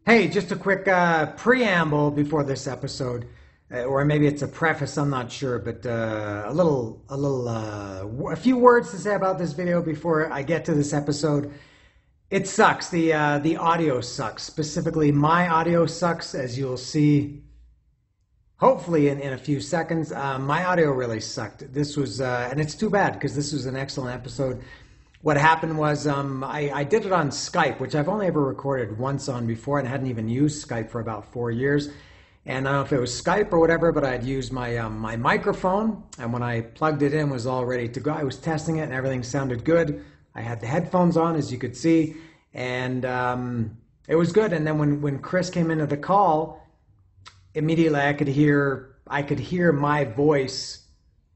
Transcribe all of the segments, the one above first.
Hey, just a quick preamble before this episode, or maybe it's a preface. I'm not sure, but a few words to say about this video before I get to this episode. It sucks. The audio sucks. Specifically, my audio sucks, as you'll see. Hopefully, in a few seconds, my audio really sucked. This was, and it's too bad because this was an excellent episode. What happened was I did it on Skype, which I've only ever recorded once on before, and I hadn't even used Skype for about 4 years. And I don't know if it was Skype or whatever, but I'd used my my microphone, and when I plugged it in, it was all ready to go. I was testing it, and everything sounded good. I had the headphones on, as you could see, and it was good. And then when Chris came into the call, immediately I could hear my voice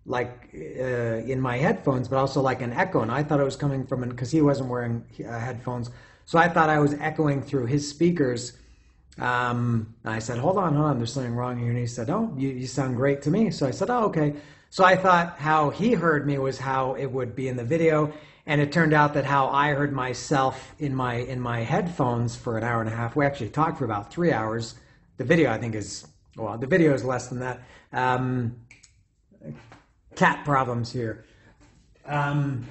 like in my headphones, but also like an echo. And I thought it was coming from because he wasn't wearing headphones. So I thought I was echoing through his speakers. And I said, hold on, there's something wrong here. And he said, oh, you sound great to me. So I said, oh, okay. So I thought how he heard me was how it would be in the video. And it turned out that how I heard myself in my headphones for an hour and a half. We actually talked for about 3 hours. The video, I think, the video is less than that. Cat problems here. How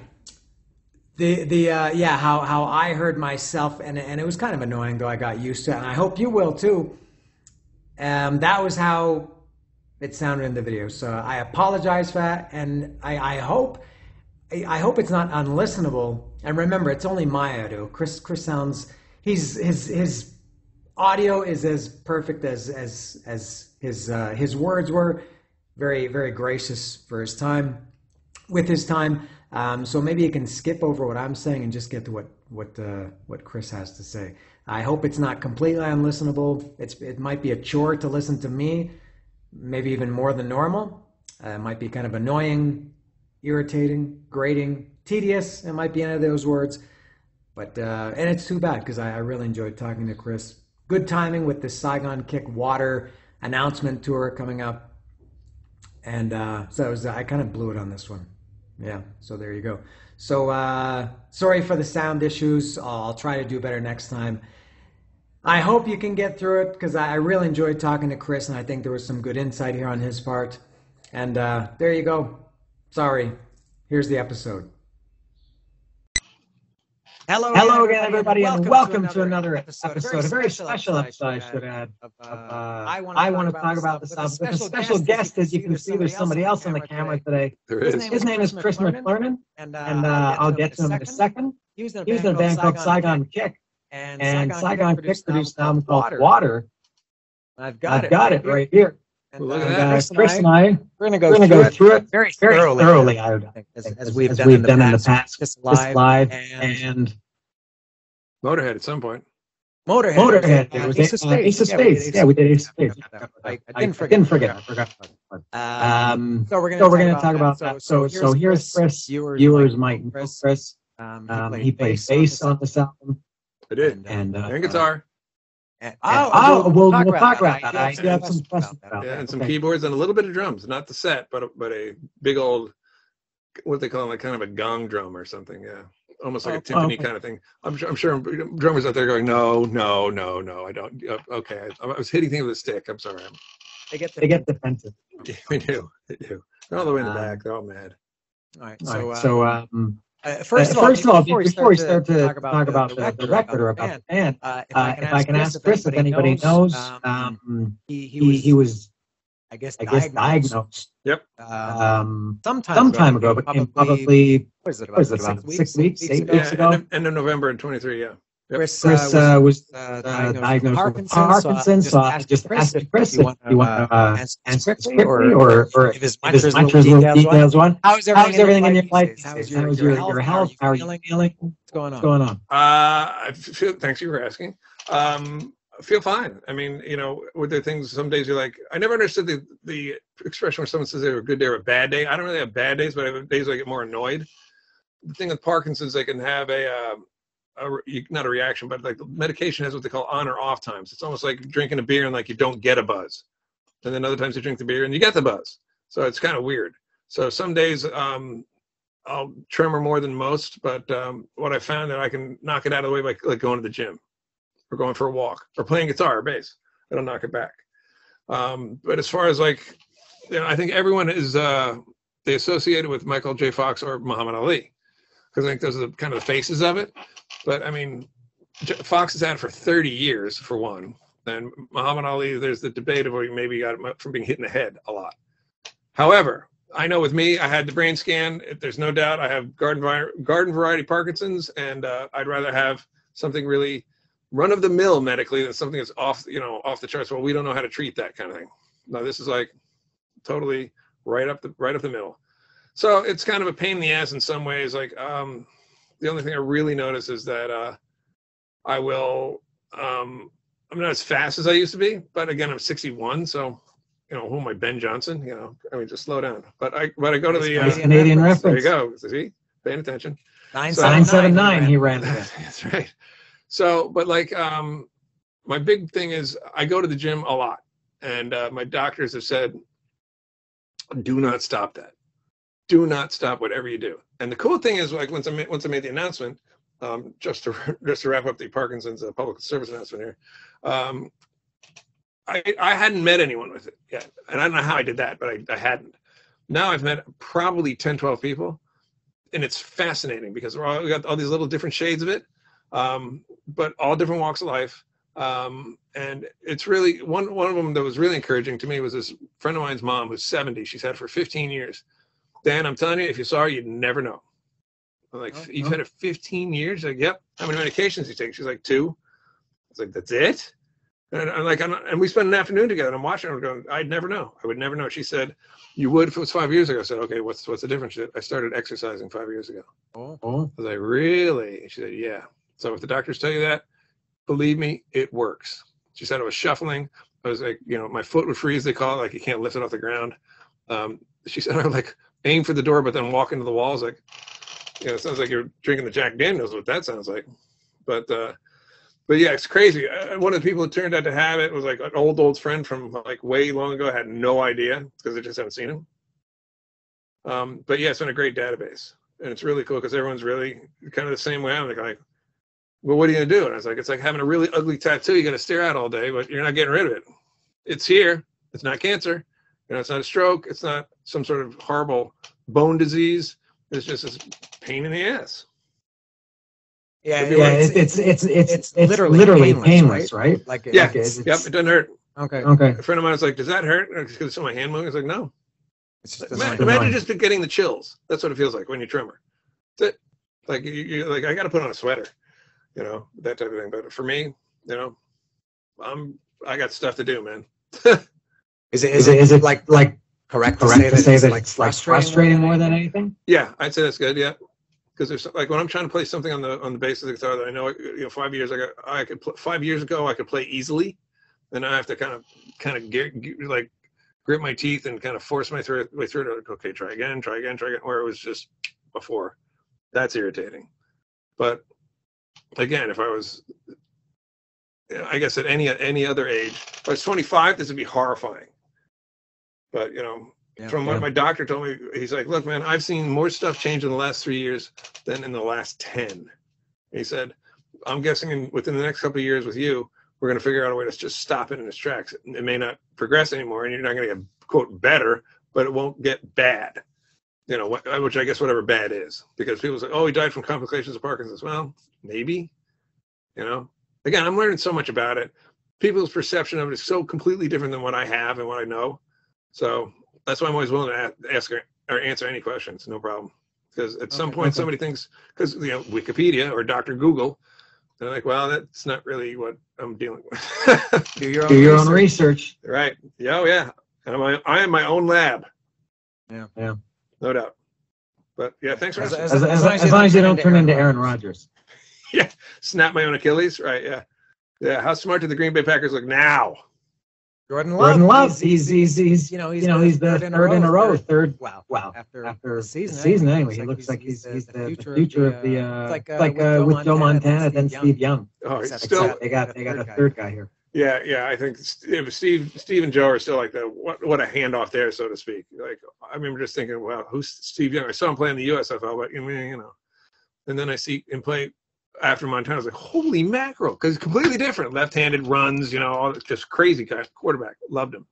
I heard myself, and it was kind of annoying, though I got used to it, and I hope you will too. That was how it sounded in the video. So I apologize for that, and I hope it's not unlistenable. And remember, it's only my audio. Chris sounds his audio is as perfect as his words were. Very, very gracious for his time, with his time. So maybe you can skip over what I'm saying and just get to what Chris has to say. I hope it's not completely unlistenable. It might be a chore to listen to me, maybe even more than normal. It might be kind of annoying, irritating, grating, tedious. It might be any of those words. But and it's too bad because I really enjoyed talking to Chris. Good timing with the Saigon Kick Water announcement tour coming up. And so I kind of blew it on this one. Yeah, so there you go. So sorry for the sound issues. I'll try to do better next time. I hope you can get through it because I really enjoyed talking to Chris, and I think there was some good insight here on his part. And there you go. Sorry. Here's the episode. Hello again, everybody, and welcome to another episode, a very special episode, I should add. I want to talk about this with a special guest. As you can see, there's somebody else on the camera today. There is. His name is Chris McLernon, and I'll get to him in a second. He was in a band called Saigon Kick, and Saigon Kick produced an album called Water. I've got it right here. Well, look at that. Chris and I, we're going to go through it very thoroughly, I would think, as we've done in the past, just live and Motorhead at some point. Motorhead. It was Ace of Spades. Yeah, we did Ace of Spades. I didn't forget. I forgot. So we're going to talk about that. So here's Chris. Viewers might know Chris. He plays bass on this album. I did. And guitar. We'll talk about that. I have some questions about that. Yeah, and some keyboards and a little bit of drums. Not the set, but a big old, what they call like kind of a gong drum or something. Yeah, almost like a timpani kind of thing. I'm sure drummers out there going, no, I don't. Okay, I was hitting things with a stick. I'm sorry. They get defensive. Yeah, they do. They're all the way in the back. They're all mad. All right. First of all, before we start to talk about the record or about the band, if I can ask Chris if anybody knows, he was, I guess, diagnosed. Yep. Some time ago, but probably was it about 6 weeks, 8 weeks ago? End of November in 23. Yeah. Yep. Chris was diagnosed with Parkinson, so I just asked Chris if you want to answer quickly or if his mantras little details one. How's everything in your life? How's your health? How are you feeling? What's going on? Thanks you for asking. I feel fine. I mean, were there things, some days you're like, I never understood the expression where someone says they have a good day or a bad day. I don't really have bad days, but I have days where I get more annoyed. The thing with Parkinson's, they can have not a reaction, but like medication has what they call on or off times. It's almost like drinking a beer and like you don't get a buzz. And then other times you drink the beer and you get the buzz. So it's kind of weird. So some days I'll tremor more than most, but what I found that I can knock it out of the way by like going to the gym. or going for a walk or playing guitar or bass. It'll knock it back. But as far as like, I think everyone is they associate it with Michael J. Fox or Muhammad Ali, because I think those are the kind of the faces of it. But I mean, Fox has had it for 30 years for one, and Muhammad Ali, there's the debate of where he maybe got it from being hit in the head a lot. However, I know with me, I had the brain scan. There's no doubt I have garden variety Parkinson's, and I'd rather have something really run of the mill medically than something that's off the charts. Well, we don't know how to treat that kind of thing. No, this is like totally right up the middle. So it's kind of a pain in the ass in some ways. Like the only thing I really notice is that I'm not as fast as I used to be, but again, I'm 61, so who am I, Ben Johnson? I mean, just slow down. But I go to the Canadian reference. There you go. See, paying attention. 979. He ran it. That's right. So, but like, my big thing is I go to the gym a lot, and my doctors have said, do not stop that. Do not stop whatever you do. And the cool thing is, like, once I made the announcement, just to wrap up the Parkinson's public service announcement here, I hadn't met anyone with it yet. And I don't know how I did that, but I hadn't. Now I've met probably 10, 12 people, and it's fascinating because we got all these little different shades of it, but all different walks of life. And it's really, one of them that was really encouraging to me was this friend of mine's mom who's 70. She's had it for 15 years. Dan, I'm telling you, if you saw her, you'd never know. I'm like, you've had it 15 years? Like, yep. How many medications do you take? She's like, 2. I was like, that's it? And I'm like, and we spent an afternoon together, and I'm watching her going, I'd never know. I would never know. She said, you would if it was 5 years ago. I said, okay, what's the difference? She said, I started exercising 5 years ago. I was like, really? She said, yeah. So if the doctors tell you that, believe me, it works. She said I was shuffling. I was like, my foot would freeze, they call it, like you can't lift it off the ground. She said I would like aim for the door, but then walk into the walls. Like, it sounds like you're drinking the Jack Daniels, what that sounds like. But yeah, it's crazy. One of the people who turned out to have it was like an old friend from like way long ago. I had no idea because I just haven't seen him. But yeah, it's been a great database, and it's really cool because everyone's really kind of the same way. I'm like, well, what are you gonna do? And I was like, it's like having a really ugly tattoo. You got to stare at all day, but you're not getting rid of it. It's here. It's not cancer. It's not a stroke. It's not some sort of horrible bone disease. It's just this pain in the ass. Yeah, it's literally painless, right? Like it doesn't hurt. Okay. A friend of mine was like, "Does that hurt?" Because it's my hand moving. I was like, "No." It's just imagine just getting the chills. That's what it feels like when you tremor. That's it. Like you like, I got to put on a sweater, that type of thing. But for me, I got stuff to do, man. Is it like correct to say that it's like frustrating more than anything? Yeah, I'd say that's good. Yeah. Because there's like when I'm trying to play something on the bass of the guitar that I know 5 years ago I could 5 years ago I could play easily, and I have to kind of grip my teeth and kind of force my way through it. Like, okay, try again. Where it was just before, that's irritating. But again, if I was, I guess at any other age, if I was 25, this would be horrifying. But from what my doctor told me, he's like, look, man, I've seen more stuff change in the last 3 years than in the last 10. He said, I'm guessing within the next couple of years with you, we're going to figure out a way to just stop it in its tracks. It may not progress anymore, and you're not going to get, quote, better, but it won't get bad, which I guess whatever bad is. Because people say, oh, he died from complications of Parkinson's. Well, maybe, Again, I'm learning so much about it. People's perception of it is so completely different than what I have and what I know. So that's why I'm always willing to ask or answer any questions, no problem. Because at some point somebody thinks, because Wikipedia or Dr. Google, they're like, well, that's not really what I'm dealing with. Do your own research. Right. Yeah, oh yeah. And I am my own lab. Yeah. No doubt. But yeah, thanks for asking. As long as you don't turn into Aaron Rodgers. Yeah. Snap my own Achilles. Right. Yeah. Yeah. How smart do the Green Bay Packers look now? Jordan Love, he's the third in a row. Wow. After the season anyway, he looks like he's the future of the like with Joe Montana, then Steve Young. Oh, still they got a third guy here. Yeah. I think Steve and Joe are still like what a handoff there, so to speak. Like I remember just thinking, wow, who's Steve Young? I saw him play in the USFL, but and then I see him play after Montana. I was like, holy mackerel, because completely different. Left-handed runs, all just crazy kind of quarterback. Loved him.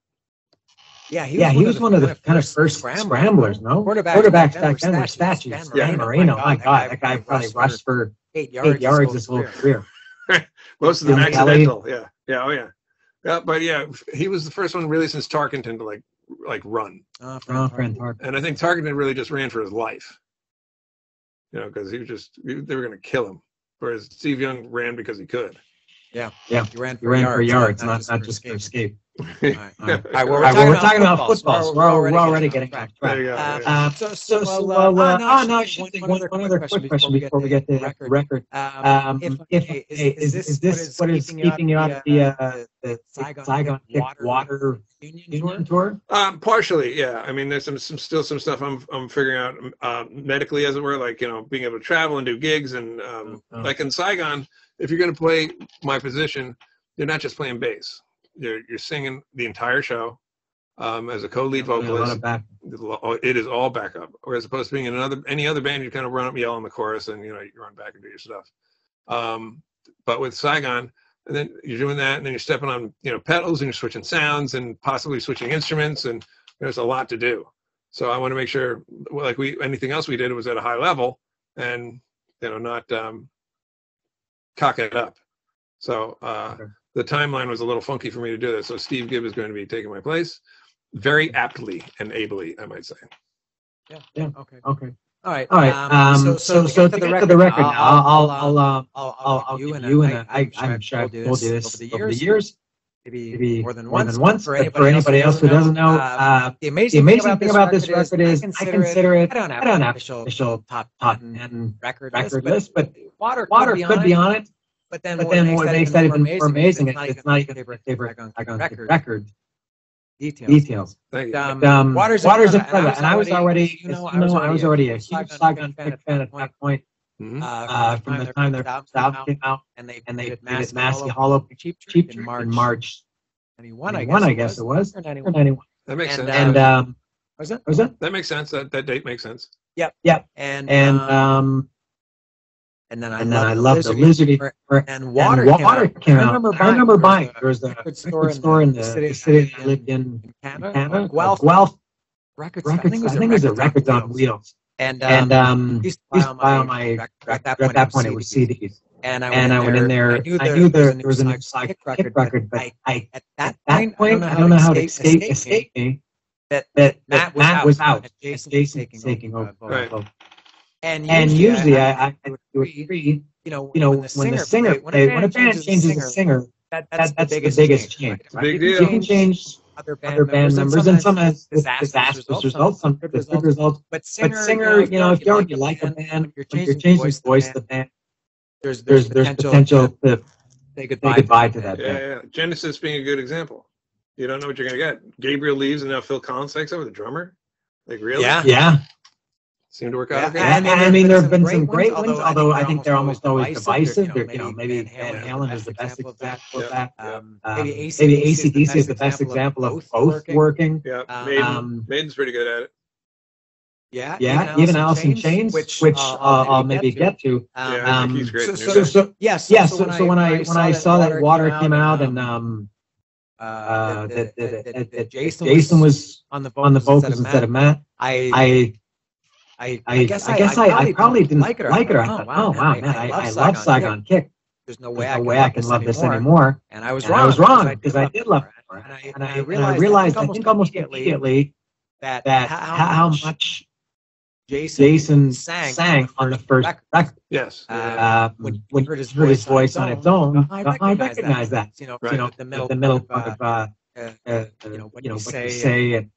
Yeah, he was one of the kind of first scramblers, no? Quarterbacks back then were statues. Dan Marino, my God, that guy probably rushed for 8 yards his whole career. Most of them accidental. Yeah, oh yeah. Yeah, but yeah, he was the first one really since Tarkenton to like run. And I think Tarkenton really just ran for his life. Because they were going to kill him. Whereas Steve Young ran because he could. Yeah. He ran for yards, not just for escape. All right. Well, we're talking about football, so we're already getting off track. I should think one other quick question before we get to the record. Is this what is keeping you out of the Saigon Kick Water Union Tour? Partially, yeah. I mean, there's still some stuff I'm figuring out medically, as it were, like being able to travel and do gigs, and like in Saigon, if you're going to play my position, you're not just playing bass. You're singing the entire show as a co-lead vocalist. It is all backup. Or as opposed to being in any other band, you kind of run up and yell in the chorus, and you run back and do your stuff. But with Saigon, and then you're doing that, and then you're stepping on pedals, and you're switching sounds, and possibly switching instruments, and there's a lot to do. So I want to make sure, like anything else we did, was at a high level, and not cock it up. So. The timeline was a little funky for me to do this. So Steve Gibb is going to be taking my place, very aptly and ably, I might say. Yeah. Okay. All right. So to get to the record, I'll give you, and I'm sure I've told you this over the years, maybe more than once. But for anybody else who doesn't know, the amazing thing about this record is I consider it. I don't have official top 10 record list, but Water could be on it. But then what makes that even more amazing is it's not even my favorite Saigon Kick record details. Water's a clever, and I was already a huge Saigon Kick fan at that point. From the time their Thoughout came out, and they did Massey Hollow Cheap Trick in March 91, I guess it was, or 91. That makes sense. And was that? That makes sense. That date makes sense. Yep. And then I loved the Lizard Eater, and Water came out. I remember buying. There was a record store in the city I lived in Canada, Guelph Records. I think it was a Records on Wheels. And used to buy all my at that point it was CDs. And I went in there. I knew there was a new Saigon Kick record, but at that point I don't know how to escape me that Matt was out. Jason taking over. Right. And usually I would agree, when a band changes a singer, that's the biggest change. It's a big deal. You can change other band members, and some has disastrous results, some good results. But singer, if you already like a band, when you're changing the voice of the band, there's potential to say goodbye to that band. Yeah. Genesis being a good example. You don't know what you're going to get. Gabriel leaves, and now Phil Collins takes over the drummer. Like, really? Yeah. Seem to work out. I mean, there have been some great ones, although I think they're almost always divisive. Maybe Van Halen is the best example of that. Maybe AC/DC is the best example of both working. Yeah, Maiden's pretty good at it. Yeah, even Alice in Chains, which I'll maybe get to. He's great. So when I saw that Water came out and that Jason was on the vocals instead of Matt, I guess I probably didn't like it. I thought, oh wow, man, I love Saigon Kick. There's no way I can love this anymore. And I was wrong because I did love it. And I realized I think almost immediately that how much Jason sang on the first record. Yes. When you heard his voice on its own, I recognize that. The middle part of what you say. And,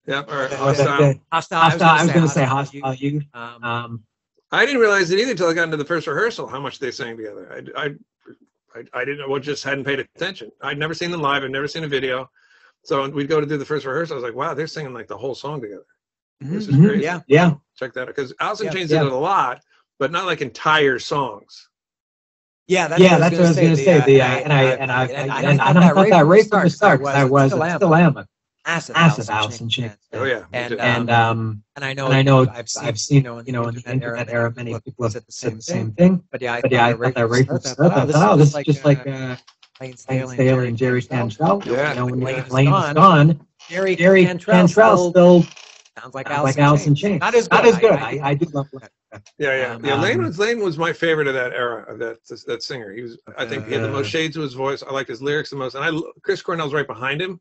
yeah, or hostile. I was going to say hostile youth. I didn't realize it either until I got into the first rehearsal how much they sang together. I didn't know. Well, just hadn't paid attention. I'd never seen them live. I'd never seen a video. So we'd go to do the first rehearsal. I was like, wow, they're singing like the whole song together. This is crazy. Yeah. Check that out, because Alice in Chains did it a lot, but not like entire songs. That's what I was going to say. And I thought that right from the start, because I still am. massive Alice in Chains. Oh yeah, and I know I've seen in the internet era many people have said the same thing. But yeah, I thought that right from the start. I thought, this is just like Lane Staley and Jerry Cantrell. Yeah. When Lane is gone, Jerry Cantrell still sounds like Alice in Chains. Not as good. I do love that. Yeah. Lane was my favorite of that era, of that singer. He was, I think, he had the most shades to his voice. I liked his lyrics the most, and Chris Cornell's right behind him.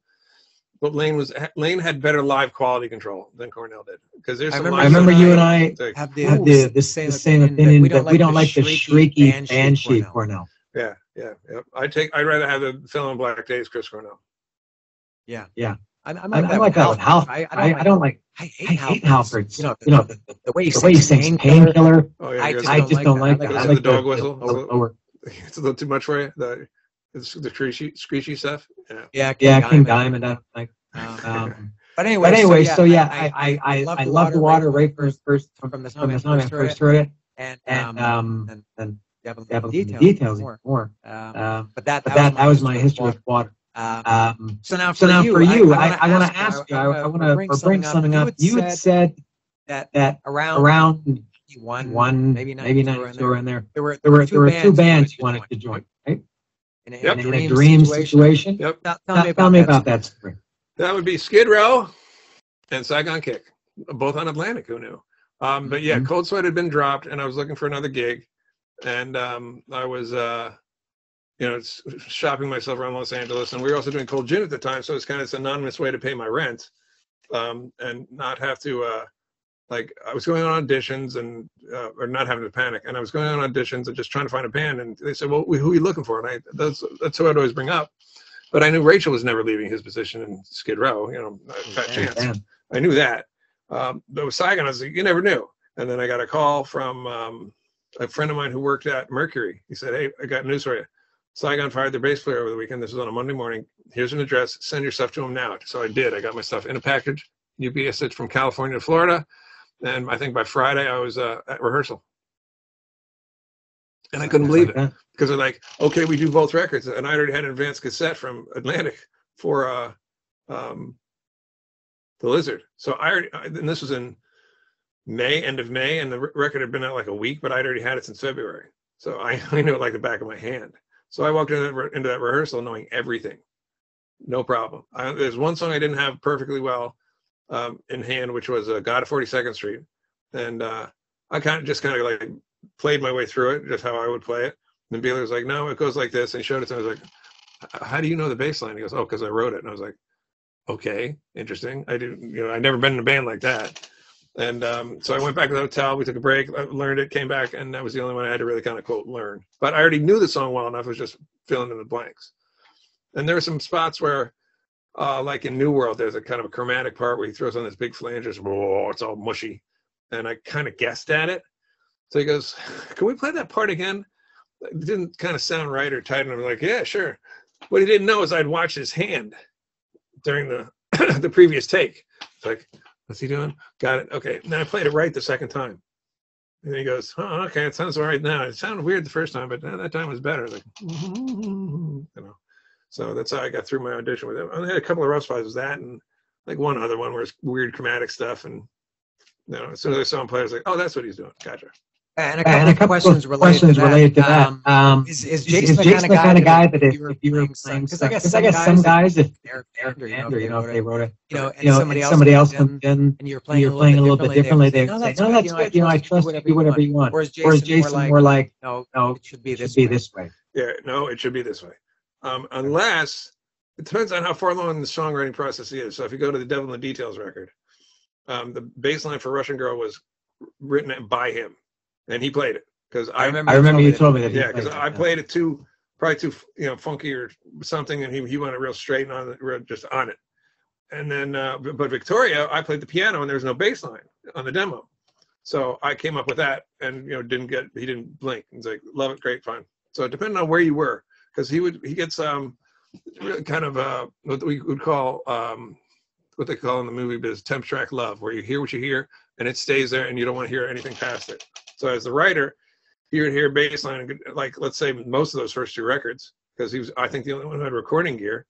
But Lane had better live quality control than Cornell did, because there's. I remember you and I have the same opinion that we don't like the shrieky banshee Cornell. Yeah. I'd rather have the Fill in Black Days Chris Cornell. Yeah. I like that one. I hate Halford's. The way he sings Painkiller. Oh, yeah, I just don't like that. I like the dog whistle. It's a little too much for you. The screechy stuff. Yeah, King Diamond. But anyway, so yeah, I love the water right first from the time I first heard it, and the details more. But that was my history with water. So now for you, I want to ask you. I want to bring something up. You had said that around one, maybe 92 around there, there were two bands you wanted to join, right? In a dream situation. Yep. Tell me about that story. That would be Skid Row and Saigon Kick, both on Atlantic. Who knew? But yeah, Cold Sweat had been dropped, and I was looking for another gig, and I was, shopping myself around Los Angeles, and we were also doing Cold Gin at the time, so it's kind of this anonymous way to pay my rent, and not have to. I was going on auditions or not having to panic. And I was going on auditions and just trying to find a band. And they said, well, who are you looking for? And that's who I'd always bring up. But I knew Rachel was never leaving his position in Skid Row, Fat Chance. I knew that. But with Saigon, I was like, you never knew. And then I got a call from a friend of mine who worked at Mercury. He said, hey, I got news for you. Saigon fired their bass player over the weekend. This was on a Monday morning. Here's an address. Send your stuff to him now. So I did. I got my stuff in a package. UPS it from California to Florida. And I think by Friday I was at rehearsal, and I couldn't believe it because they're like, "Okay, we do both records," and I already had an advanced cassette from Atlantic for the Lizard. So and this was in end of May, and the record had been out like a week, but I'd already had it since February, so I knew it like the back of my hand. So I walked into that rehearsal knowing everything, no problem. There's one song I didn't have perfectly well in hand, which was God of 42nd Street, and I kind of like played my way through it, just how I would play it. And Beeler was like, "No, it goes like this," and he showed it to me. I was like, "How do you know the bass line?" He goes, "Oh, because I wrote it." And I was like, "Okay, interesting." I'd never been in a band like that, and so I went back to the hotel. We took a break, learned it, came back, and that was the only one I had to really kind of quote learn. But I already knew the song well enough; it was just filling in the blanks. And there were some spots where. Like in New World, there's a kind of a chromatic part where he throws on this big flanges. Whoa, it's all mushy. And I kind of guessed at it. So he goes, "Can we play that part again?" It didn't kind of sound right or tight. And I'm like, "Yeah, sure." What he didn't know is I'd watched his hand during the the previous take. It's like, what's he doing? Got it. Okay. And then I played it right the second time. And he goes, "Oh, okay, it sounds all right now. It sounded weird the first time, but that time was better." Like, So that's how I got through my audition with him. I had a couple of rough spots with that, and like one other one where it's weird chromatic stuff. And as soon as I saw him play, I was like, "Oh, that's what he's doing. Gotcha." And a couple of questions related to that. Is Jason the kind of guy that if you were playing, because I guess some guys, if they're if they wrote it, and somebody else comes in, and you're playing a little bit differently, they say, "No, that's good. I trust you. Do whatever you want." Whereas Jason more like, "No, it should be this way." Yeah, no, it should be this way. Unless it depends on how far along the songwriting process is. So if you go to the Devil in the Details record, the bass line for Russian Girl was written by him, and he played it because I remember you told me that. Yeah, because I played it probably too funky or something, and he went it real straight and just on it. And then, but Victoria, I played the piano, and there was no bass line on the demo, so I came up with that, and he didn't blink. He's like, "Love it, great, fine." So depending on where you were. Because he gets kind of what we would call what they call in the movie biz temp track love, where you hear what you hear and it stays there and you don't want to hear anything past it. So as the writer, you would hear bass line, like let's say most of those first two records, because he was I think the only one who had recording gear,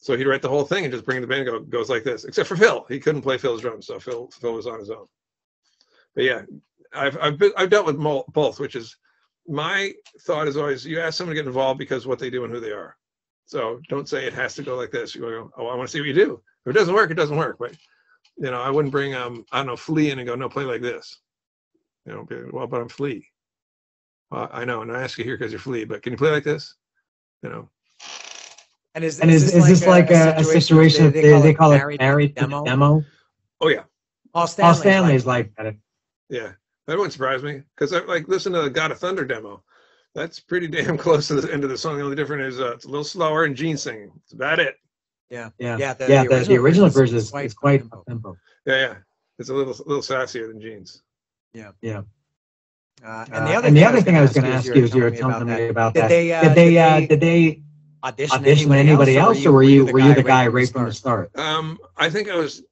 So he'd write the whole thing and just bring the band goes like this, except for Phil. He couldn't play Phil's drums, so Phil was on his own. But yeah, I've dealt with both, which is my thought is always you ask someone to get involved because what they do and who they are. So don't say it has to go like this. You go, oh, I want to see what you do. If it doesn't work, it doesn't work. But I wouldn't bring I don't know, Flea in and go, no, play like this. Well, but I'm Flea. I know, and I ask you here because you're Flea, but can you play like this? And is this like a situation they call it married demo? Oh yeah. Paul Stanley's like that. Yeah, that wouldn't surprise me because I listen to the God of Thunder demo. That's pretty damn close to the end of the song. The only difference is it's a little slower and Gene singing. That's about it. Yeah. The original version is quite up-tempo. Yeah. It's a little sassier than Gene's. Yeah. And the other thing I was going to ask you is you were telling me about that. Did they audition anybody else, or were you the guy right from the start? I think I was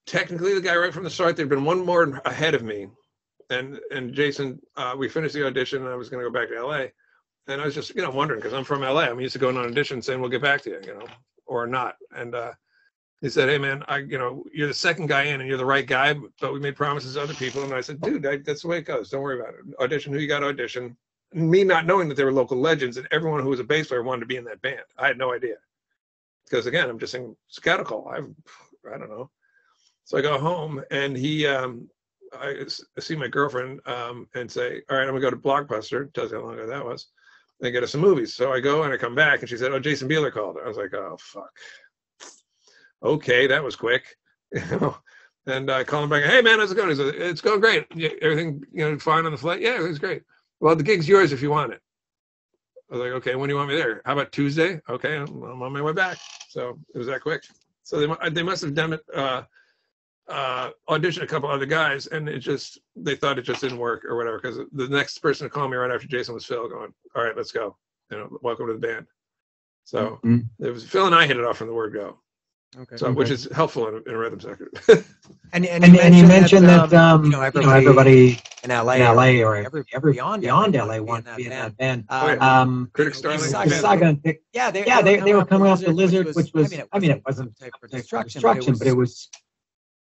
technically the guy right from the start. There'd been one more ahead of me, and Jason. We finished the audition, and I was going to go back to LA, and I was just wondering because I'm from LA. I'm used to going on audition saying we'll get back to you, or not. And he said, "Hey man, you're the second guy in, and you're the right guy, but we made promises to other people." And I said, "Dude, that's the way it goes. Don't worry about it. Audition who you got to audition." And me not knowing that they were local legends, and everyone who was a bass player wanted to be in that band. I had no idea because again, I'm just saying scattercall. I don't know. So I go home, and I see my girlfriend and say, "All right, I'm gonna go to Blockbuster." Tells you how long ago that was. And get us some movies. So I go and I come back, and she said, "Oh, Jason Bieler called." I was like, "Oh fuck." Okay, that was quick, And I call him back. Hey man, how's it going? He said, "It's going great. Everything fine on the flight." Yeah, it was great. Well, the gig's yours if you want it. I was like, okay, when do you want me there? How about Tuesday? Okay, I'm on my way back. So it was that quick. So they must have done it, auditioned a couple other guys, and they thought it just didn't work or whatever. Because the next person to call me right after Jason was Phil, going, "All right, let's go. Welcome to the band." So it was Phil and I hit it off from the word go. Okay. So, which is helpful in a rhythm section. and you mentioned that everybody in LA or beyond LA wanted to be in that band. Critics Darling. Saigon Kick. Yeah, they were coming off the Lizard, which was it wasn't a type of destruction, but it was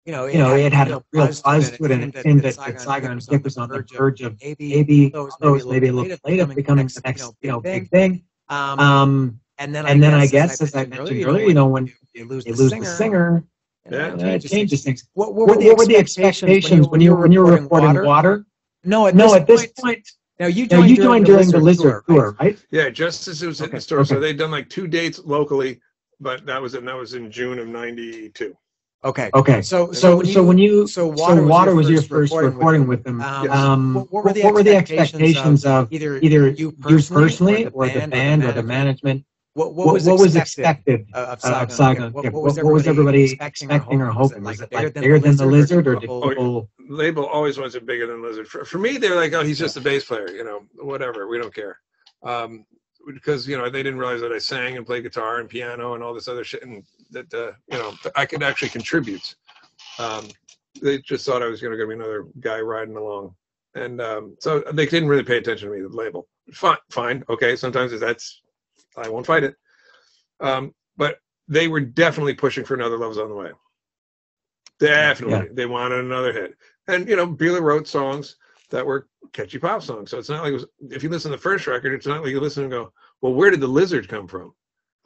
it had a real buzz to it, and it seemed that Saigon Kick was on the verge of maybe a little later becoming the next big thing. And then I guess, as I mentioned earlier, when you lose the singer, it changes things. What were the expectations when you were recording Water? No, at this point. Now you joined during the Lizard tour, right? Yeah, just as it was hitting the store. So they'd done like 2 dates locally, but that was in June of '92. Okay. So Water was your first recording with them. What were the expectations of either you personally or the band or the management? What was expected of Saigon Kick? What was everybody expecting or hoping? Was it like bigger than the Lizard, or did people? Label always wants it bigger than Lizard. For me, they were like, "Oh, he's just a bass player, whatever. We don't care," because they didn't realize that I sang and played guitar and piano and all this other shit, and that I could actually contribute. They just thought I was going to be another guy riding along, and so they didn't really pay attention to me. The label, fine, okay. Sometimes I won't fight it. But they were definitely pushing for Another Love's on the Way. Definitely. Yeah. They wanted another hit. And, Bieler wrote songs that were catchy pop songs. So it's not like if you listen to the first record, it's not like you listen and go, well, where did the Lizard come from?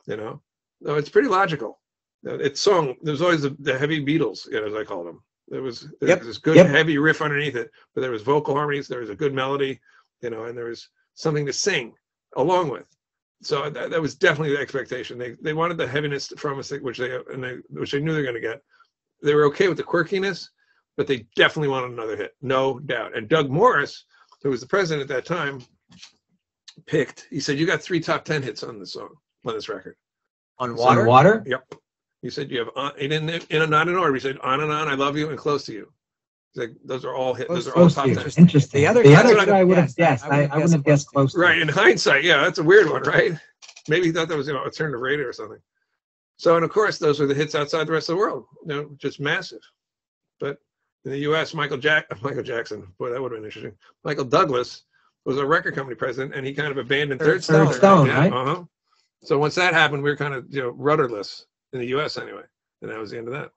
No, it's pretty logical. It's song. There's always the heavy Beatles, as I call them. There was this good heavy riff underneath it, but there was vocal harmonies, there was a good melody, and there was something to sing along with. So that was definitely the expectation. They wanted the heaviness from us, which they knew they were going to get. They were okay with the quirkiness, but they definitely wanted another hit, no doubt. And Doug Morris, who was the president at that time, he said, "You got 3 top 10 hits on this record." On Water? Yep. He said, "You have he didn't not in order. He said, On and On, I Love You, and Close to You." He's like, those are all hits. Those are all top 10. Interesting. The other I would have guessed. I wouldn't have guessed Close to You. Right. In hindsight, yeah, that's a weird one, right? Maybe he thought that was alternative radio or something. So, and of course, those were the hits outside the rest of the world. Just massive. But in the U.S., Michael Jackson, boy, that would have been interesting. Michael Douglas was a record company president, and he kind of abandoned Third Stone, right? Uh-huh. So once that happened, we were kind of rudderless in the U.S. anyway, and that was the end of that.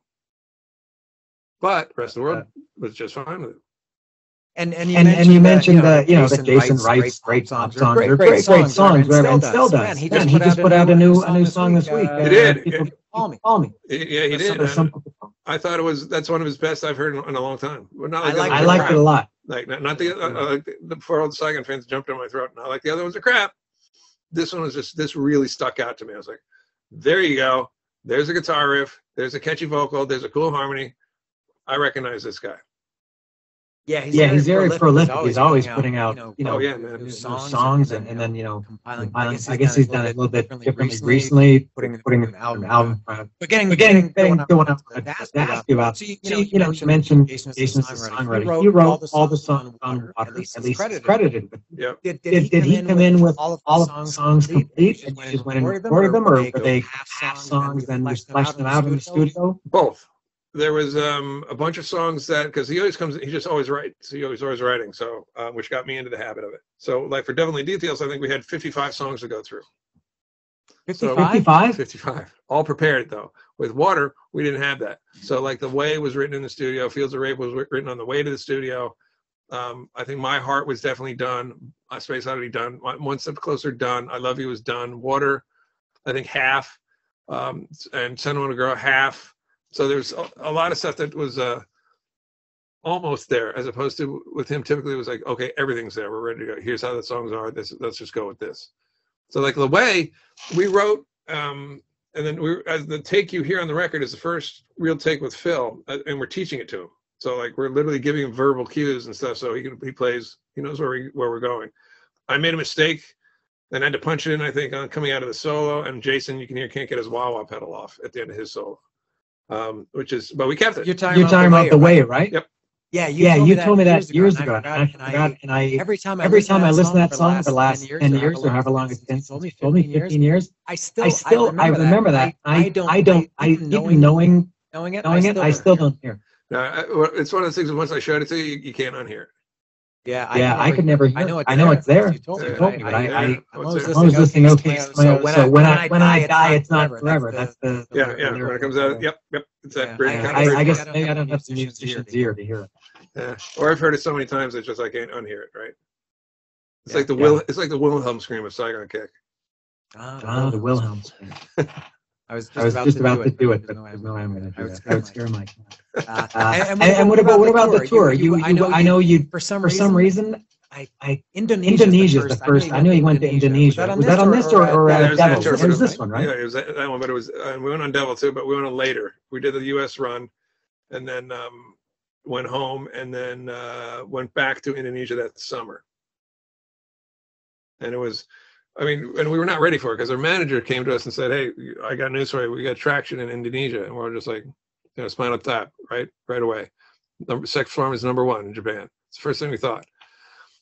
But the rest of the world was just fine with it. And you mentioned that Jason writes great songs, great songs, and still does. Man, he just put out a new song this week. He did. People call me. Yeah, he did. I thought that's one of his best I've heard in a long time. Well, not like I liked it a lot. Like not the before all the Saigon fans jumped in my throat. Not like the other ones are crap. This one was this really stuck out to me. I was like, there you go. There's a guitar riff. There's a catchy vocal. There's a cool harmony. I recognize this guy. Yeah, he's very prolific. He's always putting out, new songs, and then compiling. I guess he's done it a little bit differently recently, putting an album. But getting going on to ask you about. You mentioned Jason's songwriter. He wrote all the songs on Water. At least credited. Did he come in with all of the songs complete, and you just went and recorded them, or were they half songs and just fleshed them out in the studio? Both. There was a bunch of songs that, because he just always writes. He always writing, so which got me into the habit of it. So like for Devil in Details, I think we had 55 songs to go through. 55? All prepared though. With Water, we didn't have that. So like The Way was written in the studio. Fields of Rape was written on the way to the studio. I think My Heart was definitely done. Space Oddity done. One Step Closer done. I Love You was done. Water, I think half. And Sentimental Girl half. So there's a lot of stuff that was almost there, as opposed to with him, typically it was like, okay, everything's there. We're ready to go. Here's how the songs are. Let's just go with this. So like The Way, we wrote, and then as the take you hear on the record is the first real take with Phil, and we're teaching it to him. So like we're literally giving him verbal cues and stuff, so he plays, he knows where we're going. I made a mistake and had to punch it in, I think, on coming out of the solo, and Jason, you can hear, can't get his wah-wah pedal off at the end of his solo. But we kept it. You're talking about The Way, right? Yep. Yeah, you told me that years ago. And I every time I listen to that song for the last 10 years or however long it's been, you told me 15 years. I remember that. I even knowing it, I still don't hear. No, it's one of those things that once I showed it to you, you can't unhear it. Yeah, I could never hear it. I know it's there. You told me, but I'm always listening. Okay, so when I die, it's not forever. That's the when it comes out. Yep. It's that great. I guess maybe I don't have the musician's ear to hear it. Yeah, or I've heard it so many times it's just I can't unhear it. Right? It's like the Wilhelm scream of Saigon Kick. The Wilhelm scream. I was just about to do it, but there's no way I'm going to do that. I would scare Mike. And what about the tour? I know you for some reason. Indonesia is the first. I knew you went to Indonesia. Was that on this or Devil? It was this one, right? Yeah, it was that one, but it was. We went on Devil too, but we went on later. We did the U.S. run, and then went home, and then went back to Indonesia that summer. And it was. I mean, and we were not ready for it because our manager came to us and said, "Hey, I got news for you. We got traction in Indonesia," and we're just like, Spinal Tap, right away. Sex Farm is #1 in Japan. It's the first thing we thought.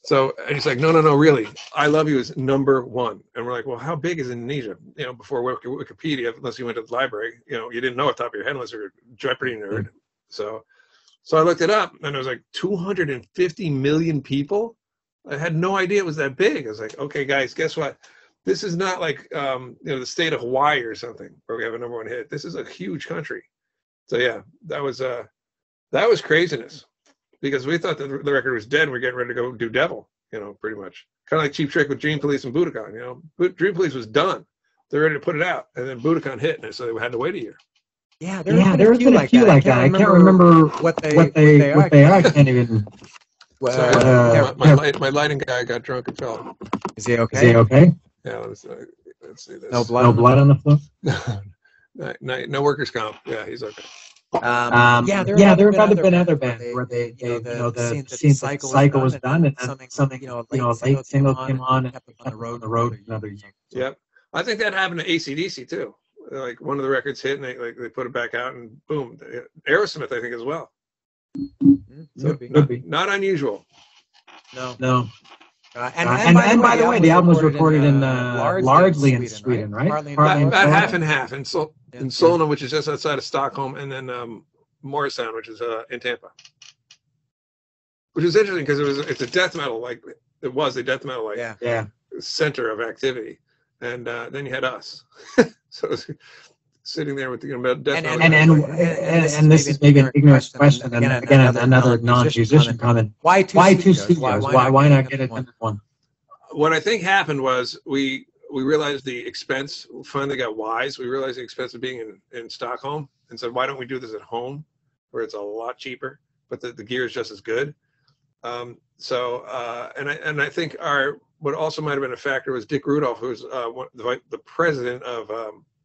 So, and he's like, no, really. I Love You is #1. And we're like, well, how big is Indonesia? Before Wikipedia, unless you went to the library, you didn't know off the top of your head unless you're a Jeopardy nerd. So I looked it up, and it was like 250 million people. I had no idea it was that big. I was like, okay, guys, guess what? This is not like, the state of Hawaii or something where we have a #1 hit. This is a huge country. So yeah, that was craziness because we thought that the record was dead and we're getting ready to go do Devil, pretty much. Kind of like Cheap Trick with Dream Police and Budokan, Dream Police was done. They're ready to put it out. And then Budokan hit, and so they had to wait a year. Yeah, there's been a few like that. I can't remember what they are. I can't even... My lighting guy got drunk and fell. Is he okay? Yeah, let's see this. No blood on the floor? No workers' comp. Yeah, he's okay. There have been other bands where the cycle was done and something a late single came on and kept on the road for another year. Yep. I think that happened to AC/DC too. Like one of the records hit and they put it back out and boom. Aerosmith, I think, as well. So not unusual. No. And by the way, the album was recorded in largely in Sweden, right? About half and half in Solna, which is just outside of Stockholm, and then Morristown, which is in Tampa. Which is interesting because it's a death metal, like it was a death metal center of activity. and then you had us. So it was sitting there with death. And this is maybe an ignorant question, and again another non-musician comment. Why two studios? Why not get it done in one? What I think happened was we realized the expense. Finally got wise. We realized the expense of being in Stockholm, and said, why don't we do this at home, where it's a lot cheaper, but the gear is just as good. And I think what also might have been a factor was Dick Rudolph, who's the president of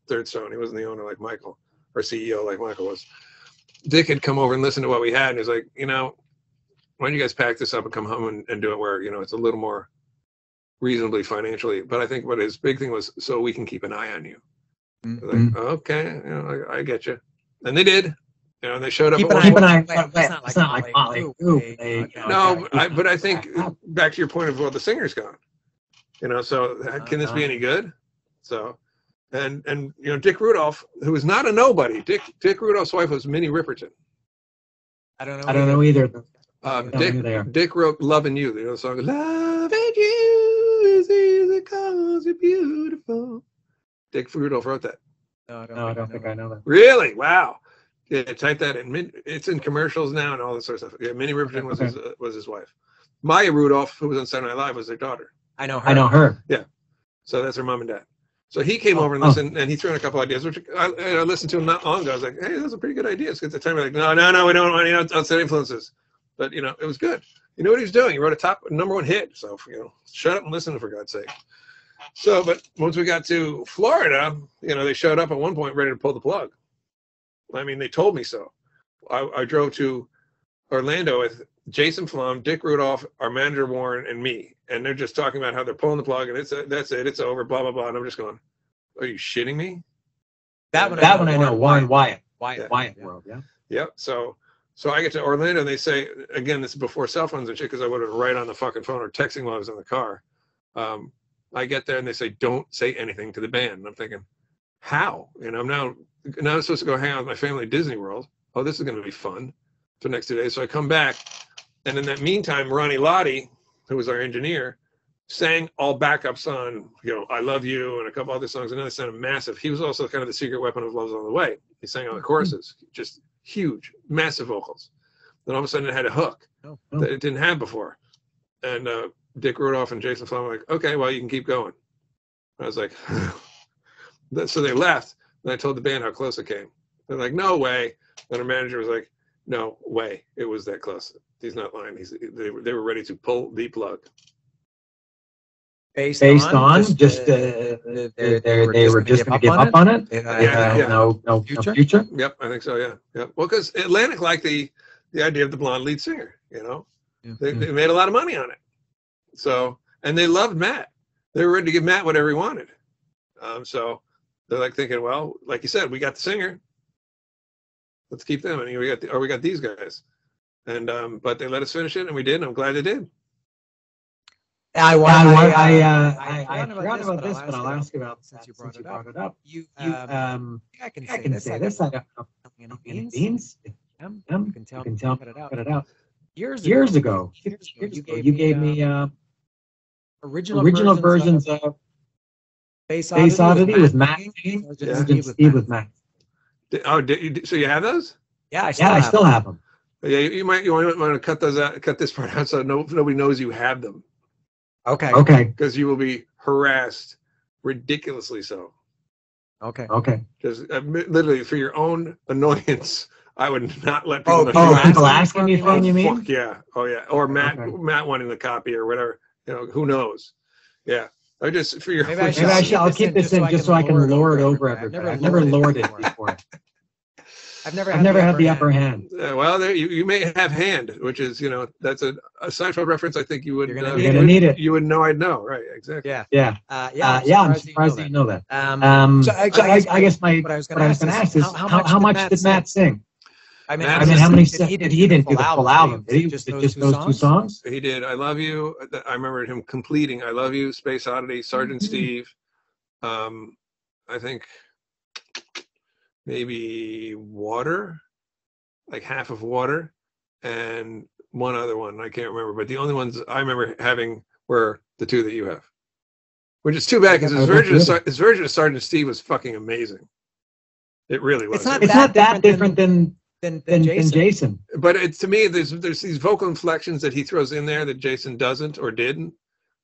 Third Stone. He wasn't the owner like Michael, or CEO like Michael was. Dick had come over and listened to what we had, and he was like, why don't you guys pack this up and come home and do it where it's a little more reasonably financially. But I think what his big thing was, so we can keep an eye on you. Like, okay, I get you, and they did. And they showed up. Keep an eye. It's not like Motley Crue. No, but I think back to your point of, well, the singer's gone. So can this be any good? So, and Dick Rudolph, who was not a nobody. Dick Rudolph's wife was Minnie Riperton. I don't know either. Dick wrote "Loving You." The song "Loving You is easy 'cause you're beautiful." Dick Rudolph wrote that. No, I don't think I know that. Really? Wow. Yeah, type that in. It's in commercials now and all this sort of stuff. Yeah, Minnie Riperton was his wife. Maya Rudolph, who was on Saturday Night Live, was their daughter. I know her. Yeah. So that's her mom and dad. So he came over and listened, and he threw in a couple ideas, which I listened to him not long ago. I was like, hey, those are pretty good ideas. At the time, we're like, no, we don't want any outside influences. But, it was good. You know what he was doing? He wrote a top #1 hit. So, shut up and listen, for God's sake. So, but once we got to Florida, they showed up at one point ready to pull the plug. I mean, they told me so. I drove to Orlando with Jason Flom, Dick Rudolph, our manager Warren, and me. And they're just talking about how they're pulling the plug, and that's it, it's over, blah, blah, blah. And I'm just going, are you shitting me? That one I know. Warren Wyatt. Wyatt World, yeah. Yep. So I get to Orlando, and they say, again, this is before cell phones and shit, because I would have been right on the fucking phone or texting while I was in the car. I get there, and they say, don't say anything to the band. And I'm thinking, how? And I'm now supposed to go hang out with my family at Disney World. Oh, this is going to be fun for the next 2 days. So I come back, and in that meantime, Ronnie Lottie, who was our engineer, sang all backups on, I Love You and a couple other songs. And then they sounded massive. He was also kind of the secret weapon of Love's on the Way. He sang on the choruses, just huge, massive vocals. Then all of a sudden it had a hook that it didn't have before. And Dick Rudolph and Jason Flom were like, okay, well, you can keep going. I was like, so they left. And I told the band how close it came. They're like, no way. Then our manager was like, no way. It was that close. He's not lying. They were ready to pull the plug. Based on just they were just going to give up on it. No future. Yep, I think so. Yeah. Well, because Atlantic liked the idea of the blonde lead singer. They made a lot of money on it. So, and they loved Matt. They were ready to give Matt whatever he wanted. So they're like thinking, well, like you said, we got the singer. Let's keep them, and we got these guys. And but they let us finish it, and we did. And I'm glad they did. I forgot about this, but I'll ask about since you brought it up. I can say this. I don't know any beans. You can tell. Put it out. Years ago, you gave me original versions of Space Oddity with Matt. Steve with Matt. Oh, so you have those? Yeah, I still have them. Yeah, you want to cut those out, cut this part out, so nobody knows you have them. Okay. Because you will be harassed ridiculously so. Okay. Because literally for your own annoyance, I would not let people know. People asking you for you mean? Fuck yeah. Oh yeah. Or Matt wanting the copy or whatever. Who knows? Yeah. I just for your. I'll keep this in just so I can lord over everybody. I've never lorded before. I've never had the upper hand. Well, there you may have hand, which is that's a Seinfeld reference. I think you would. You're gonna need it. You would know. I'd know. Right. Exactly. Yeah. I'm surprised that you know that. So I guess what I was going to ask is how much did Matt sing? I mean, how many? He didn't do the full album. Did he? Just those two songs? He did. I Love You. I remember him completing I Love You, Space Oddity, Sergeant Steve. I think maybe Water, like half of Water, and one other one I can't remember. But the only ones I remember having were the two that you have. Which is too bad because his version of Sergeant Steve was fucking amazing. It really was. It's not that different than Jason. But to me, there's these vocal inflections that he throws in there that Jason doesn't or didn't,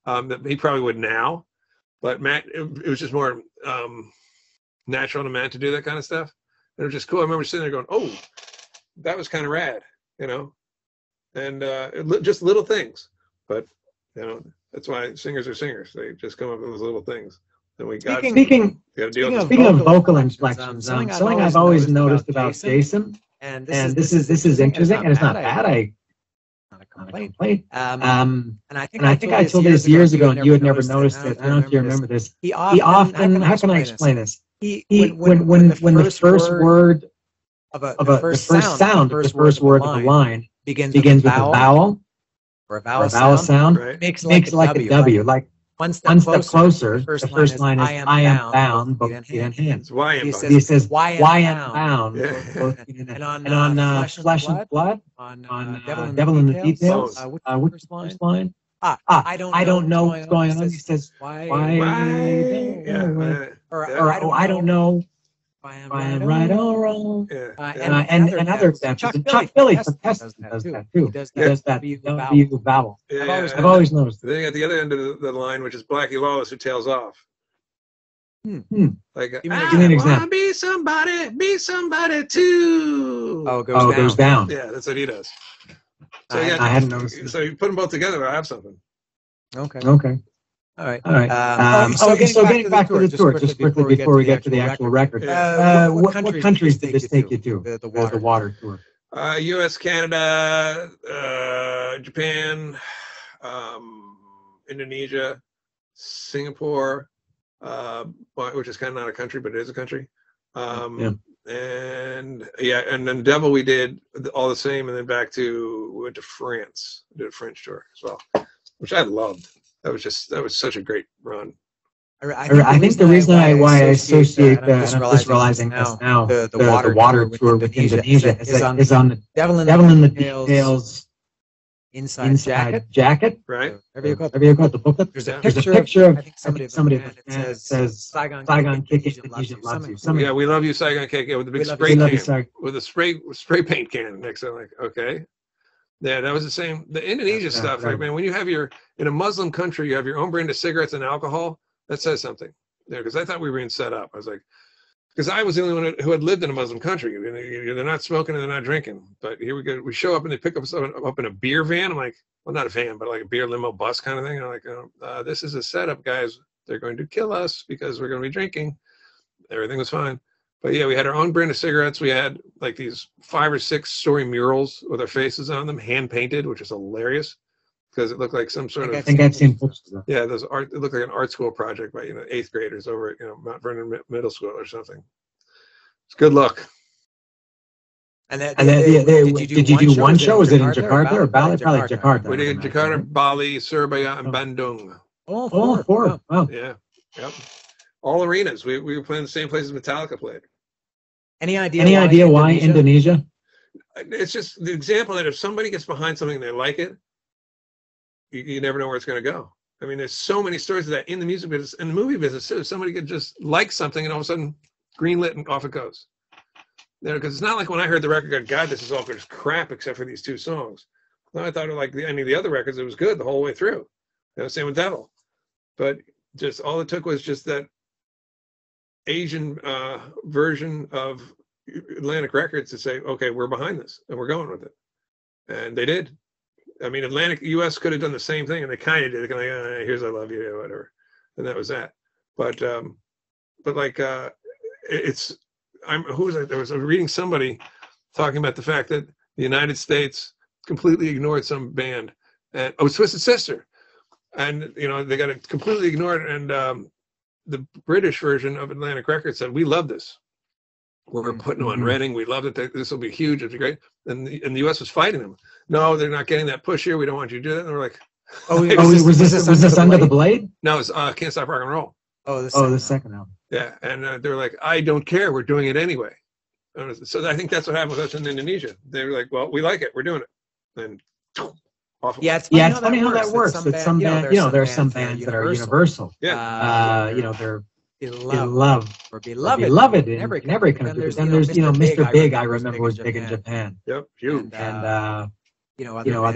that he probably would now. But Matt, it was just more natural to Matt to do that kind of stuff. And it was just cool. I remember sitting there going, "Oh, that was kind of rad," you know. And just little things, but you know that's why singers are singers. They just come up with those little things. And we got speaking of vocal inflections, something I've always noticed about Jason, and this is interesting, and it's not bad. Not a complaint. And I think I told this years ago, and you had never noticed it. I don't know if you remember this. He often, how can I explain this? When the first word of the first word of a line begins with a vowel or a vowel sound, right. makes it like a W. Like one step closer, the first line is I am bound, both feet and hands. He says, why am bound, both feet and hands. And on Flesh and Blood, on Devil in the Details, which first line? I don't know what's going on. He says, why? Or I don't know. I am right or wrong. And other examples. Chuck Billy does that too. He does that W vowel. I've always noticed. Then at the other end of the line, which is Blackie Lawless, who tails off. Like, give me an example. Be somebody too. Oh, it goes down. Yeah, that's what he does. So I hadn't noticed. So you put them both together, I have something. Okay. All right. So getting back to the tour, just quickly before we get to the actual record. What countries did this take you to? The water tour. U.S., Canada, Japan, Indonesia, Singapore, which is kind of not a country, but it is a country. And then Devil we did all the same, and then we went to France, did a French tour as well, which I loved. That was such a great run. I think the reason why I associate I'm just realizing this now, the water tour with Indonesia is on the Devil in the Details inside jacket. Right. Have you got the booklet? There's a picture of, I think somebody that says Saigon Kick Indonesia loves you. Yeah, we love you, Saigon Kick. Yeah, with the big spray can, with a spray paint can next to it. Like, okay. Yeah, that was the same. The Indonesia stuff, right, man. When you have in a Muslim country, you have your own brand of cigarettes and alcohol. That says something. Yeah, because I thought we were being set up. I was like, because I was the only one who had lived in a Muslim country. They're not smoking and they're not drinking. But here we go. We show up and they pick us up in a beer van. I'm like, well, not a van, but like a beer limo bus kind of thing. And I'm like, this is a setup, guys. They're going to kill us because we're going to be drinking. Everything was fine. But yeah, we had our own brand of cigarettes. We had like these 5 or 6 story murals with our faces on them, hand painted, which is hilarious because it looked like some sort of. I think I've seen pictures. Yeah, those art. It looked like an art school project by 8th graders over at Mount Vernon Middle School or something. It's good luck. And did you do one show? Was it in Jakarta or Bali? Probably Jakarta. We did Jakarta, Bali, Surabaya, and Bandung. Oh, 4. Wow. Yeah. Yep. All arenas. We were playing the same places Metallica played. Any idea why Indonesia? It's just the example that if somebody gets behind something and they like it, you never know where it's going to go. I mean, there's so many stories of that in the music business and the movie business too. Somebody could just like something and all of a sudden greenlit and off it goes. Because it's not like when I heard the record, God, this is all just crap except for these 2 songs. No, I thought like any of the other records, it was good the whole way through. Same with Devil. But just all it took was just that Asian version of Atlantic Records to say, okay, we're behind this and we're going with it. And they did. I mean, US could have done the same thing, and they kind of did. Like, here's I love you, or whatever. And that was that. But like, I was reading somebody talking about the fact that the United States completely ignored some band. And Twisted Sister. And, they got it completely ignored. And, the British version of Atlantic Records said, we love this. We're putting them on Reading. We love it. This will be huge. It'll be great. And the U.S. was fighting them. No, they're not getting that push here. We don't want you to do that. And we're like, was this Under the Blade? No, it's Can't Stop Rock and Roll. The second album. Yeah. And they were like, I don't care. We're doing it anyway. So I think that's what happened with us in Indonesia. They were like, well, we like it. We're doing it. And Awful. Yeah, it's funny how that works. That some band, there are some bands that are universal. Yeah. They're beloved in every country. But then there's Mr. Big. I remember was big in Japan. Yep, huge. And other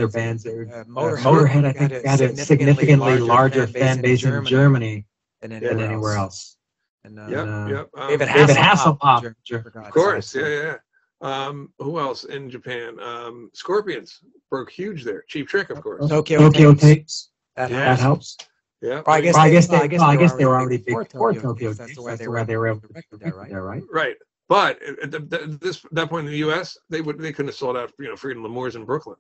bands. Motorhead, I think, had a significantly larger fan base in Germany than anywhere else. And David Hasselhoff, of course, yeah. Who else in Japan? Scorpions broke huge there. Cheap Trick, of course. Tokyo Tapes. That helps. Yeah. I guess they were already big before Tokyo Tapes. That's why they were able to record that, right? Right. But at that point in the U.S., they couldn't have sold out, Freedom L'Amours in Brooklyn,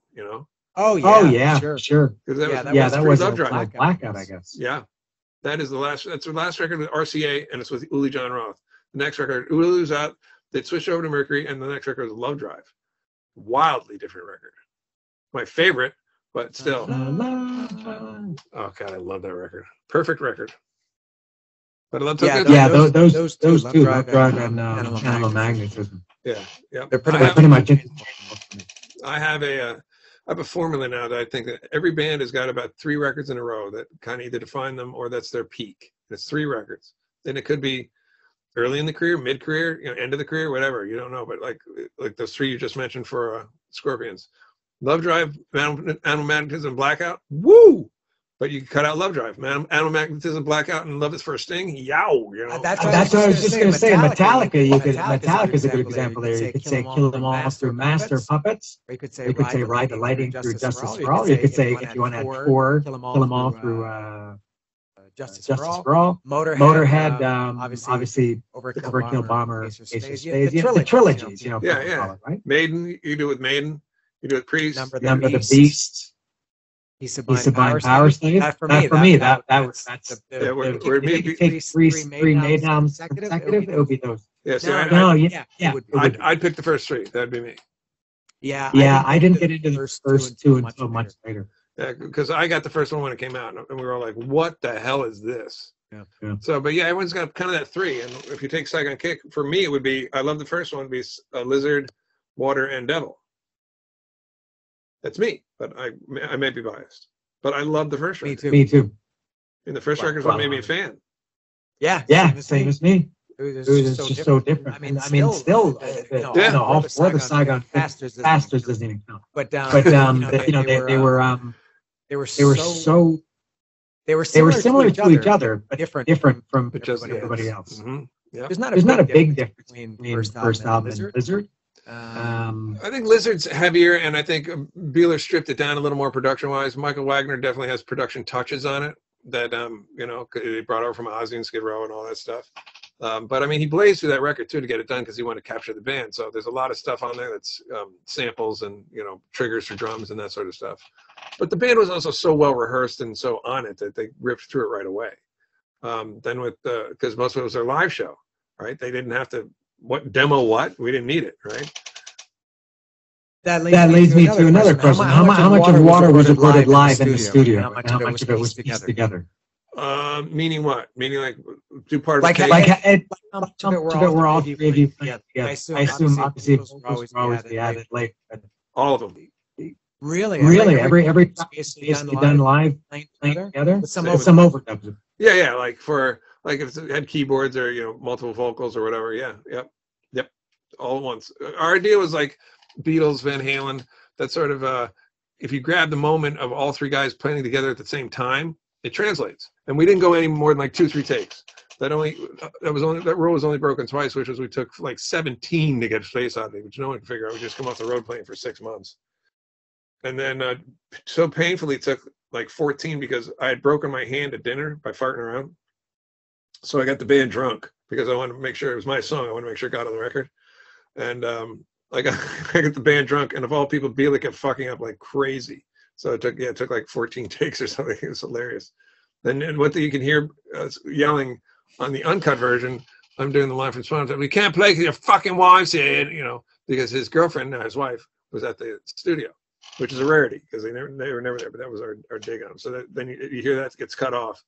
Oh yeah, sure. That was a blackout, I guess. Yeah. That's the last record with RCA, and it's with Uli John Roth. The next record, Uli was out, they'd switched over to Mercury, and the next record was Love Drive. Wildly different record. My favorite, but still. Oh, God, I love that record. Perfect record. But I love those two, Love Drive and Animal Magnetism. Yeah. They're pretty much I have a formula now that I think that every band has got about 3 records in a row that kind of either define them or that's their peak. It's 3 records. And it could be early in the career, mid-career, end of the career, whatever. You don't know. But like those 3 you just mentioned for Scorpions. Love Drive, Animal Magnetism, Blackout. Woo! But you can cut out Love Drive. Animal Magnetism, Blackout, and Love Is First Sting. Yow! That's what I was just going to say. Metallica is a good example there. You could say Kill Them All through Master Puppets. Or you could say Ride the Lightning through Justice for All. You could say, if you want to add 4, Kill Them All through Justice for All. Motorhead, obviously Overkill, Bomber, Ace of Spades. The trilogies, Yeah. Right? Maiden, you do it with Maiden. You do it with Priest. Number the Beast. He's Sublime Power Slave. For me, that's if you take three Maiden albums consecutive, it would be those. I'd pick the first 3. That'd be me. Yeah, I didn't get into the first 2 until much later. Yeah, because I got the first one when it came out, and we were all like, "What the hell is this?" Yeah. So, but yeah, everyone's got kind of that 3. And if you take Saigon Kick, for me, it would be I love the first one, be Lizard, Water, and Devil. That's me, but I may be biased. But I love the first record. Me too. And the first record is what made me a fan. Yeah, same as me. It was just so different. I mean, still, all 4 of the Saigon Bastards doesn't even count. But they were similar to each other, but different from everybody else. Mm-hmm. Yep. There's not a big difference between first album and Lizard. I think Lizard's heavier, and I think Beeler stripped it down a little more production-wise. Michael Wagner definitely has production touches on it that he brought over from Ozzy and Skid Row and all that stuff. But I mean, he blazed through that record too to get it done because he wanted to capture the band. So there's a lot of stuff on there that's samples and triggers for drums and that sort of stuff. But the band was also so well rehearsed and so on it that they ripped through it right away. Then with because most of it was their live show, right? They didn't have to demo what we didn't need it, right? That leads me to another question. How much of Water was recorded live in the studio? How much of it was pieced together? Meaning what? Meaning like do part of like it? We're all 3 of you playing together. I assume obviously vocals will always be added later. All of them. Really, every time basically done live playing together with some overdubs. Yeah. Like if it had keyboards or multiple vocals or whatever. Yeah. Yep. All at once. Our idea was like Beatles, Van Halen. That sort of if you grab the moment of all 3 guys playing together at the same time, it translates. And we didn't go any more than like 2-3 takes. That rule was only broken twice, which was we took like 17 to get Space Oddity, which no one could figure out. We just come off the road playing for 6 months. And then so painfully took like 14 because I had broken my hand at dinner by farting around. So I got the band drunk because I wanted to make sure it was my song. I wanted to make sure it got on the record. And I got the band drunk, and of all people, Beeler kept fucking up like crazy. So it took like 14 takes or something. It was hilarious. And what you can hear yelling on the uncut version, I'm doing the line from SpongeBob. We can't play because your fucking wife's here, because his girlfriend, now his wife, was at the studio, which is a rarity because they were never there. But that was our dig on them. So then you hear that gets cut off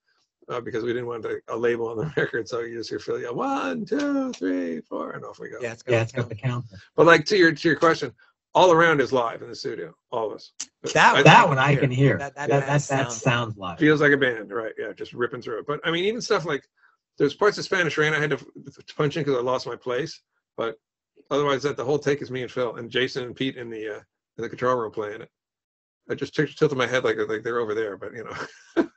because we didn't want a label on the record. So you just hear Phil yell 1, 2, 3, 4, and off we go. Yeah, it's got the count. But like to your question, all around is live in the studio, all of us. That one I can hear. That sounds live. Feels like a band, right? Yeah, just ripping through it. But I mean, even stuff like there's parts of Spanish Rain I had to punch in because I lost my place. But otherwise, the whole take is me and Phil and Jason and Pete in the control room playing it. I just tilted my head like they're over there, but you know.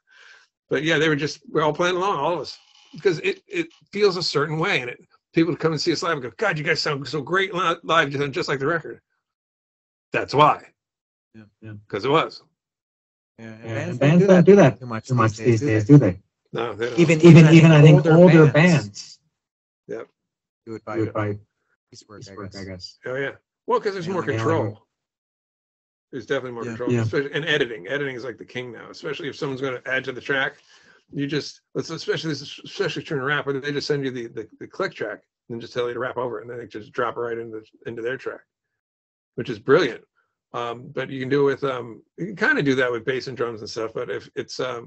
But yeah, we're all playing along, all of us, because it feels a certain way, and people come and see us live and go, God, you guys sound so great live, just like the record. That's why. Yeah. Because it was. Yeah. And bands don't do that too much these days, do they? No, they don't. Even I think older bands. Yep. Do it by piecework, I guess. Oh yeah. Well, because there's more control. There's definitely more control, especially in editing. Editing is like the king now, especially if someone's going to add to the track. Especially trying to rap, or they just send you the click track and just tell you to rap over it, and then they just drop it right into their track, which is brilliant. But you can do it with you can kind of do that with bass and drums and stuff. But if it's I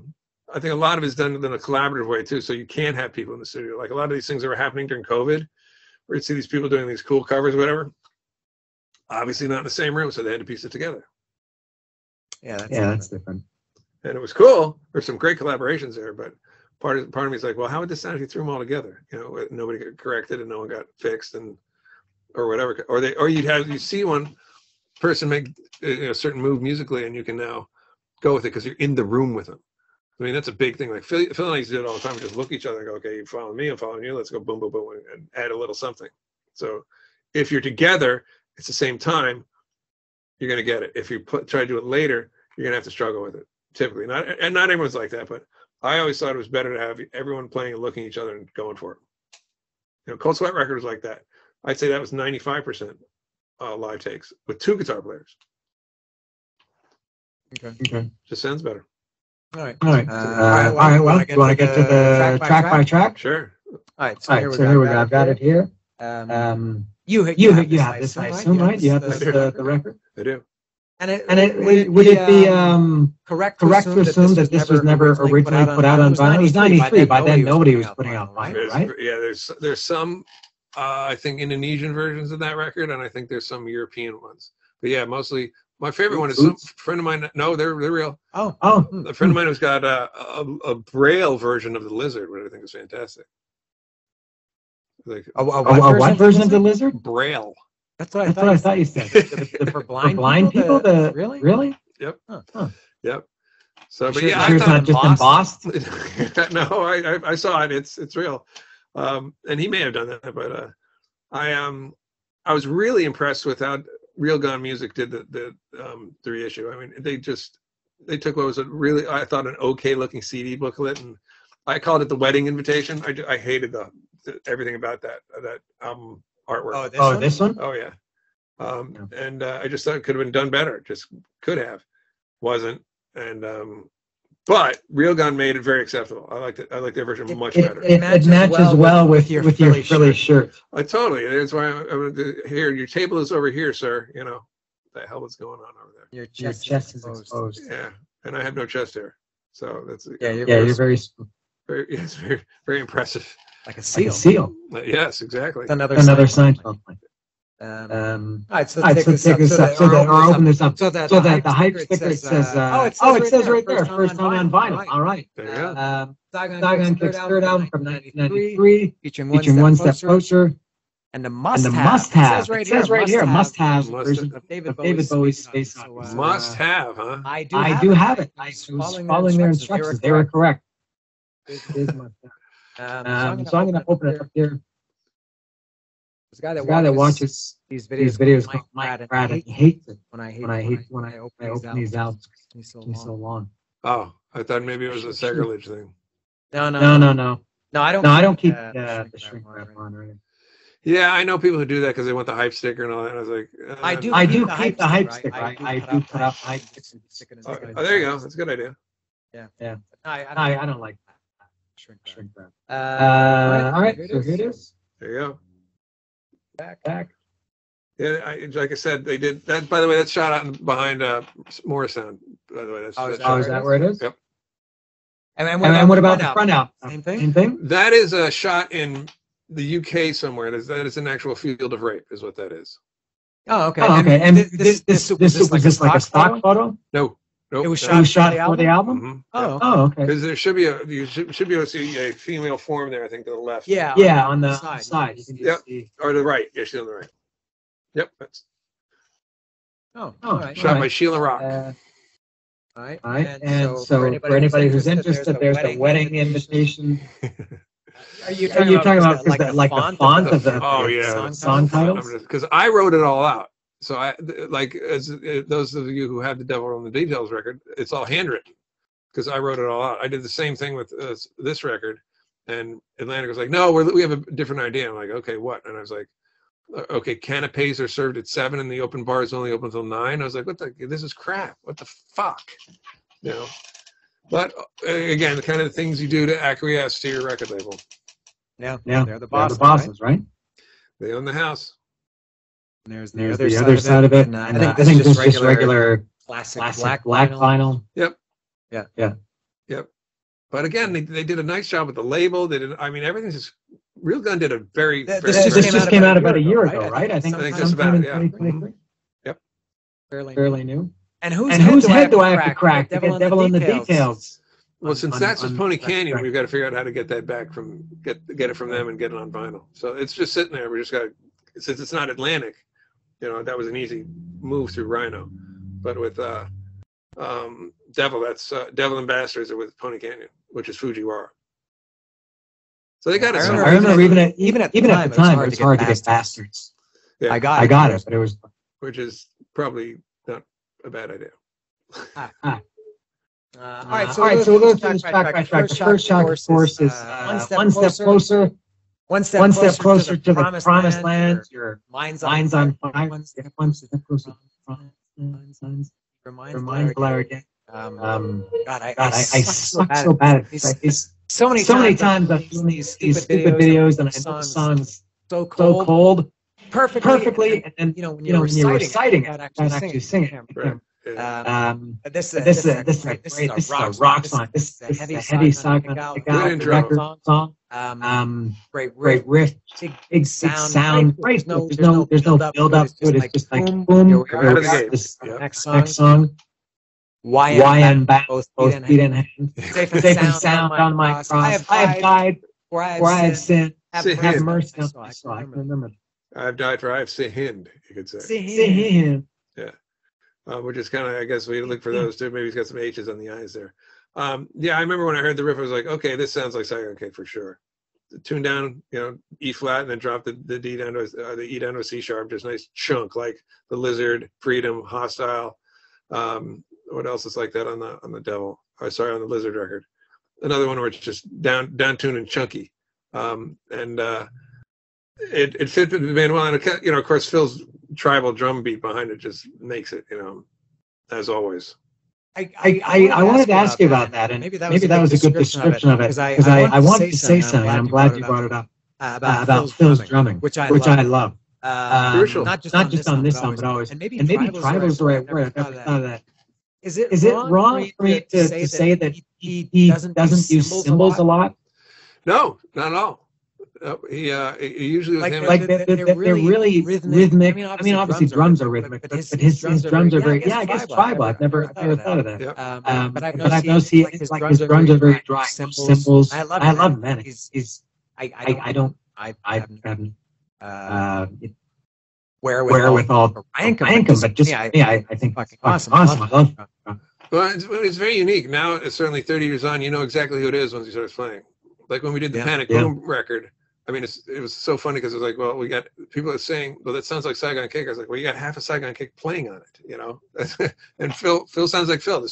think a lot of it's done in a collaborative way too, so you can have people in the studio. Like a lot of these things that were happening during COVID, where you'd see these people doing these cool covers, or whatever. Obviously not in the same room, so they had to piece it together. Yeah, that's different. And it was cool. There's some great collaborations there, but part of me is like, well, how would this sound if you threw them all together? You know, nobody got corrected and no one got fixed, or whatever. Or you see one person make a certain move musically, and you can now go with it because you're in the room with them. I mean, that's a big thing. Like Phil and I used to do it all the time. We just look at each other and go, okay, you follow me, I'm following you. Let's go boom, boom, boom, and add a little something. So if you're together, it's the same time, you're going to get it. If you try to do it later, you're going to have to struggle with it. Typically, not everyone's like that, but I always thought it was better to have everyone playing and looking at each other and going for it. You know, Cold Sweat record was like that. I'd say that was 95% live takes with 2 guitar players. Okay. Just sounds better. All right. Well, you want to get to the track by track? Sure. All right. So here we go. I've got it here. You have this, I assume, right? You have the record. I do. And would it be correct to assume that this was never originally put out on vinyl? It was 93. By then, nobody was putting out vinyl, right? Yeah, there's some, I think, Indonesian versions of that record, and I think there's some European ones. But yeah, mostly, my favorite one is some friend of mine. No, they're real. Oh. A friend of mine who's got a Braille version of the Lizard, which I think is fantastic. Like what version of the Lizard? Braille. That's what I thought you said. For blind people? Really? Yep. Huh. Yep. So, but sure, yeah, sure it's not just embossed. No, I saw it. It's real. And he may have done that, but I was really impressed with how Real Gone Music did the reissue. I mean, they took what was I thought an okay looking CD booklet, and I called it the wedding invitation. I hated everything about that album artwork. This one? Oh yeah. And I just thought it could have been done better. Just could have. Wasn't. And but Real Gun made it very acceptable. I liked it. I like their version much better. It matches well with your Philly shirt. Totally. That's why I'm here. Your table is over here, sir. You know, what the hell is going on over there? Your chest is exposed. Yeah, and I have no chest hair, so that's you're very it's very very impressive. Like a seal. Yes, exactly. It's another sign. All right, so take this up. Open this up. So that the hype sticker says, it says right there, first time on vinyl. All right. There you go. Saigon Kick's third album from 1993, featuring One Step Closer. And the must-have. It says right here, must-have version of David Bowie's Space Odyssey. Must-have, huh? I do have it. I was following their instructions. They were correct. It is must-have. So I'm going to open it up here. There's a guy that watches these videos called Mike Pratt, and he hates it when I open these albums. It's so long. Oh, I thought maybe it was a sacrilege thing. No, I don't keep the shrink wrap on or anything. Yeah, I know people who do that because they want the hype sticker and all that. And I was like, I do keep the hype sticker. I do put up hype stickers. Oh, there you go. That's a good idea. Yeah. I don't like that. Shrink wrap. All right. So here it is. There you go. Back. Yeah, like I said, they did that. By the way, that's shot out behind Morrisound. By the way, is that where it is? Yep. And what about the front out? Same thing. That is a shot in the UK somewhere. That is an actual field of rape, is what that is. Oh, okay. Oh, okay. And this was this like a stock photo? No. Nope. It was shot for the album? Mm-hmm. Oh, oh, okay. Because there should be you should be able to see a female form there, I think, to the left. Yeah. Yeah, on the side. You can just see. Or the right. Yeah, she's on the right. Yep. That's all right. Shot by Sheila Rock. All right. And so for anybody who's interested, there's the wedding invitation. Are you talking about like the font of the song titles? Because I wrote it all out. So those of you who have the Devil on the Details record, it's all handwritten because I wrote it all out. I did the same thing with this record, and Atlantic was like, "No, we have a different idea." I'm like, "Okay, what?" And I was like, "Okay, canapes are served at 7, and the open bar is only open until 9." I was like, this is crap. What the fuck?" You know. But again, the kind of things you do to acquiesce to your record label. Yeah, they're the bosses, right? They own the house. And there's the other side of it. And I think this is just regular classic black vinyl. Yep. Yeah. Yep. But again, they did a nice job with the label. They did. I mean, everything's just. Real Gun did a very. This just came out about a year ago, right? I think just about. Yeah. 2023. Yep. Fairly new. And whose head do I have to crack to get Devil in the Details? Well, since that's just Pony Canyon, we've got to figure out how to get that back from get it from them and get it on vinyl. So it's just sitting there. We just got to, since it's not Atlantic, that was an easy move through Rhino. But with Devil, that's Devil and Bastards are with Pony Canyon, which is Fujiwara. So they got it. I remember even at the time it was hard to get Bastards. Yeah. I got it, but it was, which is probably not a bad idea. All right, so we'll go through this track by track. The first track, of course, is One Step Closer. One step closer to the promised land. Your mind's on fire. One step closer to the promised land. Your mind's blurred. God, I suck so bad at this. So many times I've seen these stupid videos and I know the song's so cold perfectly, and then when you're reciting it, actually sing it. This is a rock song. This is a heavy Saigon Kick Water record song. Great riff, big sound. Great. There's no build up to it. It's just like boom. This next song. Why I'm back, both feet in hand. Safe and sound on my cross. I have died for I have sinned. Have mercy on me. So I can remember. I've died for I have sinned. You could say. Sinned. Yeah. Which is kind of, I guess we look for those too. Maybe he's got some H's on the eyes there. Yeah, I remember when I heard the riff, I was like, okay, this sounds like Saigon Kick for sure. Tune down, E flat, and then drop the D down to the E down to a C sharp, just nice chunk like the Lizard, Freedom, Hostile. What else is like that on the Devil? On the Lizard record. Another one where it's just down tuned and chunky, and it fit the band well. And of course, Phil's tribal drum beat behind it just makes it, as always. I wanted to ask you about that, and maybe that was a good description of it, because I wanted to say something, and I'm glad you brought it up, about Phil's drumming, which I love. Crucial. Not just on this song, but always. And maybe tribal's the right word. I've never thought of that. Is it wrong for me to say that he doesn't use cymbals a lot? No, not at all. He usually with him, they're really rhythmic. I mean, obviously drums are rhythmic, but his drums are very. Yeah, I guess tribal. I've never thought of that. Yeah. But I've noticed his drums are very dry cymbals. I love him, man. I haven't wherewithal to rank him, but just I think fucking awesome. I love him. Well, it's very unique. Now, it's certainly 30 years on, you know exactly who it is once he starts playing. Like when we did the Panic Boom record, I mean, it was so funny because it was like, well, we got people are saying, well, that sounds like Saigon Kick. I was like, well, you got half a Saigon Kick playing on it, And Phil sounds like Phil.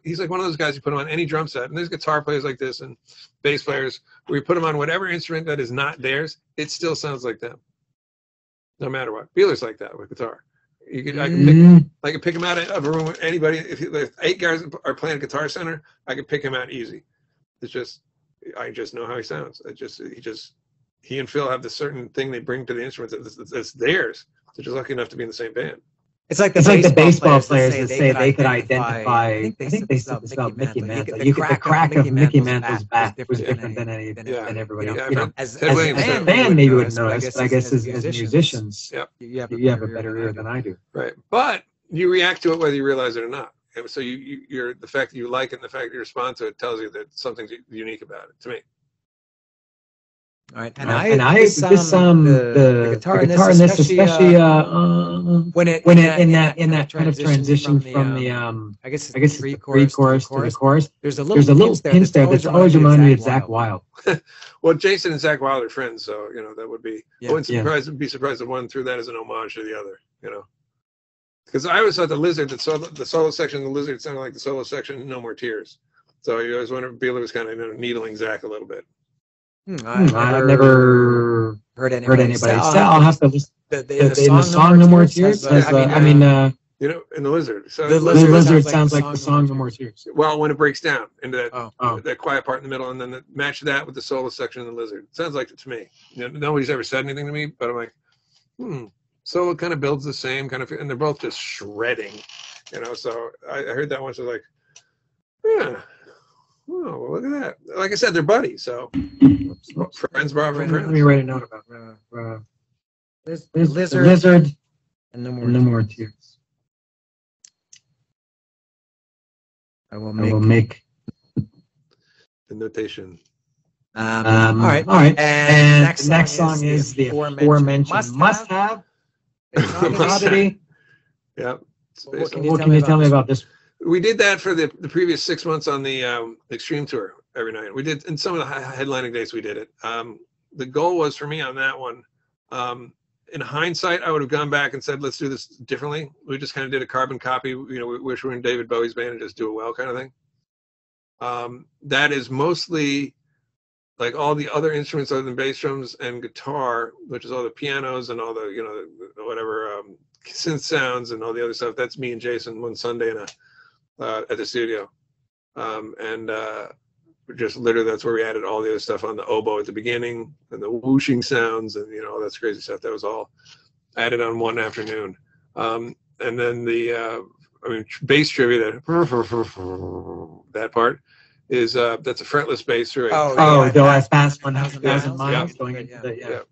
He's like one of those guys you put him on any drum set, and there's guitar players like this and bass players where you put them on whatever instrument that is not theirs, it still sounds like them, no matter what. Beeler's like that with guitar. I can pick him out of a room with anybody. If 8 guys are playing Guitar Center, I can pick him out easy. It's just. I just know how he sounds. He and Phil have this certain thing they bring to the instruments that's theirs. They're just lucky enough to be in the same band. It's like the baseball players that say they could identify. I think they said this about Mickey Mantle. The crack of Mickey Mantle's bat was different than everybody. As a fan, maybe you wouldn't notice, but I guess as musicians, you have a better ear than I do. Right, but you react to it whether you realize it or not. And so you're the fact that you like it and the fact that you respond to it tells you that something's unique about it. To me. All right, and the guitar in this, especially when it in that kind of transition from the I guess it's the pre-chorus to the chorus. There's a little pinch there that's always reminded me of Zakk Wylde. Well, Jason and Zakk Wylde are friends, so that would be. I wouldn't be surprised if one threw that as an homage to the other. Because I always thought the solo section of the Lizard sounded like the solo section in No More Tears. So you always wonder if Beeler was kind of needling Zakk a little bit. I've never heard anybody say. I'll have to listen. In the song No More Tears, in the Lizard. So the Lizard sounds like the song No More Tears. Well, when it breaks down into that quiet part in the middle, and then match that with the solo section in the Lizard. It sounds like it to me. Nobody's ever said anything to me, but I'm like, solo kind of builds the same kind of, and they're both just shredding, So I heard that once. I was like, yeah. Oh, well, look at that. Like I said, they're buddies, so friends borrow from friends. Let me write a note about Lizard and No More Tears. I will make the notation. All right. And next song is the aforementioned must-have. Commodity. Yeah. What can you tell me about this? We did that for the previous 6 months on the Extreme Tour every night. We did, in some of the headlining days we did it. The goal was for me on that one, in hindsight, I would have gone back and said, let's do this differently. We just kind of did a carbon copy. We wish we were in David Bowie's band and just do it well kind of thing. That is mostly like all the other instruments other than bass drums and guitar, which is all the pianos and all the, whatever synth sounds and all the other stuff. That's me and Jason one Sunday at the studio, and just literally that's where we added all the other stuff on the oboe at the beginning and the whooshing sounds and all that crazy stuff. That was all added on one afternoon. And then the bass trivia, that part is that's a fretless bass through. Though I passed 1,000 miles going into the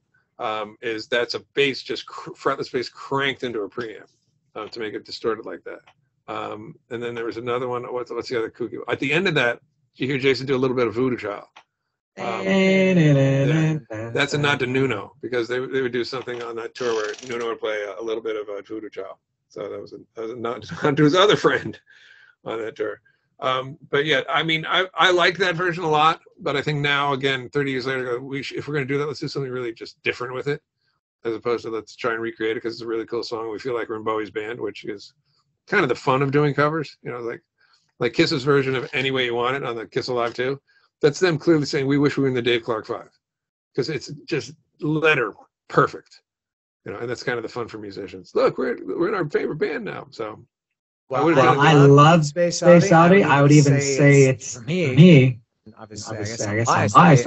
that's a bass, just fretless bass cranked into a preamp to make it distorted like that. And then there was another one. What's the other kooky? At the end of that, you hear Jason do a little bit of Voodoo Child. That's a nod to Nuno, because they would do something on that tour where Nuno would play a little bit of Voodoo Child. So that was a nod to his other friend on that tour. But yeah, I like that version a lot. But I think now, again, 30 years later, if we're going to do that, let's do something really just different with it, as opposed to let's try and recreate it, because it's a really cool song. We feel like we're in Bowie's band, which is kind of the fun of doing covers, like Kiss's version of Any Way You Want It on the Kiss Alive 2. That's them clearly saying, we wish we were in the Dave Clark 5, because it's just letter perfect, and that's kind of the fun for musicians. Look, we're in our favorite band now. So, I love Space Oddity. I would even say it's for me. Obviously, I guess I'm biased.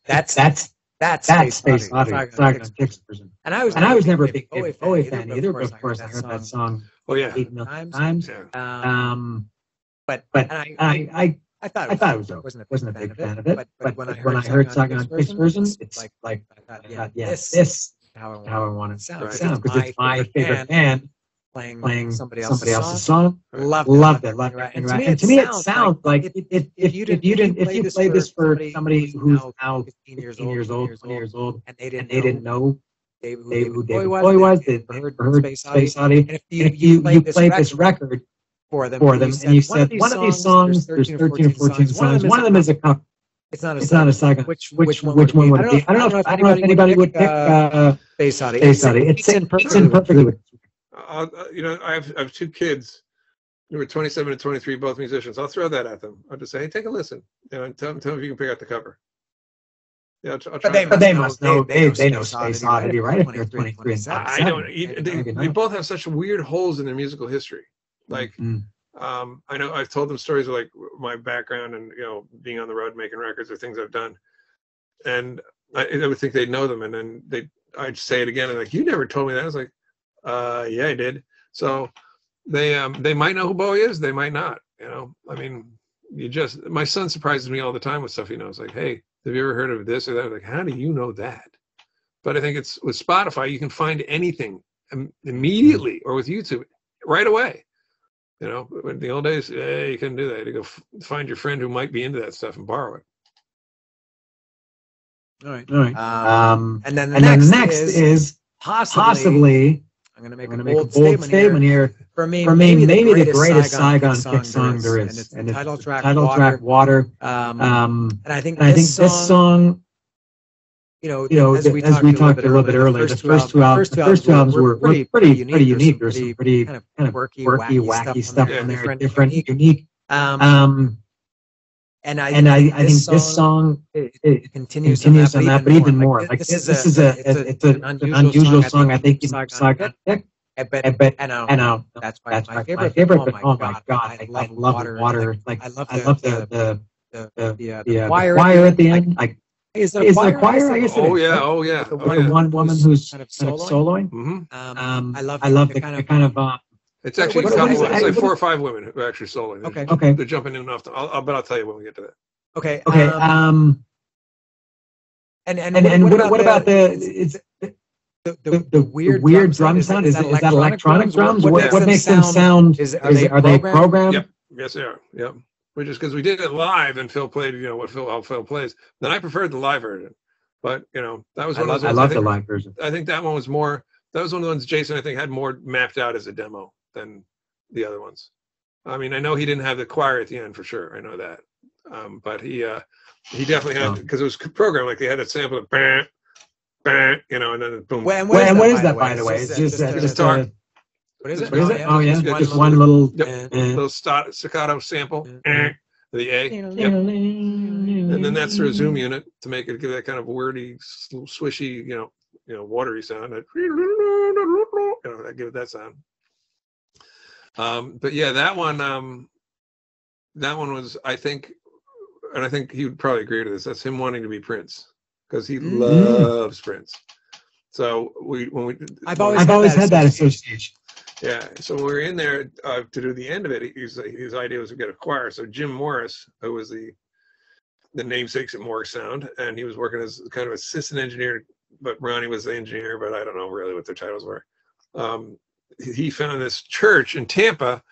That's Space Oddity. And I was never a big Bowie fan either, but of course I heard that song 8 million times. But I thought it was okay. Wasn't a big fan of it. But when I heard Saigon Kick's version, it's like this is how I want it to sound, because it's my favorite band playing somebody else's song. Loved it. And to me, it sounds like if you played this for somebody who's now 15 years old, 20 years old, and they didn't know who David Bowie was, they heard Space Oddity, and if you played this record for them, and you said, one of these songs, there's 13 or 14 songs, one of them is a cover. It's not a Saigon. Which one would it be? I don't know if anybody would pick Space Oddity. It fits in perfectly with. I have two kids who are 27 and 23, both musicians. I'll throw that at them. I'll just say, hey, take a listen, and tell them if you can pick out the cover. Yeah, I'll try. But they must know. They know Space Oddity, right? If they're 23 and 27. I don't. They both have such weird holes in their musical history. Like, I know I've told them stories of like my background and being on the road making records or things I've done, and I would think they'd know them, and then I'd say it again and like, you never told me that. I was like, yeah, I did. So they might know who Bowie is. They might not. I mean, my son surprises me all the time with stuff he knows. Like, hey, have you ever heard of this or that? Like, how do you know that? But I think it's with Spotify, you can find anything immediately, or with YouTube right away. In the old days, you couldn't do that. You go find your friend who might be into that stuff and borrow it. All right. And then the next is possibly. I'm going to make a bold statement here. For me, maybe the greatest Saigon Kick song there is, and it's title track Water. And I think this song, as we talked a little bit earlier, the first two albums were pretty unique. There's some pretty kind of quirky, wacky stuff on there, different, unique. And I think this song it continues on that, but even more. Like this is an unusual song. I think Saigon Kick. But I know that's my favorite. But oh my god, I love water. Like I love the choir at the end. Like is it a choir? I guess. Oh yeah. One woman who's kind of soloing. Mm-hmm. I love the kind of. It's actually it's like 4 or 5 women who are actually soloing. Okay. They're jumping in and off. But I'll tell you when we get to that. Okay. And what about the weird drum sound? Is that electronic drums? What makes them sound? Are they programmed? Yep. Yes, they are. Yep. Which is because we did it live and Phil played, how Phil plays. Then I preferred the live version. But that was one of those. I love the live version. I think that one was more. That was one of the ones Jason, I think, had more mapped out as a demo than the other ones. I mean, I know he didn't have the choir at the end for sure. I know that. But he definitely had, because it was programmed, like they had a sample of bam, bam, and then boom. And what is that, by the way? It's just guitar. What is it? Oh yeah, just one little little staccato sample. The A. And then that's through a zoom unit to make it give that kind of wordy, swishy, watery sound. That give it that sound. But yeah, that one was, I think, and I think he would probably agree to this. That's him wanting to be Prince because he loves Prince. So I've always had that association. Yeah. So when we were in there to do the end of it, his idea was to get a choir. So Jim Morris, who was the namesakes at Morris Sound, and he was working as kind of assistant engineer, but Ronnie was the engineer, but I don't know really what their titles were. He found this church in Tampa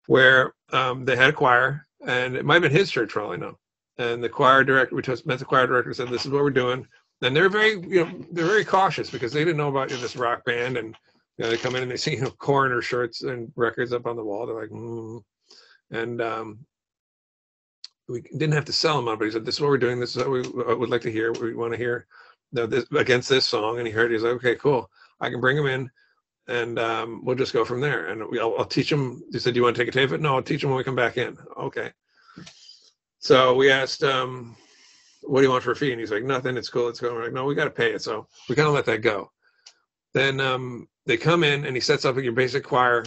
where they had a choir, and it might have been his church for all I know. And the choir director, met the choir director, said, "This is what we're doing." And they're very cautious because they didn't know about this rock band, and they come in and they see coroner shirts and records up on the wall. They're like, and we didn't have to sell him on, but he said, "This is what we're doing. This is what we would like to hear. We want to hear against this song." And he heard. He's like, "Okay, cool. I can bring him in." And we'll just go from there. And I'll teach him. He said, "Do you want to take a tape of it?" "No, I'll teach him when we come back in." Okay. So we asked, "What do you want for a fee?" And he's like, "Nothing. It's cool. It's cool." We're like, "No, we got to pay it." So we kind of let that go. Then they come in and he sets up your basic choir,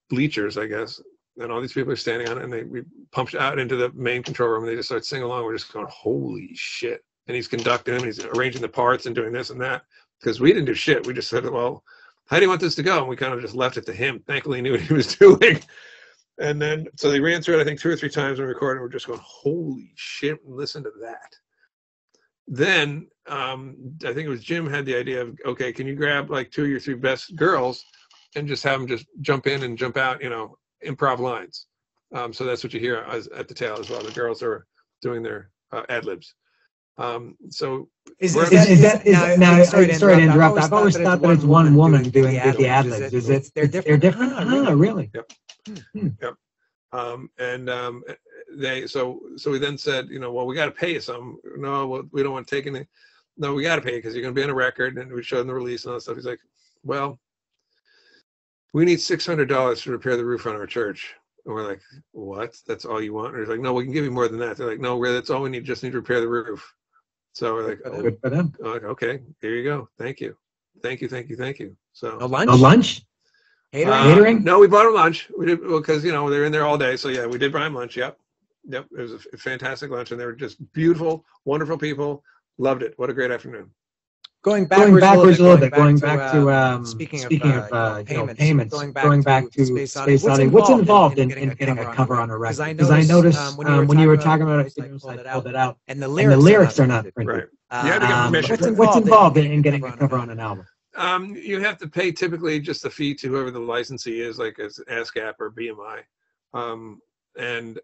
bleachers, I guess. And all these people are standing on it, and we pumped out into the main control room, and they just start singing along. We're just going, holy shit. And he's conducting them, and he's arranging the parts and doing this and that. Because we didn't do shit. We just said, well, how do you want this to go? And we kind of just left it to him. Thankfully, he knew what he was doing. And then, so they ran through it, I think, 2 or 3 times when we recorded. We're just going, holy shit, and listen to that. Then, I think it was Jim had the idea of, okay, can you grab like 2 or your 3 best girls and just have them just jump in and jump out, improv lines. So that's what you hear at the tail as well. The girls are doing their ad-libs. So is that sorry to interrupt. I've always thought that it's one woman doing the ad libs. Is it? They're different. Oh, really? Yep. Yep. So we then said, well, we got to pay you some. No, well, we don't want to take any. No, we got to pay you because you're going to be on a record. And we showed him the release and all that stuff. He's like, well, we need $600 to repair the roof on our church. And we're like, what? That's all you want? And he's like, no, we can give you more than that. They're like, no, that's all we need. Just need to repair the roof. So we're like, oh, good for them. Okay, here you go. Thank you. So a lunch? Catering? No, we bought them lunch. We did because they're in there all day. So yeah, we did buy them lunch. Yep. It was a fantastic lunch, and they were just beautiful, wonderful people. Loved it. What a great afternoon. Going backwards a little bit, going back to speaking of payments, going back to Space Oddity. What's involved in getting a cover on a record? Because I noticed when you were talking about it, I pulled it out, and the lyrics are not printed. Right. You have to get permission. What's involved in getting a cover on an album? You have to pay typically just a fee to whoever the licensee is, like as ASCAP or BMI. And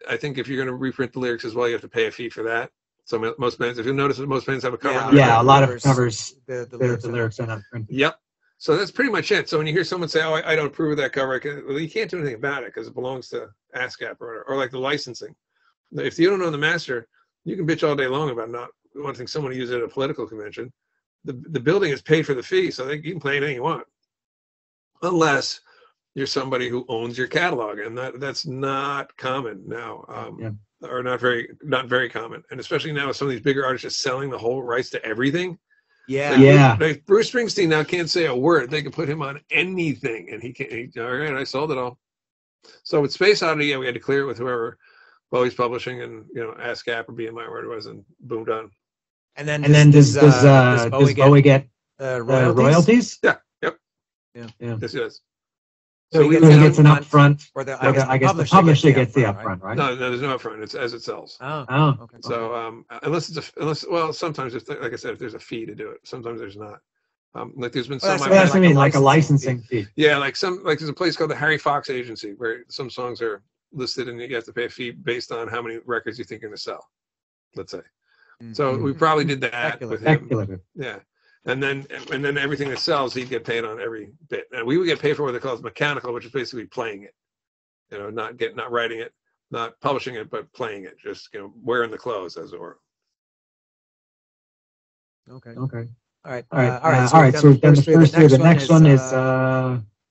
I think if you're going to reprint the lyrics as well, you have to pay a fee for that. So most bands, if you notice, most bands have a cover. Yeah, a lot of covers, the lyrics are not printed. Yep. So that's pretty much it. So when you hear someone say, "Oh, I don't approve of that cover," well, you can't do anything about it because it belongs to ASCAP or like the licensing. If you don't own the master, you can bitch all day long about not wanting someone to use it at a political convention. The building is paid for the fee, so you can play anything you want, unless you're somebody who owns your catalog, and that's not common now. Or not very common, and especially now with some of these bigger artists just selling the whole rights to everything. Like Bruce Springsteen now can't say a word. They can put him on anything, and he can't. All right, I sold it all. So with Space Oddity, we had to clear it with whoever Bowie's publishing, and ASCAP or BMI or whatever it was, and boom, done. And then does Bowie get royalties? Yeah. Yep. Yeah. Yes, he does. So he gets an upfront, or I guess the publisher gets the upfront, right? No, there's no upfront. It's as it sells. Oh, okay. So sometimes like I said, if there's a fee to do it, sometimes there's not. Like there's been some. That's what I mean, like a licensing fee. Yeah, like there's a place called the Harry Fox Agency where some songs are listed and you have to pay a fee based on how many records you think you're going to sell. Let's say. So we probably did that with him. Yeah. And then everything that sells, he'd get paid on every bit. And we would get paid for what they call mechanical, which is basically playing it. Not writing it, not publishing it, but playing it. Just wearing the clothes, as it were. Okay. All right. So we've done the first two. The next one is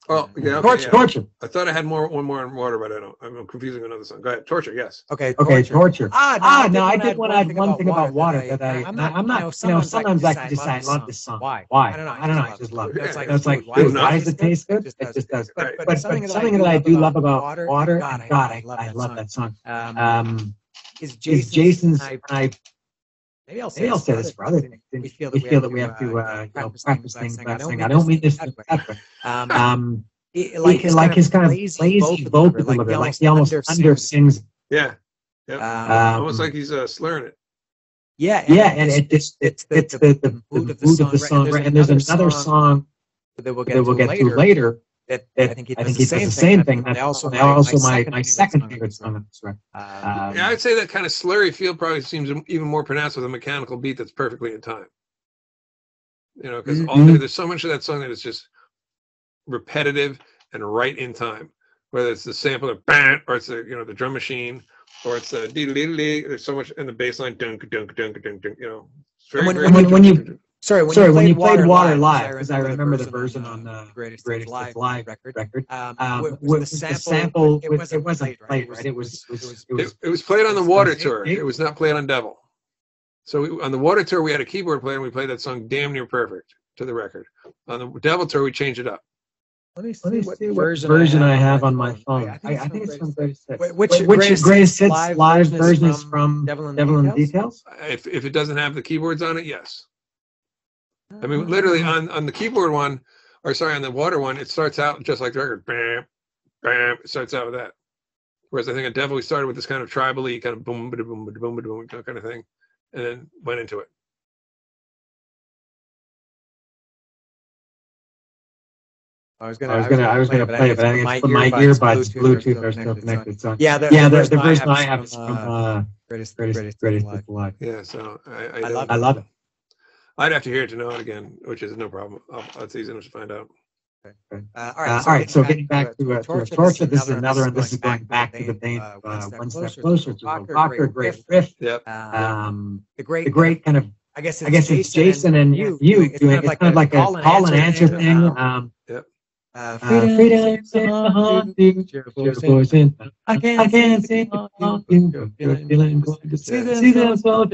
Torture. I thought I had one more on Water, but I don't. I'm confusing another song. Go ahead. Torture. Yes. Okay. Torture. No, I did want to add one thing about Water that I'm not. Sometimes I can just say I love this song. Why? I don't know. I just love it. It's like why does it taste good? It just does. But something that I do love about Water. God, I love that song. Is Jason's. Maybe I'll say this for other things. We feel that we have to practice things about saying, I don't mean this to like his kind of lazy vocal delivery, like he almost under-sings. Yeah. Almost like he's slurring it. And it's the mood of the song, right? And there's another song that we'll get to later. I think he does the same thing. That's also my second favorite song of this record. I'd say that kind of slurry feel probably seems even more pronounced with a mechanical beat that's perfectly in time. Because there's so much of that song that is just repetitive and right in time. Whether it's the sample of bam, or it's the drum machine, or it's the dee. There's so much in the bass line. Dunk, dunk, dunk, dunk, dunk. When you played Water live, because I remember the version on the Greatest Live record. With the sample, it wasn't played, right? It was played on the Water tour. It was not played on Devil. So on the Water tour, we had a keyboard player and we played that song damn near perfect to the record. On the Devil tour, we changed it up. Let me see what version I have on my phone. I think it's from Greatest Hits. Which Greatest Hits live version is from Devil in Details? If it doesn't have the keyboards on it, yes. I mean, literally on the keyboard one, on the Water one, it starts out just like the record. Bam, bam. It starts out with that. Whereas I think at Devil, we started with this kind of tribal-y, kind of boom, ba boom, ba boom, ba boom, kind of thing, and then went into it. I was gonna play it, but I think it's from my earbuds, Bluetooth are still connected. So the version I have is from Greatest Hits Live. Yeah, so I love it. I'd have to hear it to know it again, which is no problem. It's easy enough to find out. Okay. All right. So getting back to Torture, this is another, and this is going back to the vein of One Step Closer, to Walker, great riff. Yep. The great kind of, I guess it's Jason and you doing it's kind of like a call and answer thing. Yep. Freedom, I can't see feeling good. See them so.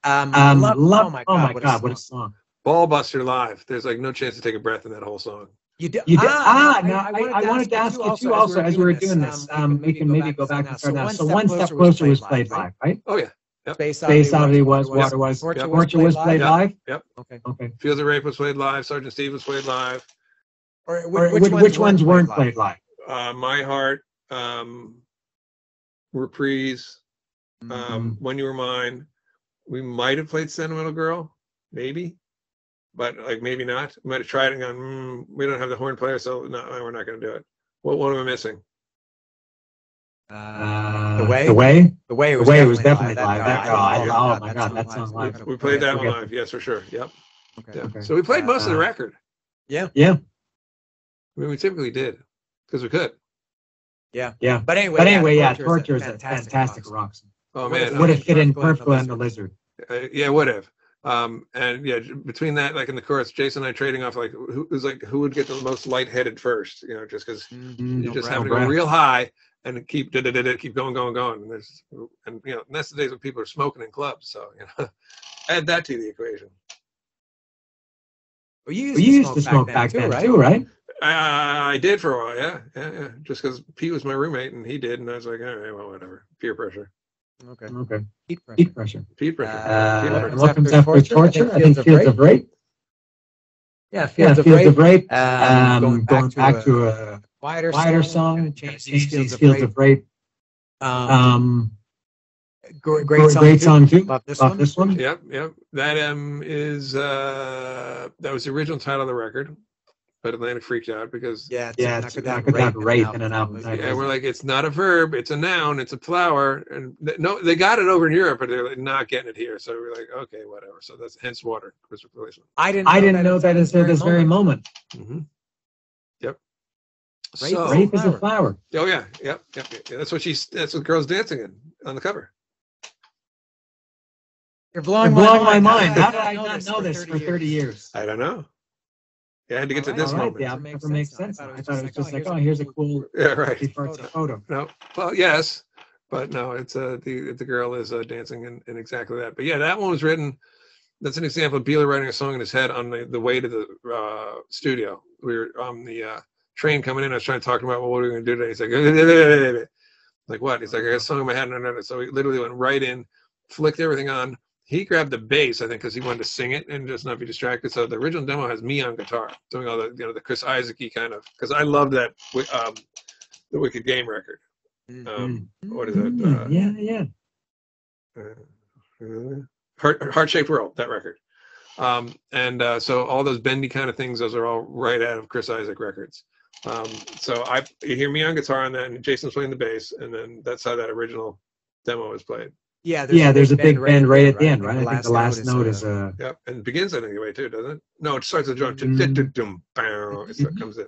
Oh my God, what a song! Ballbuster live. There's like no chance to take a breath in that whole song. You did. I wanted to ask you too. Also, as we were doing this, we can maybe go back and start now. So One Step Closer was played live, right? Oh yeah. Space Oddity was, Water was, Torture was played live? Yep. Okay. Fields of Rape was played live, Sergeant Steve was played live. Or which ones weren't played live? My Heart, Reprise, When You Were Mine. We might have played Sentimental Girl, maybe, but like maybe not. We might have tried it and gone, we don't have the horn player, so no, we're not going to do it. What am I missing? The way it was definitely live. Oh my God, that song live. We played that one live, yes, for sure. Yep. Okay. So we played most of the record. Yeah. I mean, we typically did because we could. Yeah. But anyway, yeah, Torture is a fantastic rock song. Oh man, would have fit in perfectly on the Lizard. Yeah, would have. And yeah, between that, like in the chorus, Jason and I trading off like who would get the most lightheaded first, just because you just have to go real high and keep going. And that's the days when people are smoking in clubs, so add that to the equation. Well, you used to smoke back then too, right? I did for a while, yeah. Just because Pete was my roommate and he did, and I was like, all right, well, whatever. Peer pressure. Okay. Peat pressure. What comes after Torture? I think Fields of Rape. Yeah, Fields of Rape. Going back to a quieter song. Change Fields of Rape. Great song too. Love this one. Yep. That was the original title of the record. But Atlantic freaked out because it's not rape in an album. Yeah, we're like, it's not a verb, it's a noun, it's a flower, and no, they got it over in Europe, but they're like not getting it here. So we're like, okay, whatever. So that's hence Water was replacement. I didn't know that until this very moment. Mm-hmm. Yep. Rape is a flower. Oh yeah, yep. That's what the girl's dancing in on the cover. You're blowing my mind. How did I not know this for 30 years? I don't know. Yeah, I had to get to this moment. Yeah, it never makes sense. I thought it was just like, oh, here's a cool photo. No, well, yes, but no, it's the girl is dancing in exactly that. But yeah, that one was written. That's an example of Beeler writing a song in his head on the way to the studio. We were on the train coming in. I was trying to talk about, well, what are we going to do today? He's like, like what? He's like, I got a song in my head. So he literally went right in, flicked everything on. He grabbed the bass, I think, because he wanted to sing it and just not be distracted. So the original demo has me on guitar doing all the, the Chris Isaac-y kind of, because I love that, the Wicked Game record. What is it? Heart-Shaped World, that record. So all those bendy kind of things, those are all right out of Chris Isaac records. So you hear me on guitar on that, and Jason's playing the bass, and then that's how that original demo was played. Yeah, there's a big bend right at the end, right? I think the last note is Yep, and it begins I think the way too, doesn't it? No, it starts with the drum. It comes in.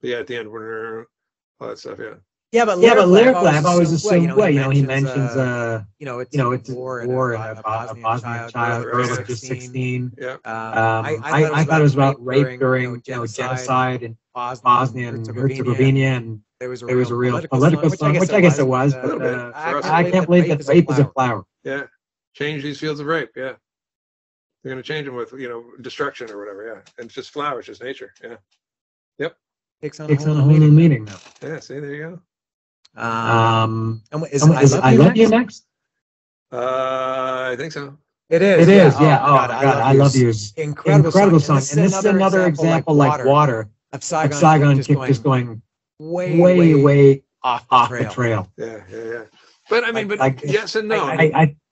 But yeah, at the end, all that stuff. Yeah. Yeah, but lyrically, I've always assumed. He mentions it's a war and a Bosnian child, girl of just 16. Yeah. I thought it was about rape during genocide in Bosnia and Herzegovina, and there was a real political song, which I guess it was. But I can't believe that rape is a flower. Yeah. Change these fields of rape. Yeah. They're going to change them with destruction or whatever. Yeah. And it's just flowers, just nature. Yeah. Yep. Takes on a whole new meaning now. Yeah. See, there you go. Is I Love You next? I think so. It is. Yeah. Oh God, I Love You is incredible song. And this is another example, like Water, of Saigon Kick just going way off the trail. Yeah. But I mean, yes and no.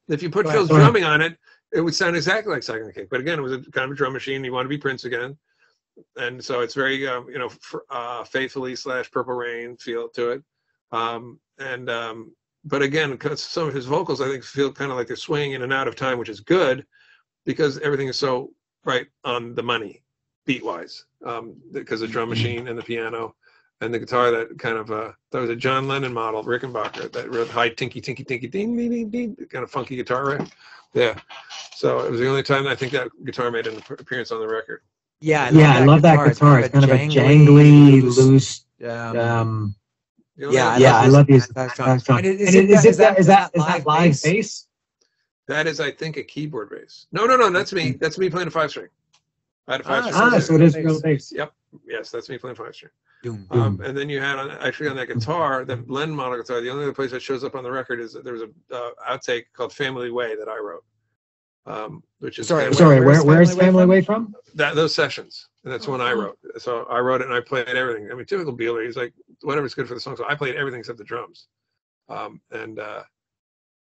If you put Phil's drumming on it, it would sound exactly like Saigon Kick. But again, it was a kind of a drum machine. You want to be Prince again. And so it's very, faithfully / Purple Rain feel to it. But again, because some of his vocals, I think, feel kind of like they're swaying in and out of time, which is good because everything is so right on the money, beat-wise, because the drum machine and the piano and the guitar, that kind of, that was a John Lennon model, Rickenbacker, that real high tinky, ding, ding, ding, ding, kind of funky guitar riff. Yeah. So it was the only time I think that guitar made an appearance on the record. Yeah, I love that guitar. It's kind of a jangly, loose. I love these. Is that live bass? That is, I think, a keyboard bass. No. That's me. That's me playing a 5-string. I had a 5-string. So it is real bass. Yep. Yes, that's me playing 5-string. And then you had actually on that guitar, that Lennon model guitar, the only other place that shows up on the record is that there was a outtake called "Family Way" that I wrote, which is where's Family Way from? Those sessions. And that's when I wrote. So I wrote it and I played everything. I mean, typical Beeler. He's like, whatever's good for the song. So I played everything except the drums, and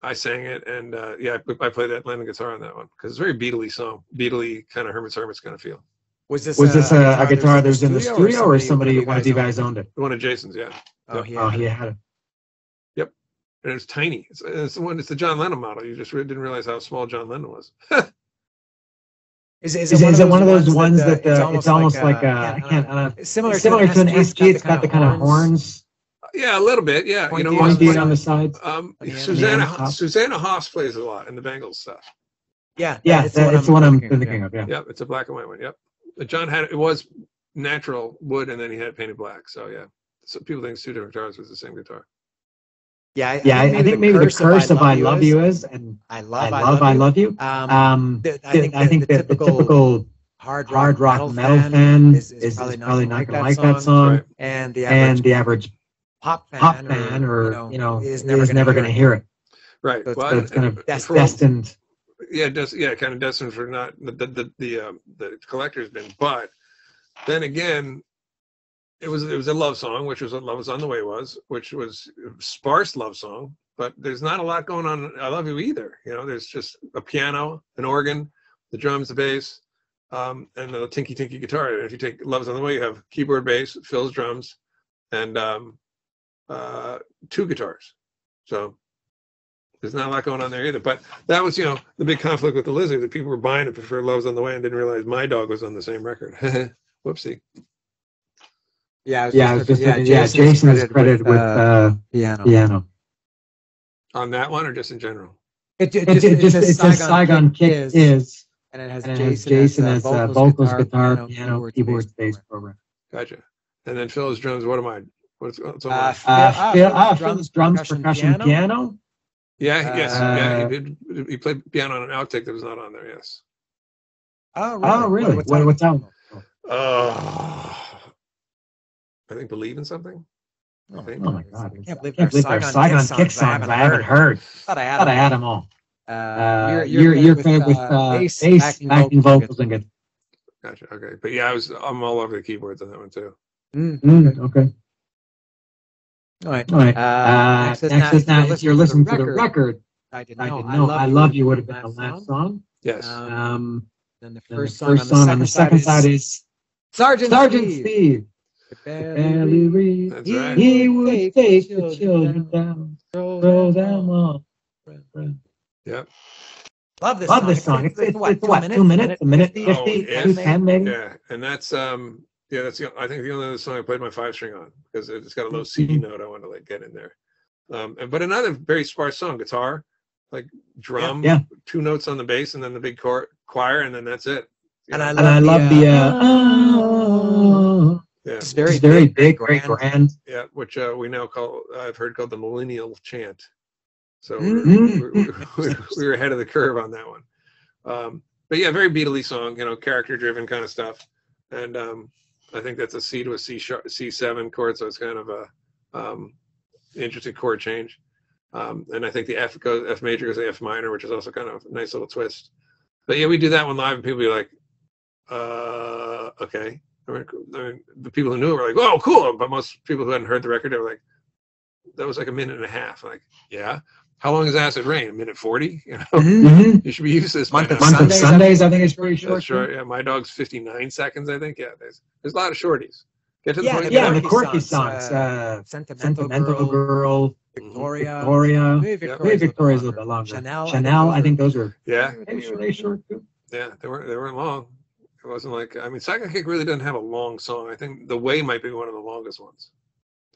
I sang it. And I played that Lennon guitar on that one because it's a very Beatley song, Beatley kind of Herman's kind of feel. Was this a guitar that was in the studio, or somebody, one of you guys owned it? One of Jason's, yeah. Oh, he had it. Yep, and it's tiny. It's the John Lennon model. You just didn't realize how small John Lennon was. Is it one of those ones that it's almost like similar to an SG? It's got the kind of horns. Yeah, a little bit. Yeah, pointy on the sides. Susanna Hoffs plays a lot in the Bengals stuff. Yeah, it's the one I'm thinking of. Yeah. Yep, it's a black and white one. Yep. John it was natural wood, and then he had it painted black. So yeah, so people think it's two different guitars, but it's the same guitar. I think maybe the curse of "I Love You" is, and I love you. I think that the typical hard rock metal fan is probably not going to like that song, right. and the average pop fan or is never going to hear it. Right. So it's kind of destined. Yeah, kind of destined for not the collector's bin. But then again, it was a love song, which was what Love Was on the Way was, which was a sparse love song. But there's not a lot going on in I Love You either. There's just a piano, an organ, the drums, the bass, and the tinky guitar. And if you take Love Was on the Way, you have keyboard, bass, Phil's drums, and two guitars. So there's not a lot going on there either. But that was, the big conflict with the Lizard, that people were buying it for Love's on the Way and didn't realize My Dog was on the same record. Whoopsie. Jason is credited with piano. On that one or just in general? It says Saigon Kick is, and it has Jason as vocals, guitar, piano, keyboard, bass program. Gotcha. And then Phil's drums, what am I? What's Phil's drums, percussion, piano. Yeah, yes. He played piano on an outtake that was not on there, yes. Oh, really? What's that one? I think Believe in Something. Oh my God. I can't believe there are Saigon Kick songs I haven't heard. Thought I had them all. You're credited with bass, backing vocals, and guitar. Gotcha, okay. But yeah, I'm all over the keyboards on that one too. Okay. All right. Next is now, if you're listening to the record, I didn't know I Love You would have been the last song. Yes. Then the first song on the second side is Sergeant Steve. Barely read. That's right. He would take the children down, throw them on. Yep. Love this song. It's what, 2 minutes? A minute 50? 10 maybe? Yeah, and that's that's I think the only other song I played my 5-string on, because it's got a low C note I want to get in there. But another very sparse song, guitar, like drum, 2 notes on the bass, and then the big choir, and then that's it. And I love the it's very big, grand. Yeah, which we now I've heard called the millennial chant. So we were ahead of the curve on that one. But yeah, very Beatley song, character-driven kind of stuff. And I think that's a C to a C7 chord, so it's kind of a interesting chord change. And I think the F major goes to F minor, which is also kind of a nice little twist. But yeah, we do that one live, and people be like, okay. I mean, the people who knew it were like, "Oh, cool!" But most people who hadn't heard the record, they were like, "That was like a minute and a half." Like, yeah. How long is Acid Rain? A minute 40? You should be used to this. Month of Sundays, I think it's pretty short. That's short. Yeah, My Dog's 59 seconds, I think. Yeah, there's a lot of shorties. Get to the point. Yeah, the quirky songs. Sentimental Girl, Victoria. Maybe Victoria's a little bit longer. Chanel, I think those are. Yeah. Maybe really short too. Yeah, they weren't long. It wasn't like, Saigon Kick really doesn't have a long song. I think The Way might be one of the longest ones.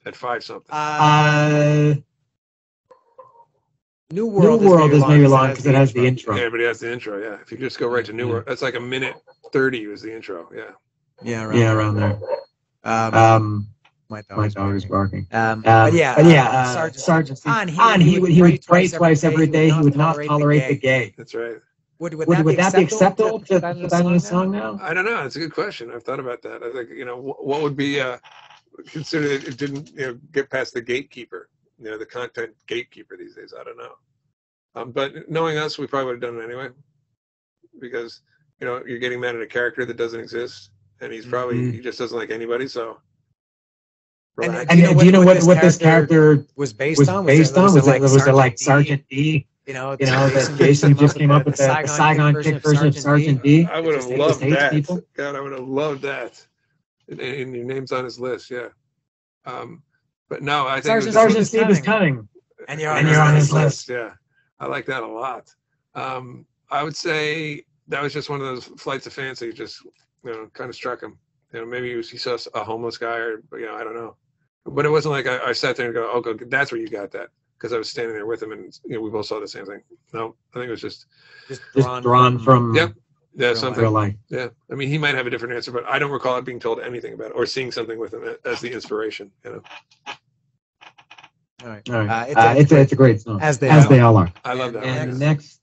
At 5-something. New World is maybe long because it has the intro. Yeah, but it has the intro, yeah. If you just go right to New World, that's like a minute 30 was the intro, yeah. Yeah, around there. My dog is barking. But yeah, Sergeant Steve. He would pray twice every day. He would not tolerate the gay. That's right. Would that be acceptable to put that in a song now? I don't know. It's a good question. I've thought about that. I think, what would be considered it didn't get past the gatekeeper, the content gatekeeper these days. I don't know. But knowing us, we probably would have done it anyway, because you're getting mad at a character that doesn't exist, and he's probably he just doesn't like anybody. So. And do you know what this character was based on? Was it like Sergeant D? That Jason just came up with the Saigon Kick version of Sergeant D. I would have loved that. God, I would have loved that. And your name's on his list, yeah. But no, I think Sergeant Steve is coming, and you're on his list. Yeah, I like that a lot. I would say that was just one of those flights of fancy, just kind of struck him. Maybe he saw a homeless guy, or I don't know. But it wasn't like I sat there and go, "Oh, that's where you got that," because I was standing there with him, and we both saw the same thing. No, I think it was just drawn from something. Real life. Yeah, I mean, he might have a different answer, but I don't recall it being told anything about it or seeing something with him as the inspiration. All right. It's a great song, as they all are. I love that. And next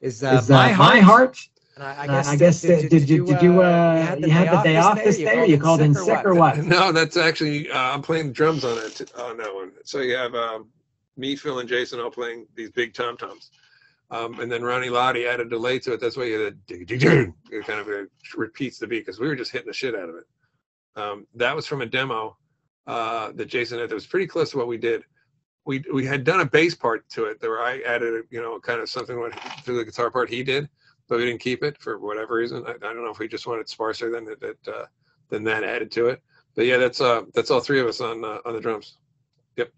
is My Heart. And I guess did you had the day off this day, or you called in sick or what? No, that's actually I'm playing drums on that one. So you have me, Phil, and Jason all playing these big tom toms, and then Ronnie Lottie added a delay to it. That's why you had it kind of repeats the beat, because we were just hitting the shit out of it. That was from a demo that Jason had that was pretty close to what we did. We had done a bass part to it where I added kind of something to the guitar part he did. But we didn't keep it for whatever reason. I don't know if we just wanted sparser than that added to it. But yeah, that's all three of us on the drums. Yep.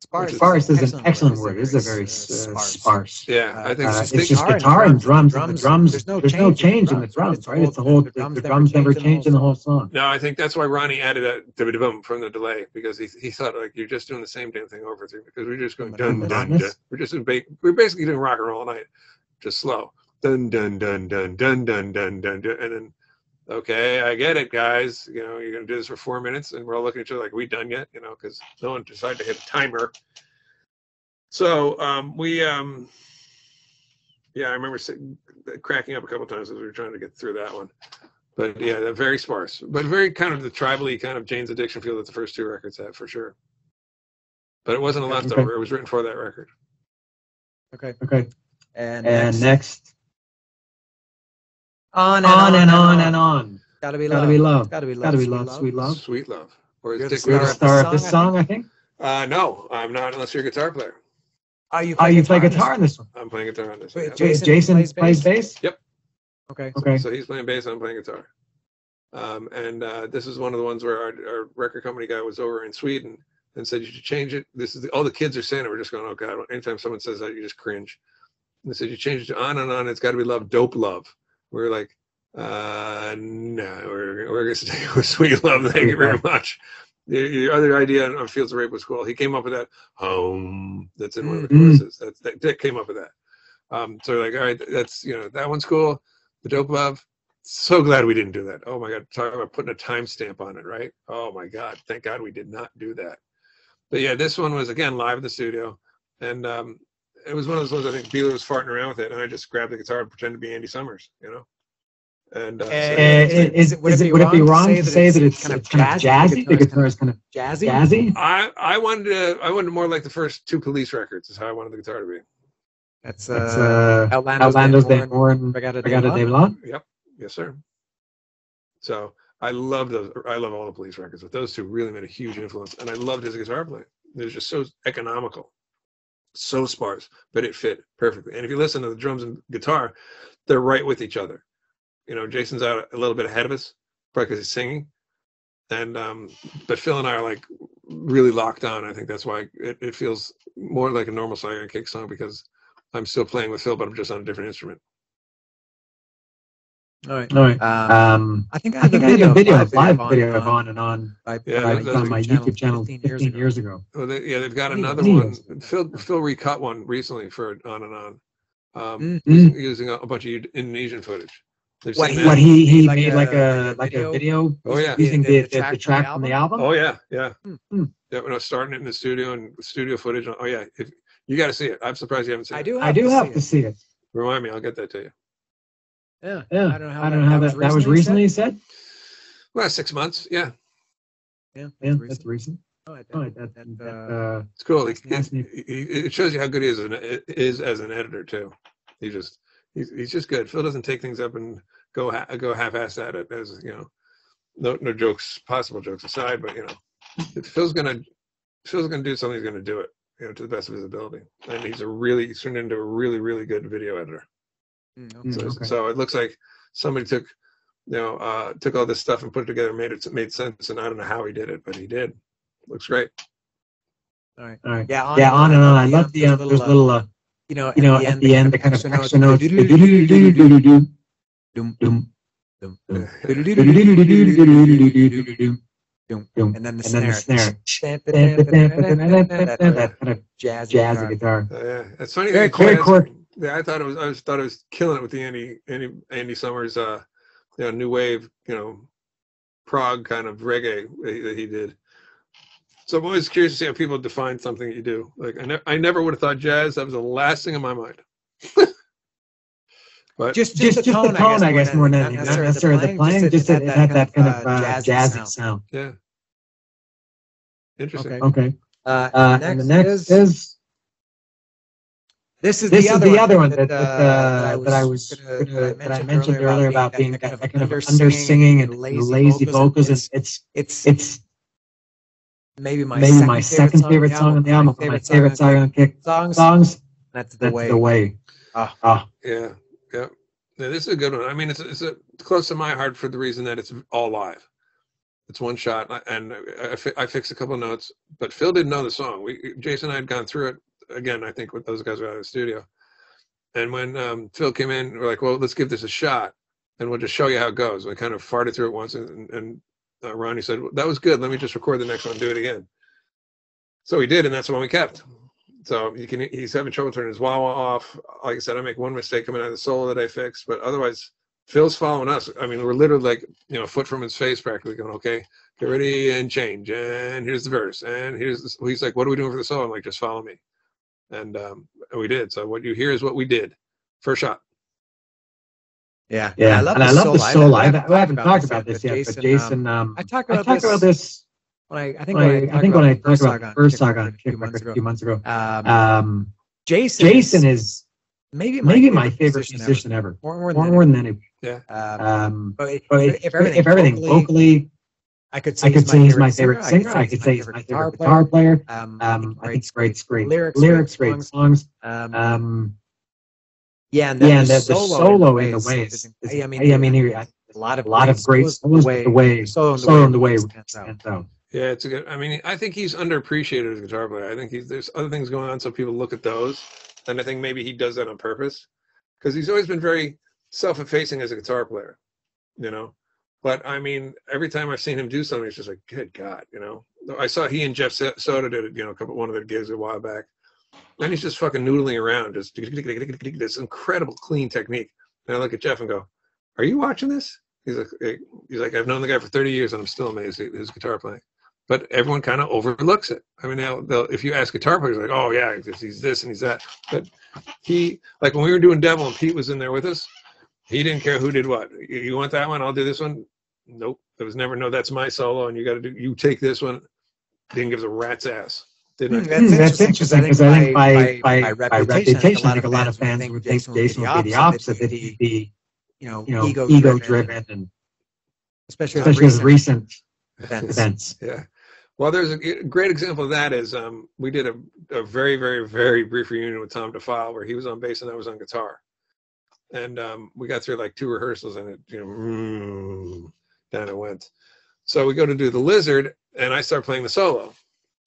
Sparse is an excellent word. It is a very sparse. Yeah, I think it's just guitar and drums. And the drums. There's no change in the drums, right? It's the drums never change in the whole song. No, I think that's why Ronnie added a boom from the delay, because he thought like you're just doing the same damn thing over through, because we're just going dun dun dun. We're basically doing rock and roll all night, just slow. Dun dun dun dun dun dun dun dun dun, and then okay, I get it, guys. You're gonna do this for 4 minutes, and we're all looking at each other like, we done yet? Because no one decided to hit a timer. So I remember cracking up a couple times as we were trying to get through that one. But yeah, they're very sparse, but very kind of the tribally kind of Jane's Addiction feel that the first two records had, for sure. But it wasn't a leftover. Okay. It was written for that record. Okay. And next. On and on. Gotta be love. Sweet love. Sweet love. Or you're the star of this song, I think? No, I'm not, unless you're a guitar player. You play guitar on this one? I'm playing guitar on this one. Wait, Jason plays bass? Yep. Okay. So he's playing bass, I'm playing guitar. And this is one of the ones where our record company guy was over in Sweden and said, you should change it. All the kids are saying it. We're just going, oh God, anytime someone says that, you just cringe. And they said, you change it to on and on. It's got to be love, dope love. We're like, no, we're going to stick with sweet love. Thank you very much. Your other idea on Fields of Rape was cool. He came up with that home. That's in one of the choruses. That came up with that. So we're like, all right, that's that one's cool. The dope love. So glad we didn't do that. Oh my God, talk about putting a timestamp on it, right? Oh my God, thank God we did not do that. But yeah, this one was again live in the studio, and it was one of those ones I think Beeler was farting around with it, and I just grabbed the guitar and pretended to be Andy Summers, And would it be wrong to say that it's kind of jazzy? The guitar is kind of jazzy. I wanted more like the first two Police records. Is how I wanted the guitar to be. That's Outlandos de Amor and Brigada de Blanc. Yep. Yes, sir. So I love those. I love all the Police records, but those two really made a huge influence, and I loved his guitar playing. It was just so economical, so sparse, but it fit perfectly. And if you listen to the drums and guitar, they're right with each other. Jason's out a little bit ahead of us, probably because he's singing, and but Phil and I are like really locked on. I think that's why it feels more like a normal Saigon Kick song, because I'm still playing with Phil, but I'm just on a different instrument. All right. I think I have a live video of On and On. On my YouTube channel 15 years ago. Well, they've got another one. Phil recut one recently for On and On, using a bunch of Indonesian footage. What he made like a video. Oh yeah, using the track from the album. Oh yeah. Yeah, when I was starting it in the studio and studio footage. Oh yeah, you got to see it. I'm surprised you haven't seen it. I do have to see it. Remind me, I'll get that to you. Yeah. I don't know how that was recently said. Well, 6 months. Yeah. Yeah, that's recent. It's cool. It shows you how good he is as an editor too. He's just good. Phil doesn't take things up and go half-assed at it, as you know. No jokes, possible jokes aside, but if Phil's gonna do something, he's gonna do it, to the best of his ability. And he's turned into a really, really good video editor. Okay. So it looks like somebody took all this stuff and put it together, made sense, and I don't know how he did it, but he did. Looks great. All right. Yeah, on and on. I love the there's little at the end, the kind of extra notes. And then the snare. That kind of jazzy guitar. Yeah, it's funny. Very quirky. Yeah, I thought it was killing it with the Andy Summers, new wave, prog kind of reggae that he did. So I'm always curious to see how people define something that you do. Like I never would have thought jazz. That was the last thing in my mind. But just the tone, I guess, more than not necessarily the playing. Just it had that kind of jazzy sound. Yeah. Interesting. Okay. And the next is. This is the other one that I mentioned earlier about being that kind of under singing and lazy vocals. It's maybe my second favorite song on the album. My favorite Saigon Kick songs. That's the way. Yeah. This is a good one. I mean, it's close to my heart for the reason that it's all live. It's one shot, and I fixed a couple of notes, but Phil didn't know the song. Jason and I had gone through it again, I think, with those guys were out of the studio. And when Phil came in, we're like, well, let's give this a shot, and we'll just show you how it goes. We kind of farted through it once, and Ronnie said, well, that was good. Let me just record the next one and do it again. So we did, and that's the one we kept. So he's having trouble turning his wah-wah off. Like I said, I make one mistake coming out of the solo that I fixed, but otherwise, Phil's following us. I mean, we're literally like, a foot from his face practically going, okay, get ready and change. And here's the verse. And he's like, what are we doing for the solo? I'm like, just follow me. And we did. So what you hear is what we did. First shot. Yeah. I love the solo. I haven't talked about this yet, but Jason, I talked about this. I think when I talked about the first Saigon Kick record a few months ago, Jason is maybe my favorite musician ever. More than anyone. Yeah. But if everything vocally, I could say he's my favorite singer. I could say he's my favorite guitar player. I think it's great lyrics, great songs. And the solo in the way is a lot of great solos. Solo in the way stands out. Yeah, it's a good. I mean, I think he's underappreciated as a guitar player. I think there's other things going on, so people look at those, and I think maybe he does that on purpose, because he's always been very self-effacing as a guitar player, But I mean, every time I've seen him do something, it's just like, good God, I saw he and Jeff Soda did it, one of their gigs a while back, and he's just fucking noodling around, just this incredible clean technique. And I look at Jeff and go, "Are you watching this?" He's like, "I've known the guy for 30 years, and I'm still amazed at his guitar playing." But everyone kind of overlooks it. I mean, if you ask guitar players, like, "Oh yeah, he's this and he's that," but like when we were doing Devil and Pete was in there with us, he didn't care who did what. You want that one? I'll do this one. Nope. There was never, no, that's my solo, and you take this one. Didn't give a rat's ass. That's interesting, because I think by reputation, I think a lot of fans would think Jason would be the opposite, that he'd be, ego-driven, and especially with recent events. Yeah. Well, there's a great example of that is we did a very, very, very brief reunion with Tom DeFile where he was on bass and I was on guitar. And we got through like 2 rehearsals and it, down it went. So we go to do The Lizard and I start playing the solo,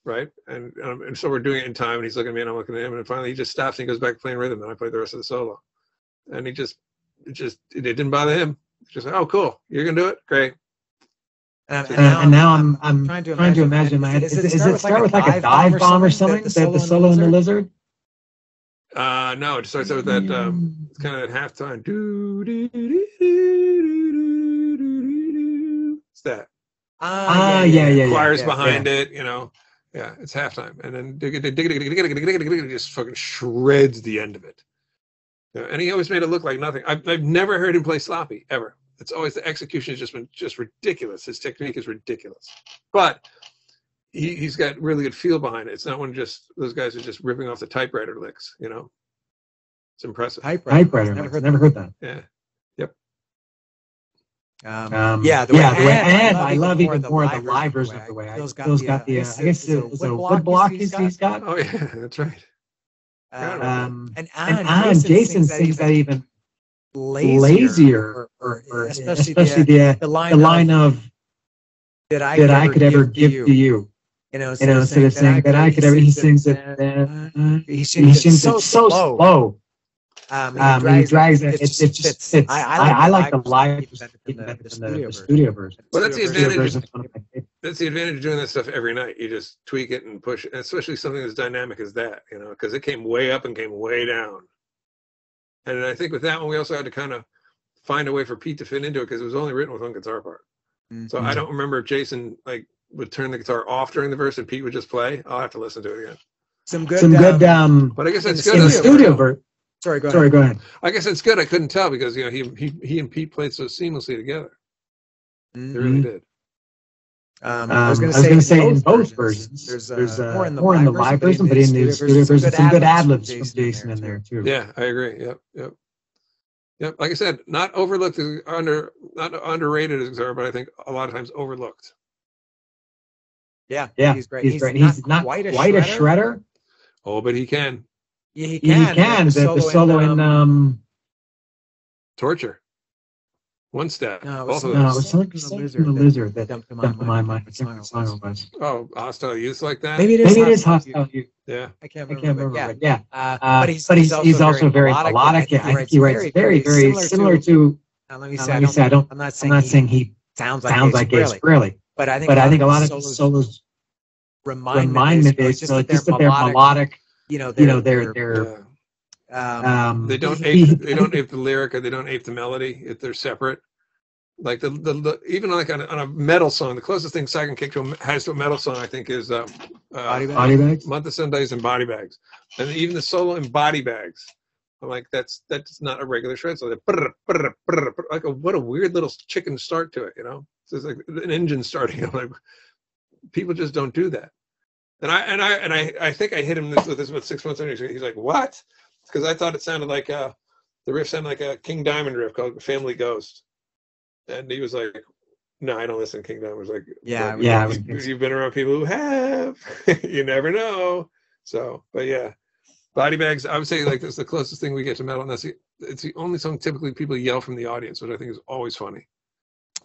right? And so we're doing it in time and he's looking at me and I'm looking at him and finally he just stops and he goes back to playing rhythm and I play the rest of the solo. And it didn't bother him. He's just like, oh, cool. You're going to do it? Great. And now I'm trying to imagine my head. Does it start with like a dive bomb or something? The solo in The Lizard? No, it starts out with that it's kind of that halftime. It's that. Yeah. Choirs behind it, Yeah, it's halftime, and then just fucking shreds the end of it. Yeah, and he always made it look like nothing. I've never heard him play sloppy ever. It's always the execution has just been just ridiculous. His technique is ridiculous, but he's got really good feel behind it. It's not when just those guys are just ripping off the typewriter licks. You know, it's impressive. Typewriter. Never heard that. Yeah. Yep. The way and I love even more the live version of the way. Phil's got the I guess it's a wood block he's got. Oh yeah, that's right. And Jason sings that even lazier, or especially the line of that I could ever give to you. Instead of saying that I could ever, he sings it. He sings it so slow. He drags it. It's I like the live even better than the studio version. Well, that's the advantage. That's the advantage of doing that stuff every night. You just tweak it and push it, and especially something as dynamic as that, because it came way up and came way down. And I think with that one, we also had to kind of find a way for Pete to fit into it because it was only written with one guitar part. Mm-hmm. So I don't remember if Jason would turn the guitar off during the verse and Pete would just play. I'll have to listen to it again. Some good. But I guess it's good in the studio version. Sorry, go ahead. I guess it's good. I couldn't tell because he and Pete played so seamlessly together. Mm-hmm. They really did. I was going to say in both versions. There's more in the live version, but in the studio version, some good ad-libs from Jason in there too. Yeah, I agree. Yep. Like I said, not overlooked, not underrated as guitar, but I think a lot of times overlooked. Yeah, he's great. He's not quite a shredder. Oh, but he can. Yeah, he can. The solo in Torture. One step. No, both of those. No, it was something from the Lizard that jumped to my mind. I can't remember what song it was. Oh, Hostile Youth like that? Maybe it is Hostile Youth. Yeah. I can't remember. Yeah. But he's also very melodic. I think he writes very similar to. Let me say, I'm not saying he sounds like Gabe Spraley. But I think a lot of his solos remind me of it. So just that they're melodic. They're they don't ape the lyric, or they don't ape the melody if they're separate. Like the even like on a metal song, the closest thing Saigon Kick has to a metal song, I think, is Body Bags? Month of Sundays and Body Bags, and even the solo in Body Bags. I'm like, that's not a regular shred. So like what a weird little chicken start to it, So it's like an engine starting. I'm like, people just don't do that. And I think I hit him with this about 6 months ago. He's like, what? Because I thought it sounded like the riff sounded like a King Diamond riff called Family Ghost. And he was like, no, I don't listen to King Diamond. I was like, you've been around people who have. You never know. So, but yeah. Body Bags, I would say that's the closest thing we get to metal. And it's the only song typically people yell from the audience, which I think is always funny.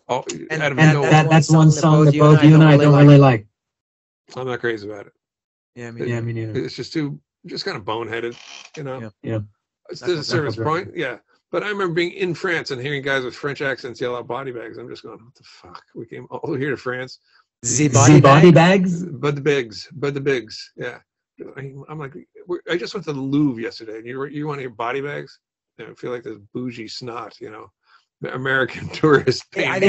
That's one song that both you and I don't really like. I'm not crazy about it. Yeah, me neither. It's just kind of boneheaded, Yeah. It's a service point, yeah. But I remember being in France and hearing guys with French accents yell out Body Bags. I'm just going, what the fuck? We came all here to France. Body bags? But the bigs, yeah. I'm like, I just went to the Louvre yesterday, and you want to hear Body Bags? I feel like this bougie snot, American tourist. I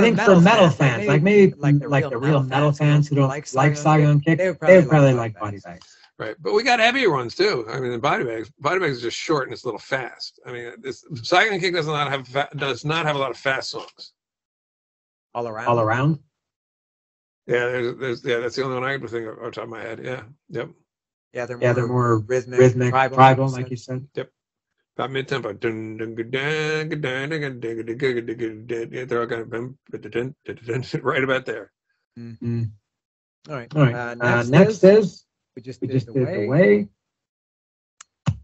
think for metal fans, like maybe like the real metal fans who don't like Saigon Kick, they would probably like Body Bags. Right, but we got heavier ones too. I mean, the Body Bags is just short and it's a little fast. I mean, Saigon Kick does not have a lot of fast songs. All around. Yeah, that's the only one I could think of off the top of my head. Yeah, yep. Yeah, they're more rhythmic, tribal, like you said. Yep. About mid-tempo. Yeah, they're all kind of right about there. Mm-hmm. All right. Next is we just did the way.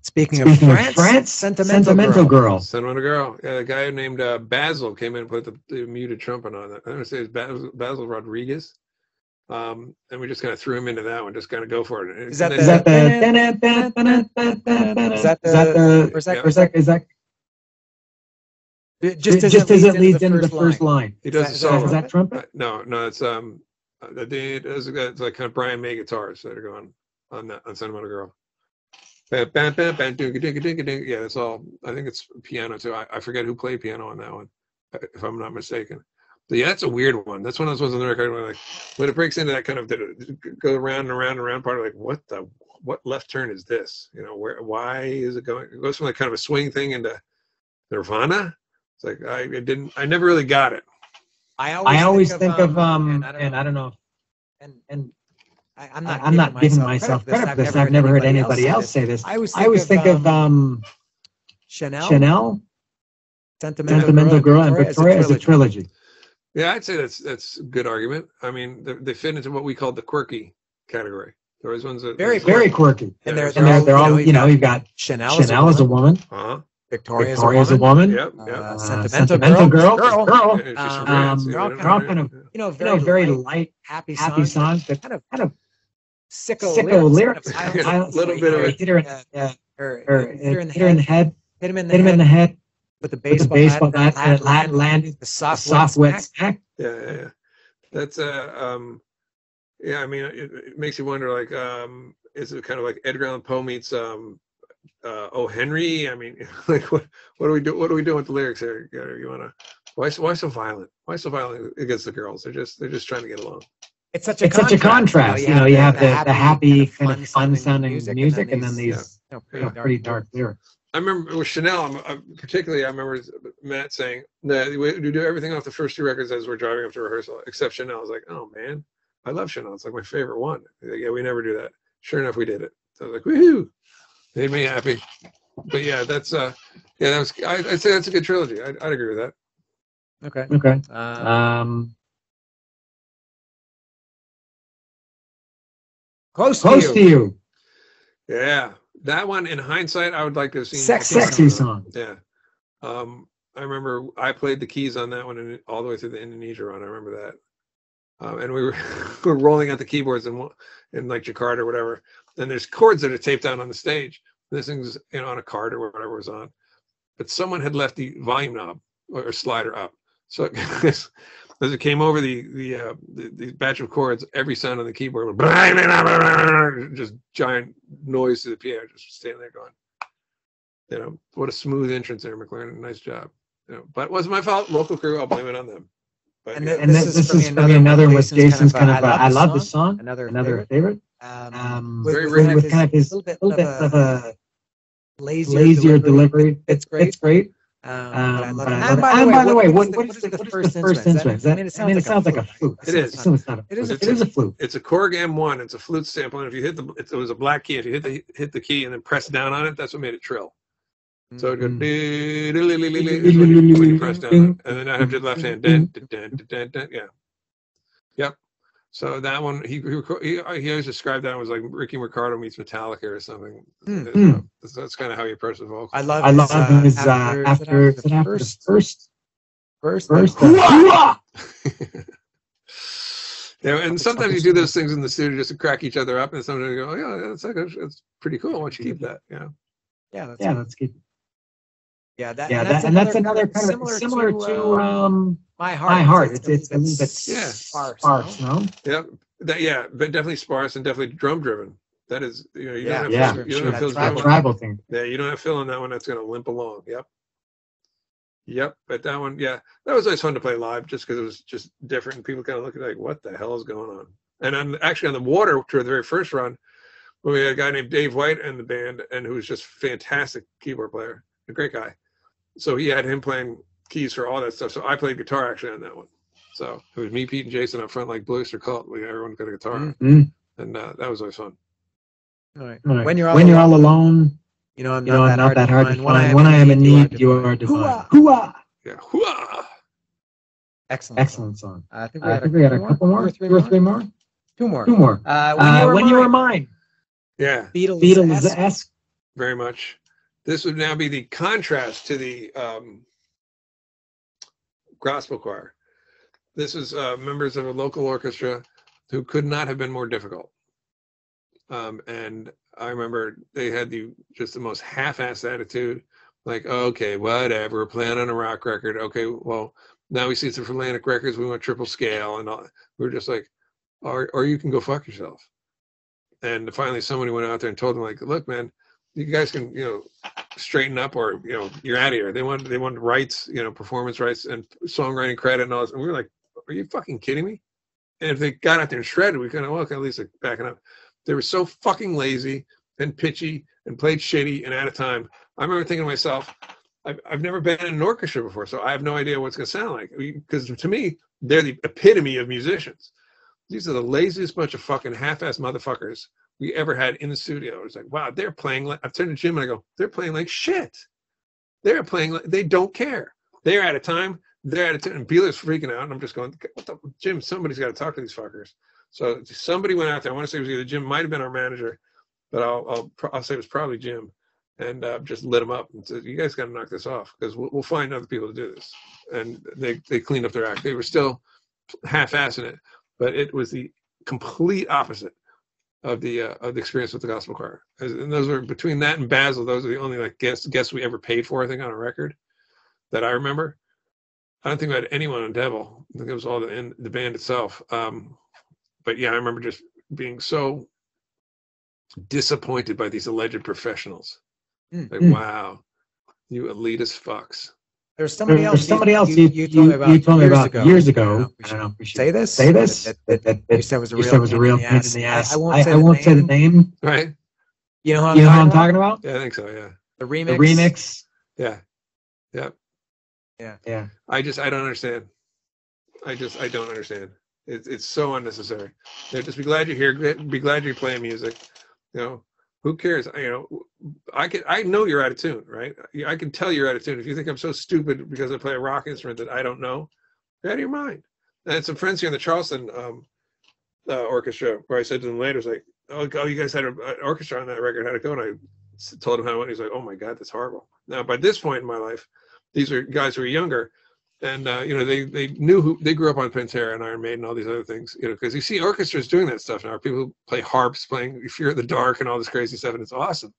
Speaking of France, Sentimental Girl. Sentimental Girl. Yeah, the guy named Basil came in and put the muted trumpet on that. I'm going to say it's Basil Rodriguez. And we just kind of threw him into that one, just kind of go for it. Is that just as it leads into the first line? He does the solo. Is that trumpet? No, it's like kind of Brian May guitars that are going on Sentimental Girl. Yeah, that's all. I think it's piano too. I forget who played piano on that one, if I'm not mistaken. But yeah, that's a weird one. That's one of those ones on the record where, like, when it breaks into that kind of go around and around and around part, of like, what the what left turn is this? You know, why is it going? It goes from like kind of a swing thing into Nirvana. It's like I never really got it. I always think of and I don't know, and I'm not giving myself credit for this. I've never heard anybody else say this. I always think of Chanel, Sentimental Girl, and Victoria as a trilogy. Yeah, I'd say that's a good argument. I mean, they fit into what we call the quirky category. There was ones that very quirky, and they're all you've got Chanel as a woman. Victoria is a woman. Yep. Sentimental Girl. They're all kind of very light, happy songs, but kind of sicko lyrics. A little bit of a hit her in the head. Hit him in the head. With the baseball bat and it landed the soft wet smack. Yeah. That's yeah. I mean, it makes you wonder. Like, is it kind of like Edgar Allan Poe meets O. Henry? I mean, like what do we do? What are we doing with the lyrics here? You wanna why so violent? Why so violent against the girls? They're just trying to get along. It's such a contrast. You have the happy kind of fun sounding music, and then these pretty dark lyrics. I remember with Chanel, particularly, I remember Matt saying that we do everything off the first two records as we're driving up to rehearsal, except Chanel. I was like, oh man, I love Chanel. It's like my favorite one. Like, yeah, we never do that. Sure enough, we did it. So I was like, woohoo! Made me happy. But yeah, that's that was. I'd say that's a good trilogy. I'd agree with that. Okay. Close to you. Yeah. That one, in hindsight, I would like to have seen. Sexy song. Yeah. I remember I played the keys on that one all the way through the Indonesia run. I remember that. And we were rolling out the keyboards in like Jakarta or whatever. And there's chords that are taped down on the stage. This thing's on a card or whatever was on. But someone had left the volume knob or slider up. So as it came over the batch of chords, every sound on the keyboard was just giant noise to the piano, just standing there going, what a smooth entrance there, McLernon. Nice job. But it wasn't my fault. Local crew, I'll blame it on them. But, and this is for me another with Jason's kind of I love the song. Another favorite. With kind of his little bit of a lazier delivery. It's great. And by the way, what is the first instrument? I mean, it sounds like a flute. It is. It is a flute. It's a Korg M1. It's a flute sample, and if you hit it was a black key. If you hit the key and then press down on it, that's what made it trill. So it goes when you press down, and then I have the left hand. Yeah. Yep. So that one, he always described that as like Ricky Ricardo meets Metallica or something. That's kind of how he approached the vocal. I love his after the first. Yeah, and sometimes you do those things in the studio just to crack each other up, and sometimes you go, "Oh, yeah, that's pretty cool. Why don't you keep that?" Let's keep it. That's another kind of similar to My Heart. It's a little bit sparse, no? Yeah, but definitely sparse and definitely drum driven. That is, you don't have Phil's tribal thing. Yeah, you don't have Phil on that one. That's going to limp along. Yep. But that one, that was always fun to play live, just because it was just different, and people kind of look like, what the hell is going on? And I'm actually on the Water tour, the very first run, when we had a guy named Dave White in the band, and who was just fantastic keyboard player, a great guy. So he had him playing keys for all that stuff. So I played guitar actually on that one. So it was me, Pete, and Jason up front, like Blues or Cult. Everyone got a guitar, and that was always fun. All right. When you're all alone, I'm not that hard to find. When I am in need, you are divine. Hooah! Yeah, hooah! Excellent song. I think we had a couple more, two or three more. Two more. When you were mine. Yeah. Beatles-esque. Very much. This would now be the contrast to the gospel choir. This is members of a local orchestra who could not have been more difficult. And I remember they had just the most half-assed attitude, like, okay, whatever, we're playing on a rock record. Okay, well, now we see it's from Atlantic Records, we want triple scale, and all. We were just like, or you can go fuck yourself. And finally somebody went out there and told them, like, look, man, you guys can, straighten up, or, you're out of here. They wanted rights, performance rights and songwriting credit and all this. And we were like, are you fucking kidding me? And if they got out there and shredded, we kind of, at least like backing up. They were so fucking lazy and pitchy and played shitty and out of time. I remember thinking to myself, I've never been in an orchestra before, so I have no idea what it's going to sound like. Because to me, they're the epitome of musicians. These are the laziest bunch of fucking half-ass motherfuckers we ever had in the studio. It's like, wow, they're playing like, I've turned to Jim and I go, they're playing like shit. They're playing like, they don't care. They're out of time. They're out of time. And Beeler's freaking out. And I'm just going, what the, Jim, somebody's got to talk to these fuckers. So somebody went out there. I want to say it was either Jim, might have been our manager, but I'll say it was probably Jim. And just lit them up and said, you guys got to knock this off because we'll find other people to do this. And they cleaned up their act. They were still half-assing it, but it was the complete opposite of the experience with the gospel choir. And those were, between that and Basil, those are the only like guests we ever paid for, I think, on a record that I remember. I don't think we had anyone on Devil. I think it was all the band itself. But yeah, I remember just being so disappointed by these alleged professionals. Like, wow, you elitist fucks. There's somebody else you told me about years ago. I don't know if we should say this. That you said was a real pain in the ass. I won't say the name. Right. You know what I'm talking about? Yeah, I think so, yeah. The remix. Yeah. I don't understand. I don't understand. It's so unnecessary. Just be glad you're here. Be glad you're playing music. You know, who cares? You know, I know you're out of tune, right? I can tell you're out of tune. If you think I'm so stupid because I play a rock instrument that I don't know, you're out of your mind. And I had some friends here in the Charleston orchestra where I said to them later, it's like, oh, you guys had an orchestra on that record. How'd it go? And I told him how it went. He's like, oh my God, that's horrible. Now, by this point in my life, these are guys who are younger. And, you know, they knew they grew up on Pantera and Iron Maiden and all these other things, you know, because you see orchestras doing that stuff now. People who play harps, playing Fear of the Dark and all this crazy stuff, and it's awesome.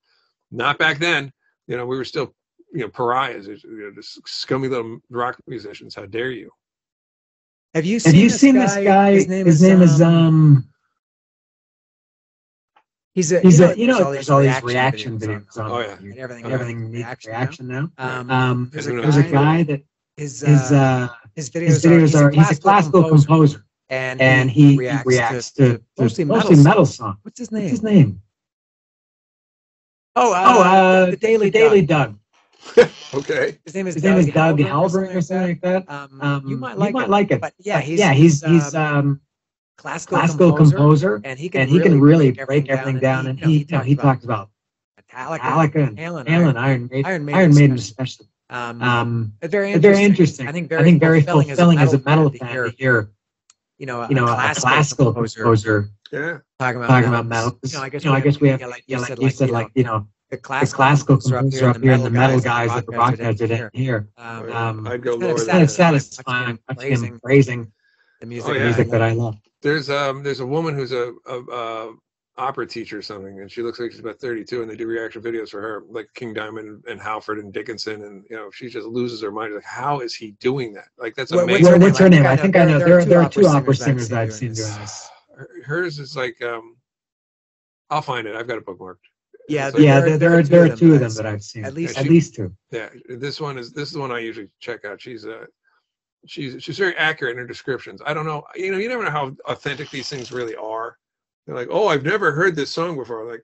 Not back then. You know, we were still, you know, pariahs, you know, just scummy little rock musicians. How dare you? Have you seen this guy? His name is He's there's all these reaction videos on. Oh yeah, everything needs reaction now. There's a guy that his videos are. He's a classical composer, and he reacts to mostly metal songs. What's his name? The Daily Doug. Okay. His name is Doug Halvern or something like that. You might like it. But he's classical composer, and he can really break everything down. And he talks about Metallica and Iron Maiden especially. Very interesting. I think very fulfilling as a metal fan to hear, you know, a classical composer talking about metal. I guess we have, like you said, the classical composers up here and the metal guys that the rock guys are here. I'd go lower. It's kind of satisfying him praising the music that I love. There's a woman who's a opera teacher or something, and she looks like she's about 32, and they do reaction videos for her, like King Diamond and Halford and Dickinson, and you know, she just loses her mind. Like, how is he doing that? Like, that's amazing. What's her name? I think I know. There are two opera singers that I've seen do this. Hers is like, I'll find it. I've got it bookmarked. Yeah, there are two of them that I've seen. At least two. Yeah, this is the one I usually check out. She's very accurate in her descriptions. I don't know, you never know how authentic these things really are. They're like, oh, I've never heard this song before. Like,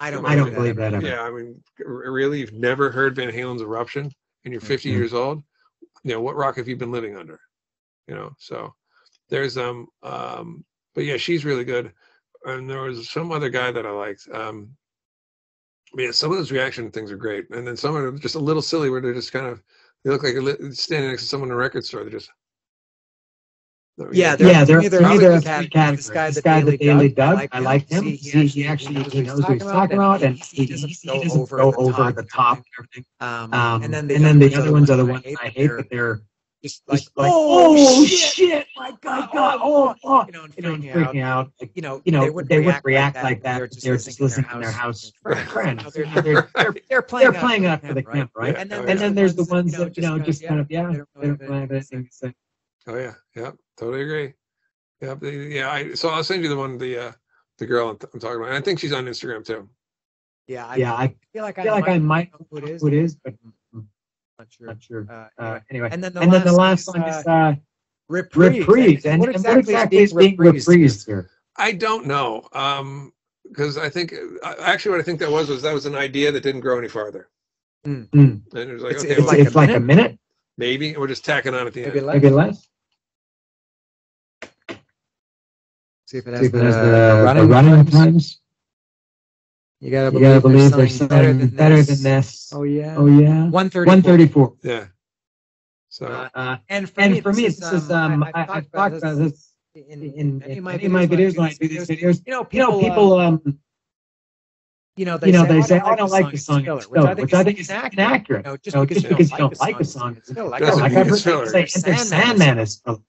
I don't believe that ever. Yeah, I mean, really, you've never heard Van Halen's Eruption, and you're 50 years old. You know, what rock have you been living under? You know, so there's but yeah, she's really good. And there was some other guy that I liked. Yeah, some of those reaction things are great, and then some are just a little silly where they're just kind of, they look like standing next to someone in a record store. They're just they're either three categories. This guy, the Daily Doug, I like him. He actually knows what he's talking about, and he doesn't go over the top and everything. And then the other ones are the ones I hate, but they're just like oh shit, my God, freaking out. They wouldn't react like that. They're just listening to their house friends. They're playing up for the camp, right? And then there's the ones that just kind of they don't have anything to say. Oh yeah, totally agree. Yeah, so I'll send you the one, the girl I'm talking about. And I think she's on Instagram too. I feel like I might know who it is, but not sure. Anyway, and then the last one is Reprise. And what exactly is being reprised here? I don't know. because I think actually what I think that was an idea that didn't grow any farther. Mm. And it was like, it's like a minute, maybe we're just tacking on at the end. Maybe less. See if it has the running times. You gotta believe there's something better than this. Oh yeah. 134. Yeah. So and for me, this is I've talked about this in many of my videos when I do these videos. People they say, I don't like the song, it's filler, which I think is inaccurate. Just because you don't like a song, it's filler. Like I've heard people say, Enter Sandman is filler.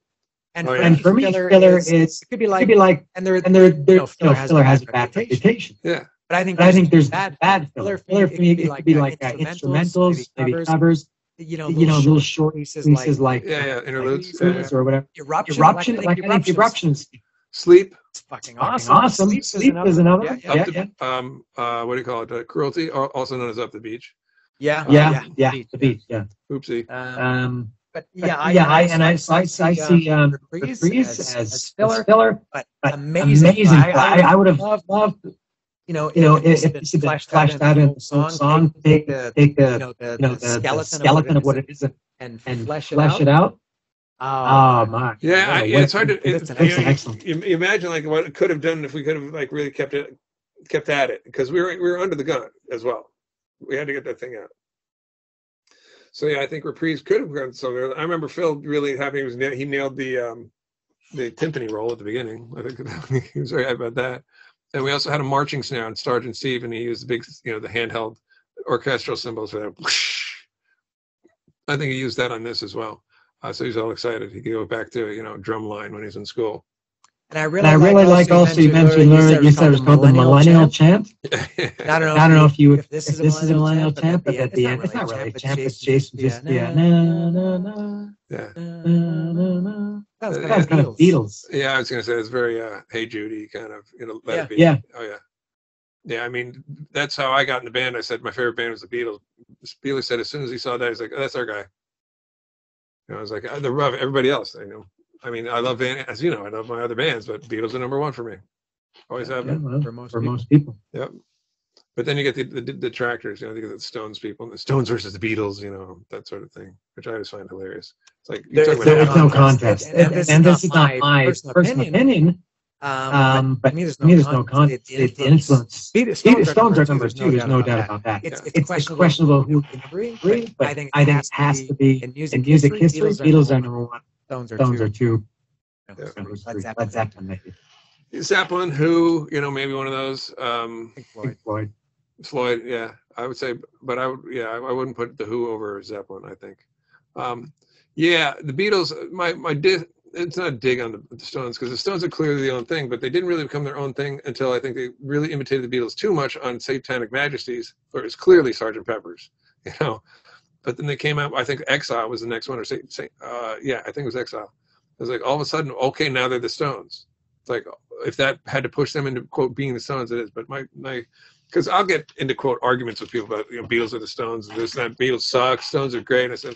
And for me, filler is, it could be like, and filler has a bad reputation. Yeah. But I think there's bad filler. Filler for me, it could be like instrumentals, maybe covers, little short pieces like interludes or whatever. Eruption, like Eruptions. Sleep. It's fucking awesome. Sleep is another one. What do you call it? Cruelty, also known as Up the Beach. The beach. Yeah. Oopsie. But I see Reprise as filler, but amazing. I would have loved, if it's fleshed out in the song, take the skeleton of what it is and flesh it out. Oh my! Yeah, it's hard to. It's excellent. You imagine like what it could have done if we could have like really kept at it, because we were under the gun as well. We had to get that thing out. So yeah, I think Reprise could have gone somewhere. I remember Phil really happy. He nailed the timpani roll at the beginning. I think he was very happy about that. And we also had a marching snare on Sergeant Steve, and he used the big, the handheld orchestral cymbals for that. I think he used that on this as well. So he's all excited. He could go back to drum line when he's in school. And I really like also you mentioned you said it was called the Millennial Chant. I don't know if this is a Millennial Chant, but at the end it's not really a chant. It's Jason just That's kind of Beatles. Yeah, I was gonna say it's very Hey Judy kind of let it be. Yeah. Oh yeah. Yeah, I mean that's how I got in the band. I said my favorite band was the Beatles. Spieler said as soon as he saw that, he's like, oh, that's our guy. I was like, they're rough. Everybody else, I know. I mean, I love as you know, I love my other bands, but Beatles are number one for me. Always have been. Well, for most people. Yep. But then you get the detractors, you get the Stones people, the Stones versus the Beatles, that sort of thing, which I always find hilarious. It's like there's no contest, and this is not my personal opinion. But to me, there's no contest. It's the influence. Stones are number two. There's no doubt about that. It's questionable who can agree, but I think it has to be in music history. Beatles are number one. Stones are two. Led Zeppelin, maybe. Zeppelin, Who, maybe one of those. Floyd, yeah, I would say, but I wouldn't put the Who over Zeppelin. I think, the Beatles. It's not a dig on the Stones, because the Stones are clearly the own thing, but they didn't really become their own thing until I think they really imitated the Beatles too much on Satanic Majesties, where it's clearly Sgt. Pepper's, But then they came out. I think Exile was the next one, or I think it was Exile. It was like all of a sudden, okay, now they're the Stones. It's like if that had to push them into quote being the Stones, it is. But my because I'll get into quote arguments with people about Beatles are the Stones, and this and that. Beatles suck. Stones are great. And I said,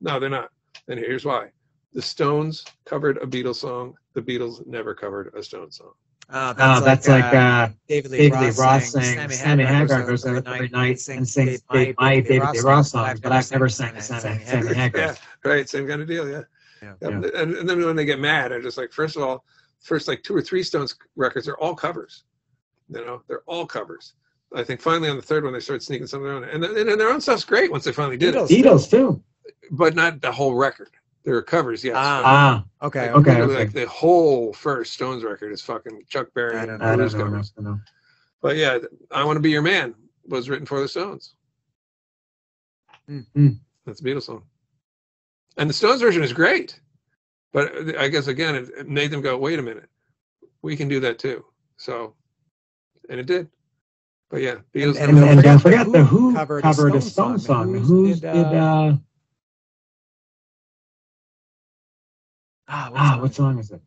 no, they're not. And here's why: the Stones covered a Beatles song. The Beatles never covered a Stones song. That's like David Lee Roth saying Sammy Hagar goes there every night and sings my David Lee Roth songs, but I've never sang Sammy Hagar. Yeah, right, same kind of deal, yeah. And then when they get mad, I'm just like, first of all, like 2 or 3 Stones records are all covers. They're all covers. I think finally on the third one they started sneaking some of their own, and their own stuff's great once they finally did it. Beatles too, but not the whole record. There are covers, yes. Okay. Like the whole first Stones record is fucking Chuck Berry and blues covers. But yeah, I Want to Be Your Man was written for the Stones. Mm-hmm. That's a Beatles song. And the Stones version is great. But I guess, again, it made them go, wait a minute. We can do that too. So, and it did. But yeah. Beatles and don't forget the Who covered a Stones song. The Who did... what song is it?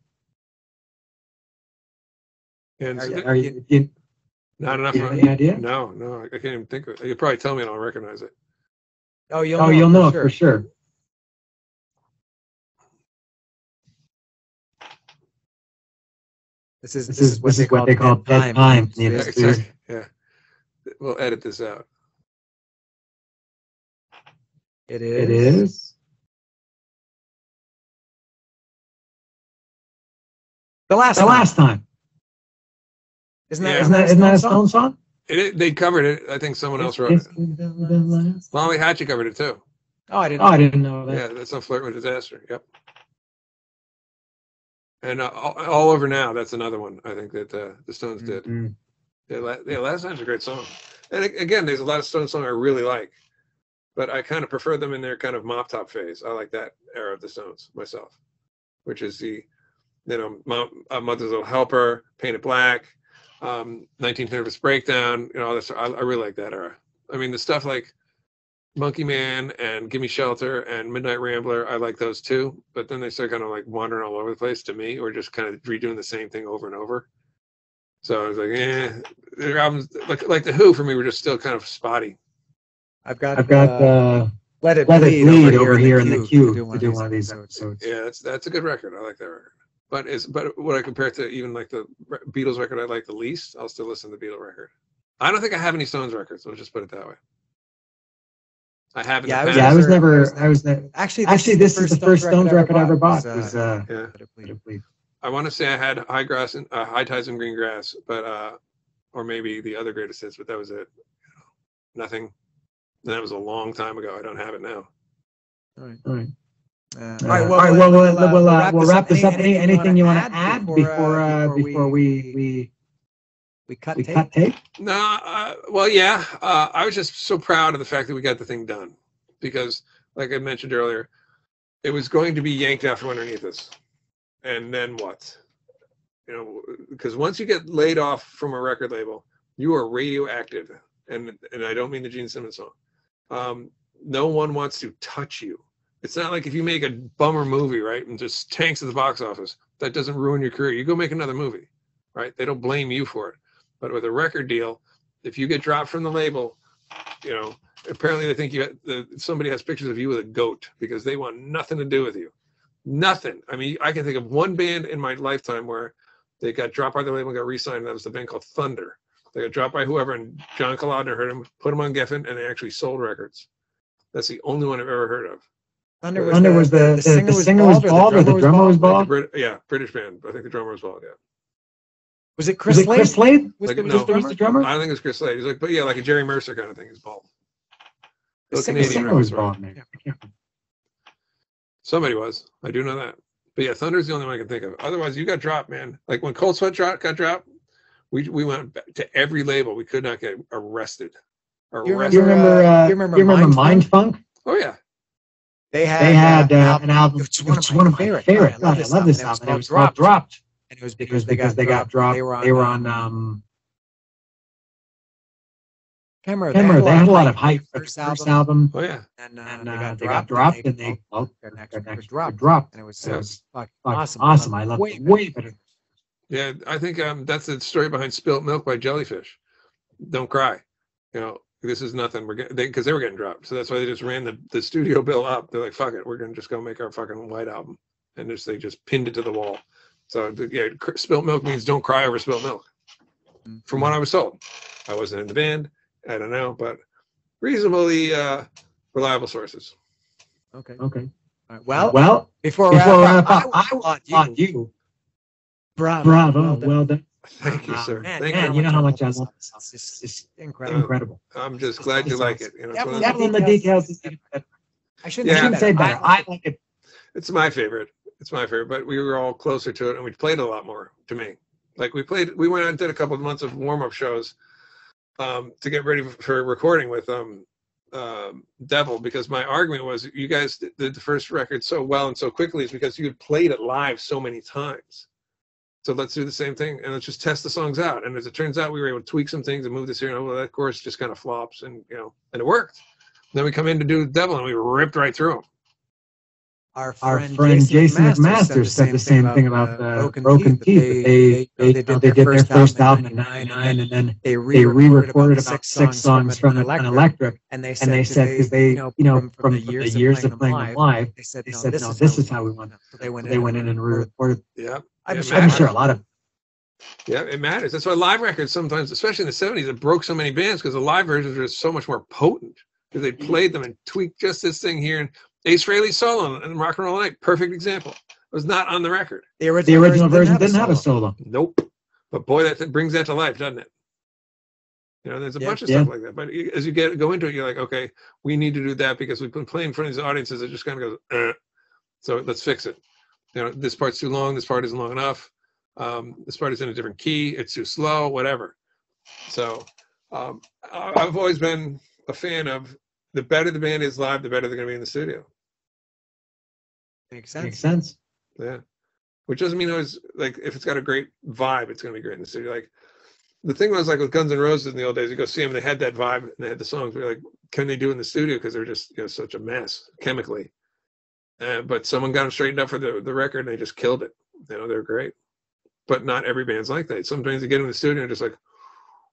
And are you not enough? Any idea? No, I can't even think of it. You'll probably tell me and I'll recognize it. Oh, you'll know for sure. This is what they call dead time. Yeah, exactly. Yeah, we'll edit this out. It is. The last time. Isn't that a Stone song? They covered it. I think someone else wrote it. Molly Hatchet covered it too. Oh, I didn't know that. Yeah, that's on Flirt with Disaster. Yep. And All Over Now, that's another one I think that the Stones did. Yeah, Last Time's a great song. And again, there's a lot of Stones songs I really like, but I kind of prefer them in their kind of mop top phase. I like that era of the Stones myself, which is the, Mother's Little Helper, Painted Black, 19th Nervous Breakdown, all this. I really like that era. I mean, the stuff like Monkey Man and Gimme Shelter and Midnight Rambler, I like those too. But then they start kind of like wandering all over the place to me, or just kind of redoing the same thing over and over. So I was like, their albums like the Who for me were just still kind of spotty. I've got Let It Bleed over here in the queue to do one of these episodes. Yeah, that's a good record. I like that record. But what I compare it to even like the Beatles record I like the least, I'll still listen to the Beatles record. I don't think I have any Stones records. Let's just put it that way. I haven't. I was never. Actually, this is the first Stones record I ever bought. I want to say I had High Tides and Green Grass, but or maybe the other greatest hits, but that was it. Nothing. That was a long time ago. I don't have it now. All right. We'll wrap this up. Anything you want to add before we cut tape? No. Well, yeah. I was just so proud of the fact that we got the thing done, because, like I mentioned earlier, it was going to be yanked out from underneath us, and then what? Because once you get laid off from a record label, you are radioactive, and I don't mean the Gene Simmons song. No one wants to touch you. It's not like if you make a bummer movie, right, and just tanks at the box office, that doesn't ruin your career. You go make another movie, right? They don't blame you for it. But with a record deal, if you get dropped from the label, apparently they think somebody has pictures of you with a goat because they want nothing to do with you. Nothing. I mean, I can think of one band in my lifetime where they got dropped by the label and got re-signed. That was the band called Thunder. They got dropped by whoever, and John Kalodner heard them, put them on Geffen, and they actually sold records. That's the only one I've ever heard of. Thunder was the singer was bald or the drummer was bald? British band. I think the drummer was bald, yeah. Was it Chris Slade? Was the drummer? I don't think it was Chris Slade. He's like, but yeah, like a Jerry Mercer kind of thing. He's bald. The singer was bald, maybe. Somebody was. I do know that. But yeah, Thunder's the only one I can think of. Otherwise, you got dropped, man. Like when Cold Sweat got dropped, we went to every label. We could not get arrested. You remember Mind Funk? Oh yeah. They had an album. It's one of my favorites. I love this album. It was called Dropped. And it was because they got dropped. They were on Camera. They had a lot of hype for the first album. Oh yeah. And they got dropped, and their next dropped. And it was awesome. I loved it way better. Yeah, I think that's the story behind Spilt Milk by Jellyfish. Don't cry. This is nothing. Because they were getting dropped. So that's why they just ran the studio bill up. They're like, fuck it. We're going to just go make our fucking White Album. And they just pinned it to the wall. So yeah, Spilt Milk means don't cry over spilt milk. From what I was told. I wasn't in the band. I don't know. But reasonably reliable sources. Okay. All right. Well, before we wrap up, I want you. Bravo. Well done. Thank you, sir. Man, you know how much I love this. It's incredible. I'm just glad you like it. Devil in the details. I shouldn't say better. I like it. It's my favorite. But we were all closer to it, and we played a lot more. To me, like we went out and did a couple of months of warm-up shows to get ready for recording with Devil, because my argument was you guys did the first record so well and so quickly is because you had played it live so many times. So let's do the same thing and let's just test the songs out. And as it turns out, we were able to tweak some things and move this here. And that chorus just kind of flops, and and it worked. Then we come in to do Devil, and we ripped right through them. Our friend Jason McMaster said the same thing about Broken Teeth. They did their first album in '99, and then they re-recorded about 6 songs from an Electric. And they said because they, from the years of playing them live, they said, no, this is how we want it. So they went in and re-recorded. Yeah. I'm sure a lot of Yeah, it matters. That's why live records sometimes, especially in the 70s, it broke so many bands because the live versions are so much more potent because they played them and tweaked just this thing here. And Ace Frehley's solo in Rock and Roll Night, perfect example. It was not on the record. The original version didn't have a solo. Nope. But boy, that brings that to life, doesn't it? You know, there's a bunch of stuff like that. But as you go into it, you're like, okay, we need to do that because we've been playing in front of these audiences. It just kind of goes, so let's fix it. You know, this part's too long. This part isn't long enough. This part is in a different key. It's too slow, whatever. So I've always been a fan of the better the band is live, the better they're going to be in the studio. Makes sense. Yeah. Which doesn't mean always, like, if it's got a great vibe, it's going to be great in the studio. Like, the thing was, like, with Guns N' Roses in the old days, you go see them, they had that vibe, and they had the songs. We were like, can they do it in the studio? Because they're just, you know, such a mess, chemically. But someone got them straightened up for the record, and they just killed it. You know, they're great. But not every band's like that. Sometimes you get in the studio and just like,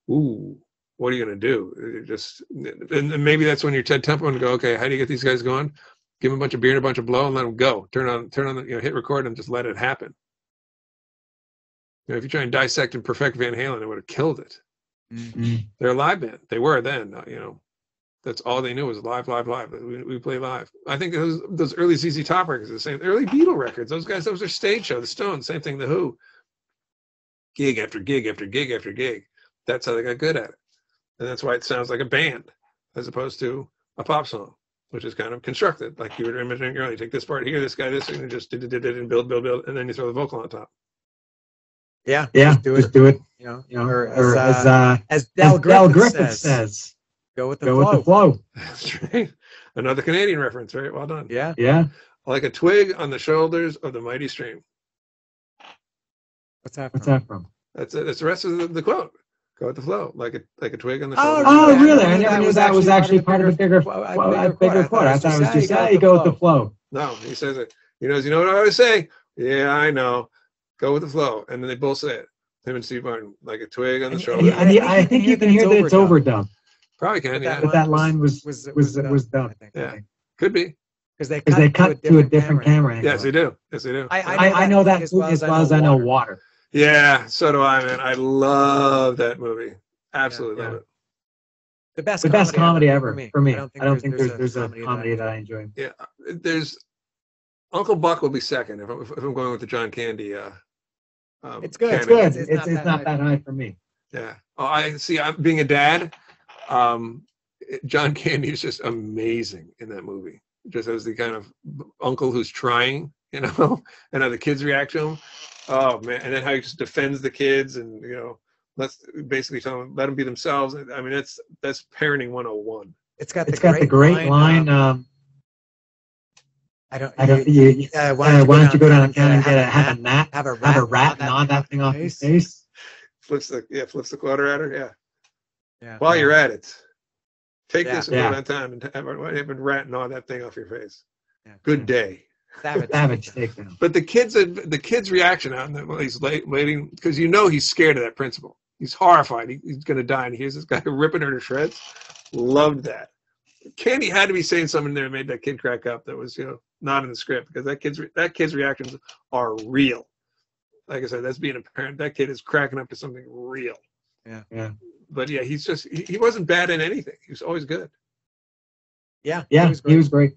ooh, what are you going to do? And maybe that's when you're Ted Temple and go, okay, how do you get these guys going? Give them a bunch of beer and a bunch of blow and let them go. Turn on the, you know, hit record and just let it happen. You know, if you try and dissect and perfect Van Halen, it would have killed it. Mm-hmm. They're a live band. They were then, you know. That's all they knew was live. We play live. I think those early ZZ Top records are the same. Early Beatle records, those guys, that was their stage show. The Stones, same thing, The Who. Gig after gig after gig after gig. That's how they got good at it. And that's why it sounds like a band as opposed to a pop song, which is kind of constructed. Like you were mentioning earlier, take this part here, this guy, this, and just did and build, and then you throw the vocal on top. Yeah, just do it. You know, or as Del Griffith says, go with the flow. That's right. Another Canadian reference, right? Well done. Yeah. Like a twig on the shoulders of the mighty stream. What's that from? That's the rest of the quote. Go with the flow, like a twig on the shoulders. Oh, really? I never knew that was actually part of a bigger quote. I thought it was just you go with the flow. No, he says it. He knows. You know what I always say? Yeah, I know. Go with the flow, and then they both say it. Him and Steve Martin, like a twig on the shoulder. I think you can hear that it's overdubbed. Probably can. But that line was done. Yeah, could be. Because they cut to a different camera angle. Yes, they do. I know that as well as I know water. Yeah, so do I, man. I love that movie. Absolutely love it. The best comedy ever for me. I don't think there's a comedy that I enjoy. Yeah, there's Uncle Buck will be second if I'm going with the John Candy. It's good. It's good. It's not that high for me. Yeah. Oh, I see. I'm being a dad. John Candy is just amazing in that movie. Just as the kind of uncle who's trying, you know, and how the kids react to him. Oh man! And then how he just defends the kids, and you know, let's basically tell them, let them be themselves. I mean, that's parenting 101. It's got the great line. Why don't you go down and have a rat nod that thing off his face? Flips the quarter at her. Yeah. While you're at it, take this and go down time and have a rat nod that thing off your face. Yeah. Good day. Savage takedown. But the kid's reaction on that when he's waiting, because you know he's scared of that principal. He's horrified. He's going to die, and he hears this guy ripping her to shreds. Loved that. Candy had to be saying something there that made that kid crack up. That was, you know, not in the script, because that kid's reactions are real. Like I said, that's being a parent. That kid is cracking up to something real. Yeah. But yeah, he's just he wasn't bad in anything. He was always good. Yeah, he was great.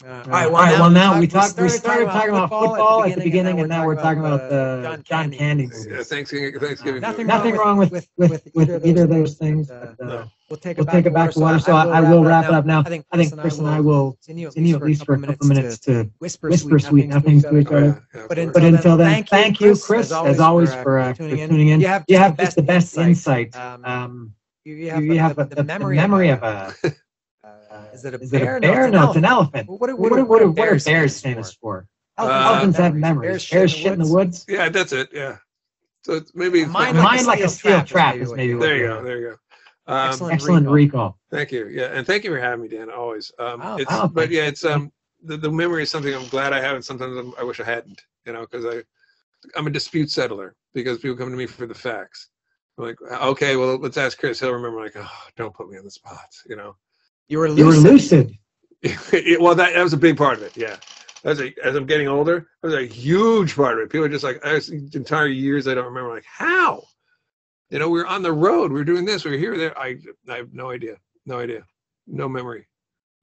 All right. Well, now we started talking about football at the beginning, and now we're talking about the John Candy movies. Yeah, Thanksgiving. Nothing wrong with either of those things. No. We'll take it back to water. So I will wrap it up now. I think Chris and I will continue at least for a couple minutes to whisper sweet nothings to each other. But until then, thank you, Chris, as always, for tuning in. You have just the best insight. You have the memory of a. Is it a bear? No, it's an elephant. What are bears famous for? Elephants have memories. Bears shit in the woods. Yeah, that's it. Yeah. So it's maybe mine like a steel trap is maybe. There you go. Excellent recall. Thank you. Yeah, and thank you for having me, Dan. Always. It's the memory is something I'm glad I have, and sometimes I wish I hadn't. You know, because I'm a dispute settler, because people come to me for the facts. I'm like, okay, well, let's ask Chris. He'll remember. Like, oh, don't put me on the spot. You know. You were lucid. Well, that was a big part of it. Yeah, as I'm getting older, it was a huge part of it. People are just like, entire years I don't remember. Like, how? You know, we were on the road. We were doing this. We were here, there. I have no idea. No memory.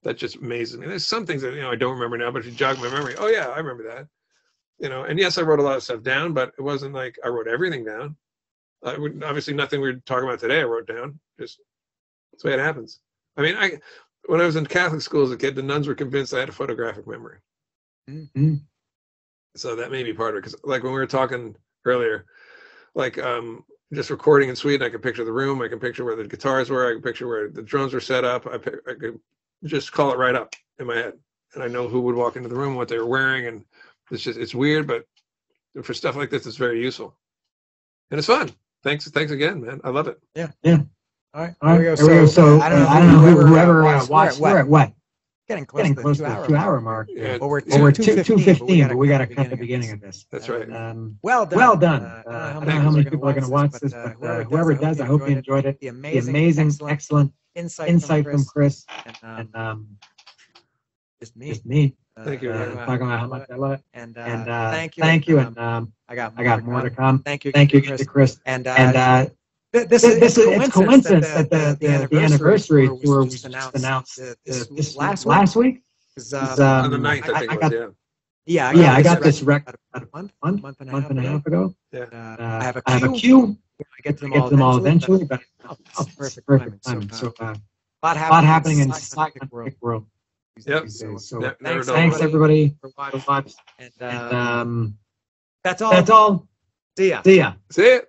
That just amazes me. There's some things that, I don't remember now, but if you jog my memory, oh yeah, I remember that. And yes, I wrote a lot of stuff down, but it wasn't like I wrote everything down. Obviously, nothing we're talking about today I wrote down. Just that's the way it happens. I mean, when I was in Catholic school as a kid, the nuns were convinced I had a photographic memory. Mm-hmm. So that may be part of it. Because like when we were talking earlier, like just recording in Sweden, I could picture the room. I can picture where the guitars were. I can picture where the drums were set up. I could just call it right up in my head. And I know who would walk into the room, what they were wearing. And it's weird, but for stuff like this, it's very useful. And it's fun. Thanks again, man. I love it. Yeah. All right. Here we go. So I don't know whoever watched. We're at what? Getting close to the 2 hour mark. Yeah. Well, we're 2:15, but we got to cut the beginning of this. That's right. Well done. Well done. I don't know how many people are going to watch this, but whoever does, I hope you enjoyed it. The amazing, excellent insight from Chris. And just me. Thank you. Talking about how much I love it. And thank you. And I got more to come. Thank you to Chris. And this is coincidence that the anniversary tour was just announced this last week. On the 9th, I think it was, yeah. I got this record about a month and a half ago. Yeah. I have a queue. I get to them all eventually, but perfect timing. So a lot happening in the Saigon Kick world. Yep. So thanks everybody for watching. And that's all. That's all. See ya. See it.